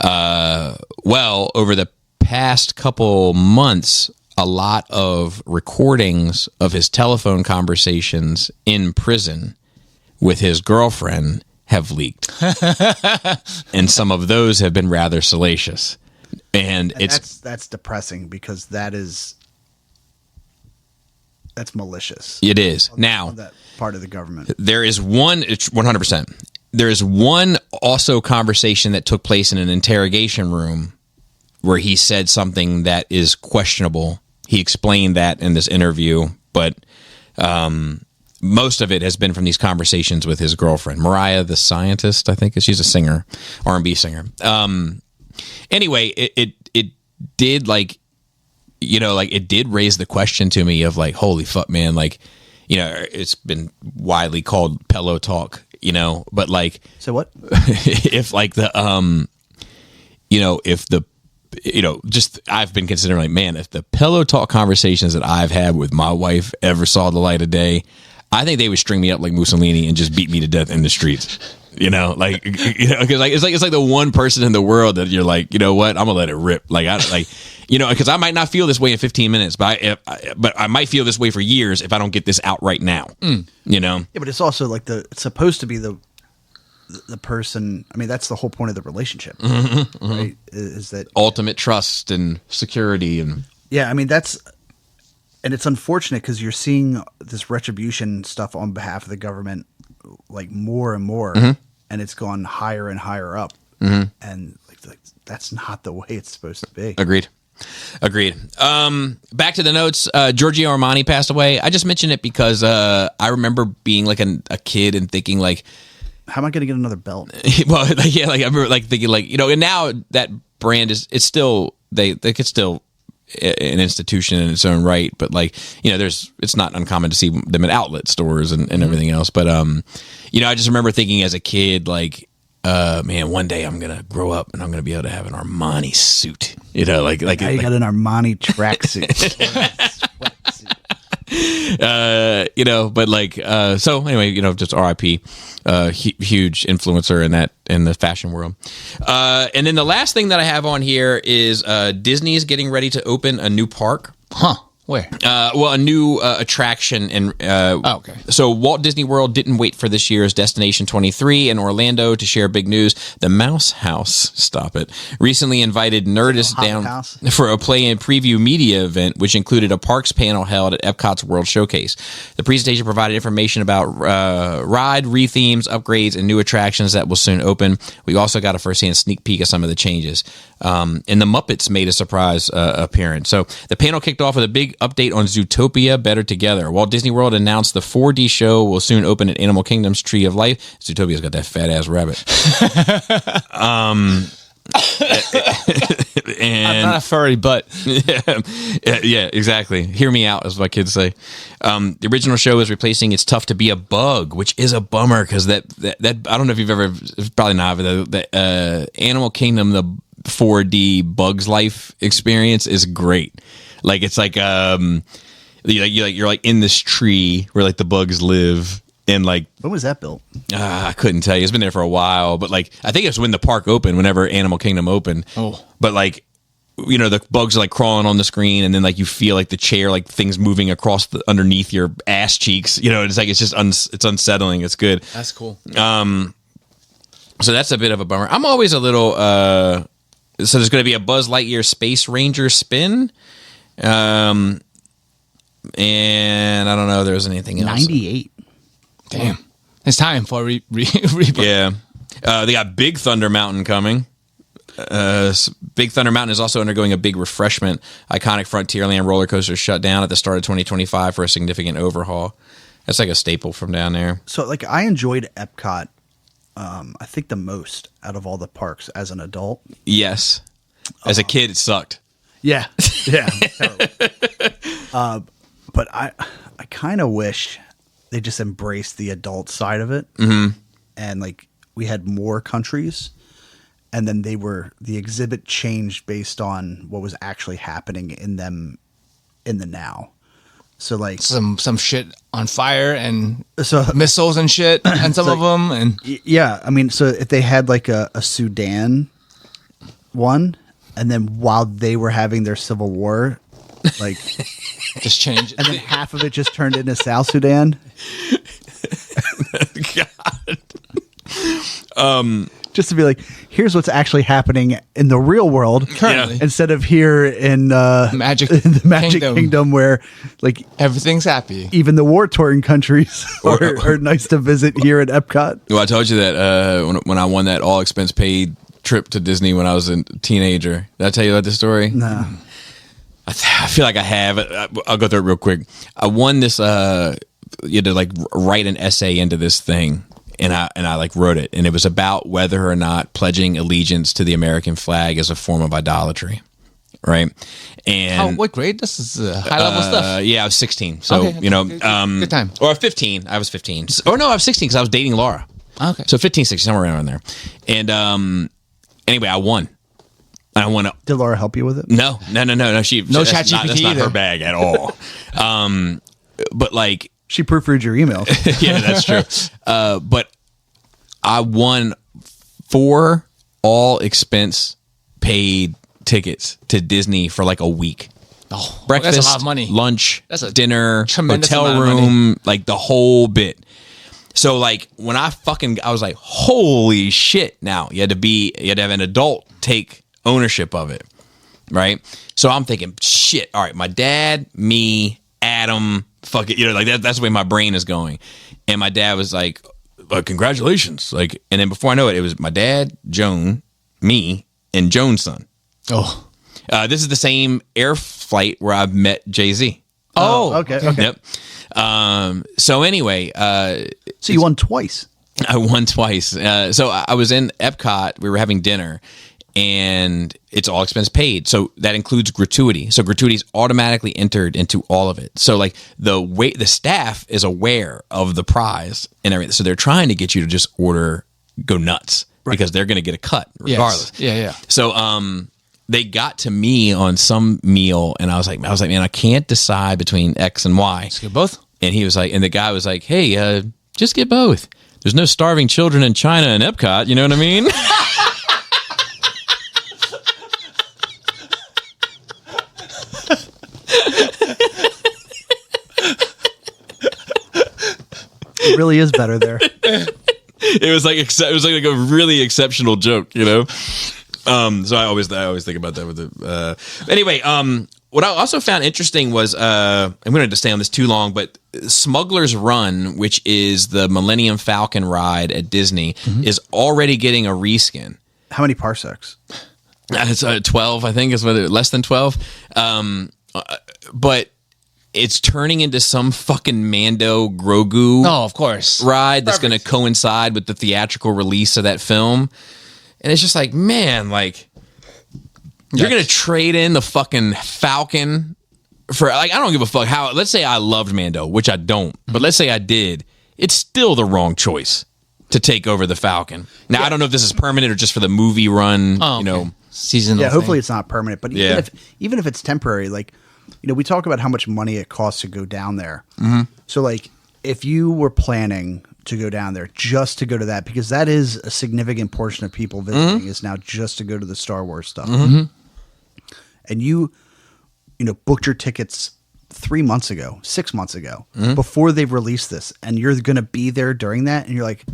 Well, over the past couple months, a lot of recordings of his telephone conversations in prison with his girlfriend have leaked. And some of those have been rather salacious. And it's that's depressing because that's malicious. it is. Now, On that part of the government. there is one, it's 100%. There is one also conversation that took place in an interrogation room where he said something that is questionable. He explained that in this interview, but most of it has been from these conversations with his girlfriend, Mariah the Scientist, I think. She's a singer, R&B singer. Anyway, it did like, you know, like it did raise the question to me of like, holy fuck, man, like, you know, it's been widely called pillow talk, but like, So what? if like the if the just I've been considering like, man, if the pillow talk conversations that I've had with my wife ever saw the light of day, I think they would string me up like Mussolini and just beat me to death in the streets. Because like it's like the one person in the world that you're like, you know what, I'm gonna let it rip. Because I might not feel this way in 15 minutes, but I might feel this way for years if I don't get this out right now. Yeah, but it's also like it's supposed to be the person. I mean, that's the whole point of the relationship, right? Is that ultimate trust and security and yeah. I mean, and it's unfortunate because you're seeing this retribution stuff on behalf of the government, like more and more, and it's gone higher and higher up, and like that's not the way it's supposed to be. Agreed. Back to the notes. Giorgio Armani passed away. I just mentioned it because I remember being like a kid and thinking like, how am I going to get another belt? well, I remember like thinking like, and now that brand it's still they could still an institution in its own right, but like, it's not uncommon to see them at outlet stores and everything else. But I just remember thinking as a kid like, man, one day I'm gonna grow up and I'm gonna be able to have an Armani suit. Now you got an Armani tracksuit. But like, so anyway, just RIP, huge influencer in the fashion world. And then the last thing that I have on here is Disney is getting ready to open a new park. Huh? Where? A new attraction. And okay. So Walt Disney World didn't wait for this year's Destination 23 in Orlando to share big news. The Mouse House, stop it, recently invited Nerdist down for a play and preview media event, which included a parks panel held at Epcot's World Showcase. The presentation provided information about ride rethemes, upgrades, and new attractions that will soon open. We also got a first-hand sneak peek of some of the changes. And the Muppets made a surprise appearance. So the panel kicked off with a big update on Zootopia Better Together. Walt Disney World announced the 4D show will soon open at Animal Kingdom's Tree of Life. Zootopia's got that fat ass rabbit. And I'm not a furry, but yeah, exactly. Hear me out, as my kids say. The original show is replacing It's Tough to Be a Bug, which is a bummer because that I don't know if you've ever, probably not, but the Animal Kingdom, the 4D Bugs Life experience is great. Like it's like you're like in this tree where like the bugs live, and like when was that built? I couldn't tell you. It's been there for a while, but like I think it's when the park opened, whenever Animal Kingdom opened. Oh, but like the bugs are like crawling on the screen, and then like you feel like the chair, like things moving across underneath your ass cheeks. It's like it's just it's unsettling. It's good. That's cool. So that's a bit of a bummer. I'm always a little. So there's going to be a Buzz Lightyear Space Ranger spin. And I don't know if there's anything else. 98. Damn. It's time for a reboot. Yeah. They got Big Thunder Mountain coming. Big Thunder Mountain is also undergoing a big refreshment. Iconic Frontierland roller coaster shut down at the start of 2025 for a significant overhaul. That's like a staple from down there. So like I enjoyed Epcot, I think the most out of all the parks as an adult. Yes. As a kid, it sucked. Yeah. But I kind of wish they just embraced the adult side of it. Mm-hmm. And like we had more countries, and then the exhibit changed based on what was actually happening in them in the now. So like some shit on fire and so missiles and shit and some of them. And yeah, I mean, so if they had like a Sudan one, and then while they were having their civil war, like just change, and then half of it just turned into South Sudan. God. Just to be like, here's what's actually happening in the real world currently, instead of here in the Magic Kingdom, where like everything's happy. Even the war-torn countries are nice to visit here at Epcot. Well, I told you that when I won that all-expense-paid trip to Disney when I was a teenager. Did I tell you about this story? No. I feel like I have. I'll go through it real quick. I won this. You had to like write an essay into this thing, and I like wrote it, and it was about whether or not pledging allegiance to the American flag is a form of idolatry, right? And what grade? This is high level stuff. Yeah, I was 16, so okay, good time. Or 15. I was 15. Or no, I was 16 because I was dating Laura. Okay. So 15, 16, somewhere around there. And anyway, I won. I won. Did Laura help you with it? No. No That's not ChatGPT her either. bag at all. But like, She proofreads your emails. yeah, that's true. But I won 4 all expense paid tickets to Disney for like a week. Oh, Breakfast, that's a lot of money. lunch, That's a dinner, tremendous hotel amount of room, like the whole bit. So like when I was like, holy shit! Now you had to have an adult take ownership of it, right? So I'm thinking, shit. All right, my dad, me, Adam, fuck it, like that's the way my brain is going. And my dad was like, congratulations, like, and then before I know it, it was my dad, Joan, me, and Joan's son. Oh. This is the same air flight where I met Jay-Z. Oh. Okay. Yep. So anyway, So you won twice. I won twice. So I was in Epcot. We were having dinner, and it's all expense paid. So that includes gratuity. So gratuity is automatically entered into all of it. So like the staff is aware of the prize and everything. So they're trying to get you to just go nuts because they're going to get a cut regardless. Yes. Yeah. So they got to me on some meal, and I was like, man, I can't decide between X and Y. Let's get both. And he was like, and the guy was like, hey, just get both. There's no starving children in China and Epcot. You know what I mean? It really is better there. It was like a really exceptional joke, So I always think about that with the. Anyway, what I also found interesting was I'm going to stay on this too long, but Smuggler's Run, which is the Millennium Falcon ride at Disney, is already getting a reskin. How many parsecs? It's 12, I think, is whether less than 12. But it's turning into some fucking Mando Grogu Oh, of course. ride that's going to coincide with the theatrical release of that film. And it's just like, man, like, you're going to trade in the fucking Falcon for, like, I don't give a fuck how, let's say I loved Mando, which I don't, but let's say I did. It's still the wrong choice to take over the Falcon. Now, I don't know if this is permanent or just for the movie run, Seasonal. Yeah, hopefully thing. it's not permanent. But Yeah. even if it's temporary, like, we talk about how much money it costs to go down there. So, like, if you were planning to go down there just to go to that, because that is a significant portion of people visiting is now just to go to the Star Wars stuff. And you booked your tickets 3 months ago, 6 months ago, before they've released this, and you're going to be there during that, and you're like,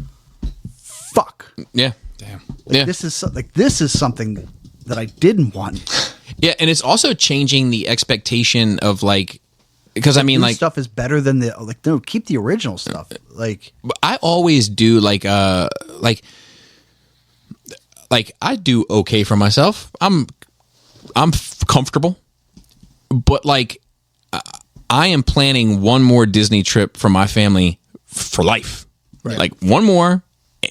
fuck. Yeah. Damn. Yeah. This is something that I didn't want. Yeah, and it's also changing the expectation of, like, because I mean, New like, stuff is better than no, keep the original stuff. Like, I always do like I do okay for myself. I'm comfortable, but like I am planning one more Disney trip for my family for life. Right. Like one more,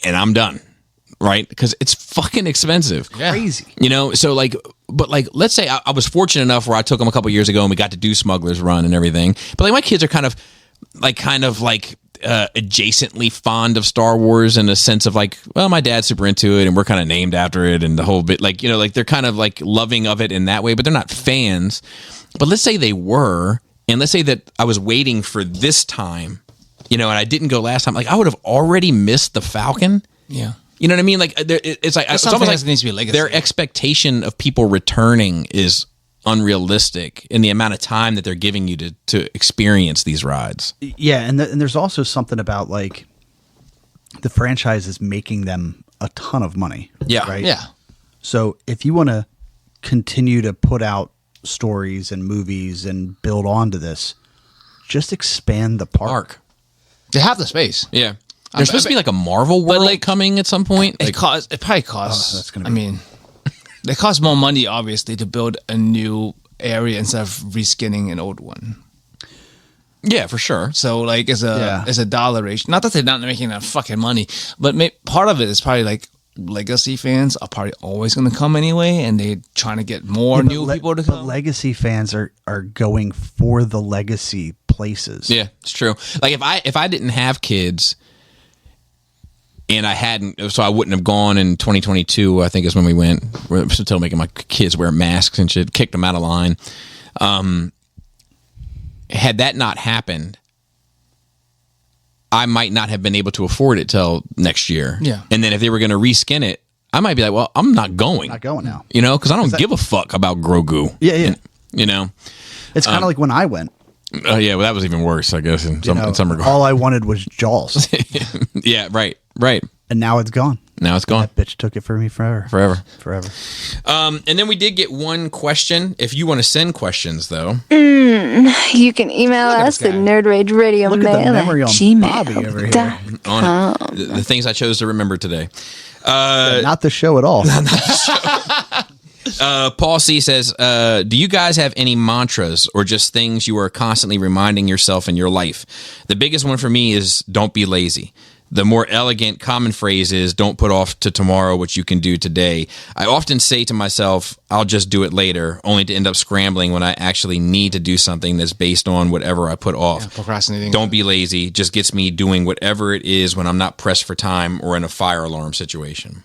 and I'm done. Right? Because it's fucking expensive. Yeah. crazy. So like, but like, let's say I was fortunate enough where I took them a couple years ago and we got to do Smuggler's Run and everything. But like, my kids are kind of adjacently fond of Star Wars in a sense of like, well, my dad's super into it and we're kind of named after it and the whole bit. Like, like they're kind of like loving of it in that way, but they're not fans. But let's say they were, and let's say that I was waiting for this time, and I didn't go last time. Like, I would have already missed the Falcon. Yeah. You know what I mean? Like, it's like it's something almost that like needs to be a legacy. their expectation of people returning is unrealistic in the amount of time that they're giving you to experience these rides. Yeah, and there's also something about like the franchise is making them a ton of money. Yeah. Right. Yeah. So if you want to continue to put out stories and movies and build onto this, just expand the park. They have the space. Yeah. There's supposed to be like a Marvel world coming at some point. It probably costs. that's gonna I be- mean, it costs more money, obviously, to build a new area instead of reskinning an old one. Yeah, for sure. So, like, it's a dollar ratio. Not that they're not making that fucking money, but part of it is probably like legacy fans are probably always going to come anyway, and they're trying to get more new people to But come. legacy fans are going for the legacy places. Yeah, it's true. Like if I didn't have kids, and I hadn't, so I wouldn't have gone in 2022. I think is when we went. We're still making my kids wear masks and shit. Kicked them out of line. Had that not happened, I might not have been able to afford it till next year. Yeah. And then if they were going to reskin it, I might be like, well, I'm not going. Not going now. You know, because I don't give a fuck about Grogu. Yeah, yeah. You know? It's kind of like when I went. Yeah, well, that was even worse, I guess, in some regards. All I wanted was Jaws, Yeah, right. and now it's gone. Now it's gone. That bitch took it from me forever. Forever. And then we did get one question. If you want to send questions, though. You can email us at nerdrageradio Look at the memory on Bobby over here. On it. The things I chose to remember today. Not the show at all. Paul C says, do you guys have any mantras or just things you are constantly reminding yourself in your life? The biggest one for me is don't be lazy. The more elegant common phrase is don't put off to tomorrow what you can do today. I often say to myself, I'll just do it later, only to end up scrambling when I actually need to do something that's based on whatever I put off. Yeah, procrastinating. Don't be lazy. Just gets me doing whatever it is when I'm not pressed for time or in a fire alarm situation.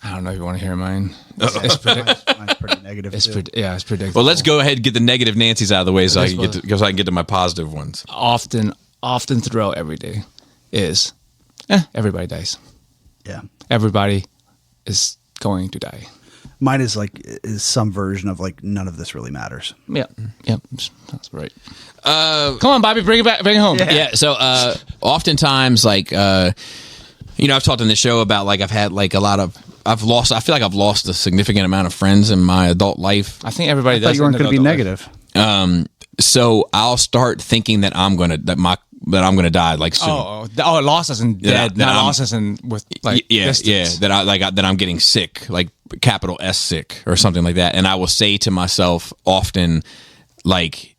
I don't know if you want to hear mine. Mine's pretty negative. It's too. predictable. Well, let's go ahead and get the negative Nancy's out of the way so I can get to my positive ones. often throughout every day is everybody dies. Yeah. Everybody is going to die. Mine is some version of like none of this really matters. Yeah. That's right. Come on, Bobby, bring it back, bring it home. Yeah. So, oftentimes, like, I've talked on the show about like I feel like I've lost a significant amount of friends in my adult life. I think everybody I does. thought you weren't going to be negative. So I'll start thinking that I'm gonna die like soon. Lost as in dead, not lost as in with like distance. That I'm getting sick, like capital S sick or something like that. And I will say to myself often, like,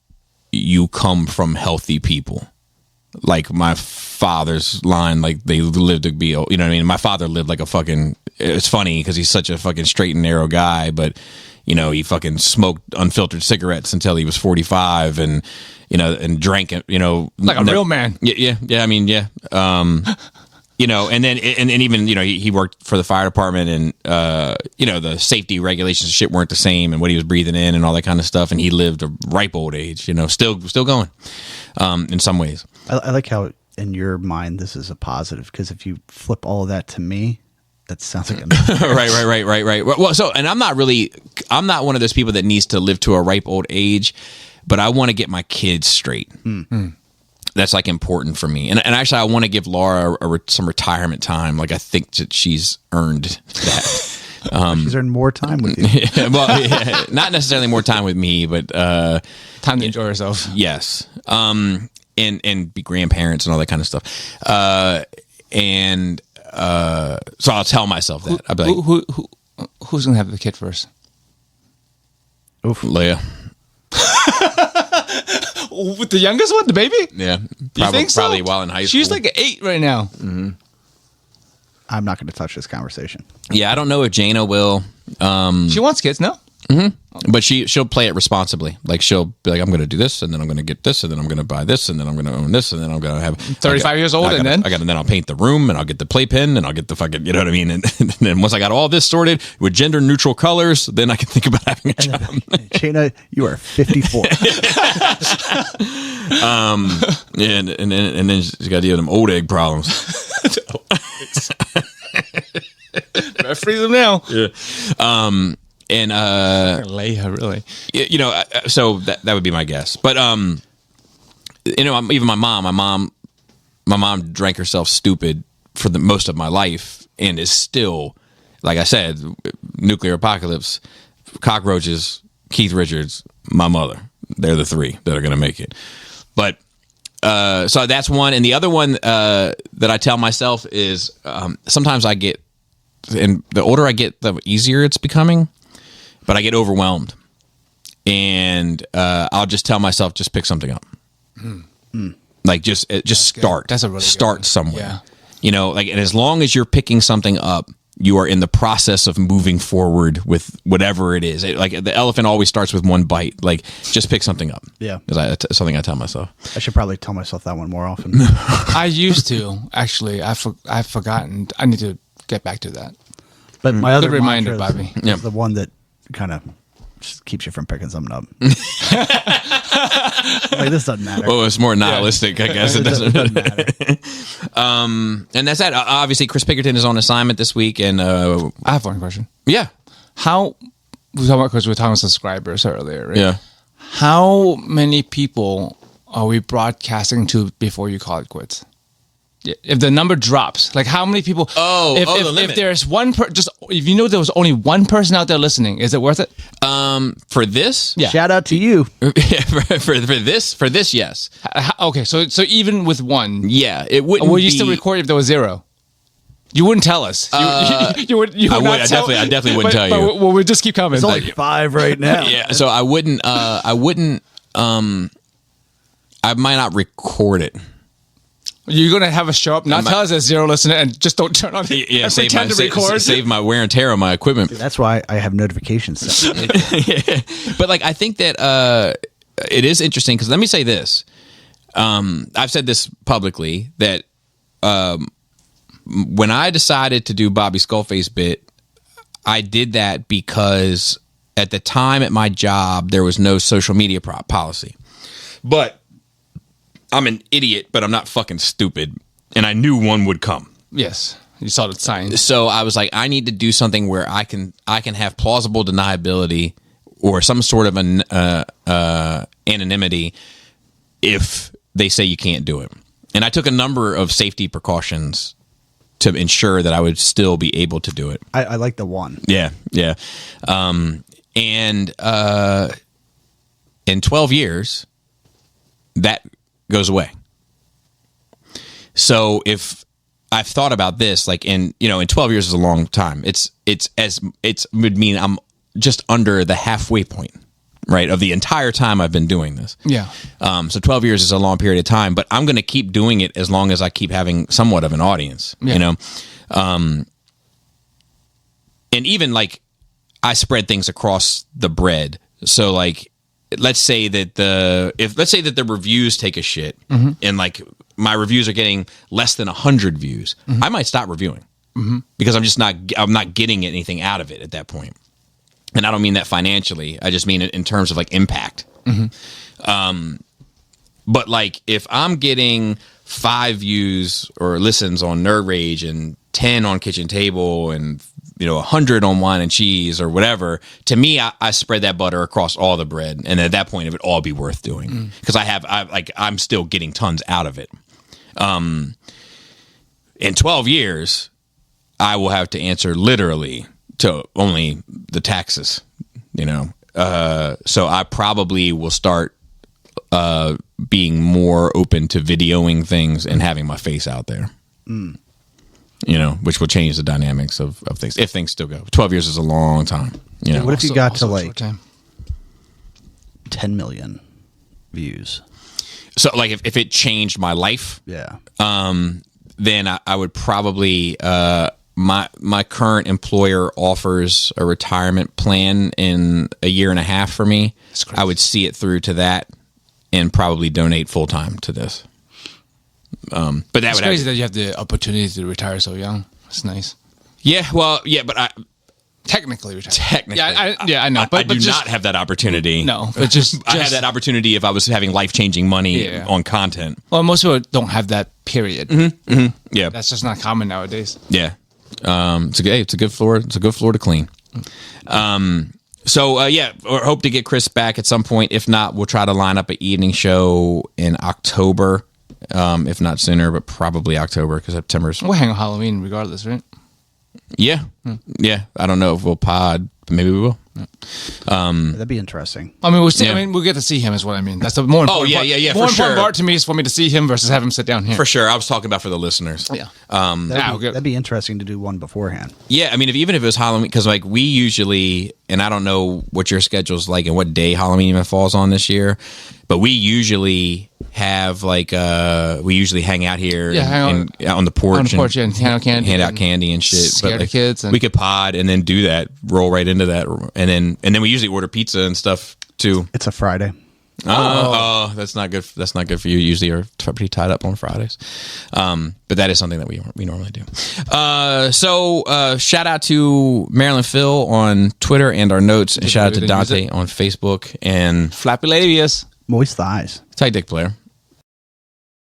you come from healthy people. Like my father's line, like they lived to be, you know what I mean? My father lived like a fucking, it's funny because he's such a fucking straight and narrow guy, but you know, he fucking smoked unfiltered cigarettes until he was 45 and, and drank it, Like a real man. Yeah. I mean, yeah. And then, and even, he worked for the fire department and, the safety regulations and shit weren't the same and what he was breathing in and all that kind of stuff. And he lived a ripe old age, still going, in some ways. I like how in your mind this is a positive because if you flip all of that to me, that sounds like a right. Well, so, and I'm not one of those people that needs to live to a ripe old age, but I want to get my kids straight. That's like important for me. And actually I want to give Laura some retirement time. Like I think that she's earned that. She's earned more time with you. Well, not necessarily more time with me, but time to enjoy herself. Yes. And be grandparents and all that kind of stuff. So I'll tell myself that. I'll be like, who's gonna have the kid first? Oof, Leia. With the youngest one, the baby? Yeah, You think so? Probably while in high school. She's like 8 right now. I'm not going to touch this conversation. Yeah, I don't know if Jaina will. She wants kids, no? But she'll play it responsibly. Like she'll be like, I'm going to do this, and then I'm going to get this, and then I'm going to buy this, and then I'm going to own this, and then I'm going to have 35 years old, and then I'll paint the room, and I'll get the playpen, and I'll get the fucking, you know what I mean. And then once I got all this sorted with gender neutral colors, then I can think about having a child. Jaina, you are 54. And then she's got to deal with them old egg problems. Better freeze them now. Yeah. And Leia, really. So that would be my guess. But even my mom drank herself stupid for the most of my life and is still, like I said, nuclear apocalypse, cockroaches, Keith Richards, my mother. They're the three that are going to make it. But so that's one, and the other one that I tell myself is sometimes I get, and the older I get, the easier it's becoming. But I get overwhelmed, and I'll just tell myself, just pick something up. Like just start. That's a really start good one. somewhere. Yeah. And as long as you're picking something up you are in the process of moving forward with whatever it is. Like the elephant always starts with one bite. Like just pick something up. Yeah. Something I tell myself. I should probably tell myself that one more often. I used to actually. I've forgotten. I need to get back to that. But my other Good reminder, mantra Bobby. is the one that kind of just keeps you from picking something up. Like, this doesn't matter. Well, it's more nihilistic, I guess. It doesn't matter. And that's that. Obviously, Chris Pinkerton is on assignment this week, and I have one question. yeah, How we were talking about, because we were talking about subscribers earlier, right? yeah. How many people are we broadcasting to before you call it quits? Yeah, if the number drops, like how many people? The limit. If there's one if you know there was only one person out there listening, is it worth it? For this, Yeah. Shout out to you. for this, yes, Okay, so even with one, yeah, it wouldn't. would you be, still record if there was zero? You wouldn't tell us. You would. You I would. would. Not I tell, definitely wouldn't tell you. But we'll just keep coming. It's only 5 right now. Yeah, so I wouldn't. I might not record it. You're gonna have us show up, not tell us there's zero listener, and just don't turn on. Yeah, and save pretend to record. save my wear and tear on my equipment. That's why I have notifications set. But like, I think that it is interesting because let me say this. I've said this publicly that when I decided to do Bobby Skullface bit, I did that because at the time at my job there was no social media policy. But I'm an idiot, but I'm not fucking stupid, and I knew one would come. Yes, you saw the signs. So I was like, I need to do something where I can have plausible deniability or some sort of anonymity if they say you can't do it. And I took a number of safety precautions to ensure that I would still be able to do it. I like the one. Yeah, yeah. In 12 years, that goes away. So if I've thought about this, like in 12 years is a long time. It would mean I'm just under the halfway point, right, of the entire time I've been doing this. Yeah. So 12 years is a long period of time, but I'm going to keep doing it as long as I keep having somewhat of an audience, and even like I spread things across the bread. So like, let's say that the reviews take a shit and like my reviews are getting less than 100 views, I might stop reviewing because I'm not getting anything out of it at that point. And I don't mean that financially. I just mean it in terms of like impact. But like if I'm getting 5 views or listens on Nerd Rage and 10 on Kitchen Table and 100 on Wine and Cheese or whatever, to me, I spread that butter across all the bread, and at that point, it would all be worth doing because I'm still getting tons out of it. In 12 years, I will have to answer literally to only the taxes, so I probably will start being more open to videoing things and having my face out there. Which will change the dynamics of things if things still go. 12 years is a long time. What if you got to also like short time. 10 million views? So like if it changed my life, Yeah. then I would probably my current employer offers a retirement plan in a year and a half for me. I would see it through to that and probably donate full time to this. But that It's would crazy that you have the opportunity to retire so young. It's nice. but I Technically retire. technically I know. I do not have that opportunity. No, but just I had that opportunity if I was having life-changing money Yeah. on content. Well, most people don't have that period. Yeah. That's just not common nowadays. Yeah. It's a good floor. It's a good floor to clean. Hope to get Chris back at some point. If not, we'll try to line up an evening show in October. If not sooner, but probably October because September's. We'll hang on Halloween regardless, right? Yeah. Yeah. I don't know if we'll pod. Maybe we will. That'd be interesting. I mean, Yeah. we'll get to see him is what I mean. That's the more important part. yeah, More for important sure. part to me is for me to see him versus have him sit down here. For sure. I was talking about for the listeners. Yeah. That'd be interesting to do one beforehand. Yeah, I mean, even if it was Halloween, because like we usually, and I don't know what your schedule's like and what day Halloween even falls on this year, but we usually have like we usually hang out here out on the porch, and hand out candy, hand out candy and shit. Scare the kids. We could pod and then do that, roll right into that, and then we usually order pizza and stuff too. It's a Friday. Oh, that's not good. That's not good for you. Usually, you're pretty tied up on Fridays, but that is something that we normally do. So shout out to Marilyn Phil on Twitter and our notes, and shout out to Dante on Facebook and Flappy Labius. Moist thighs. Tight Dick Player.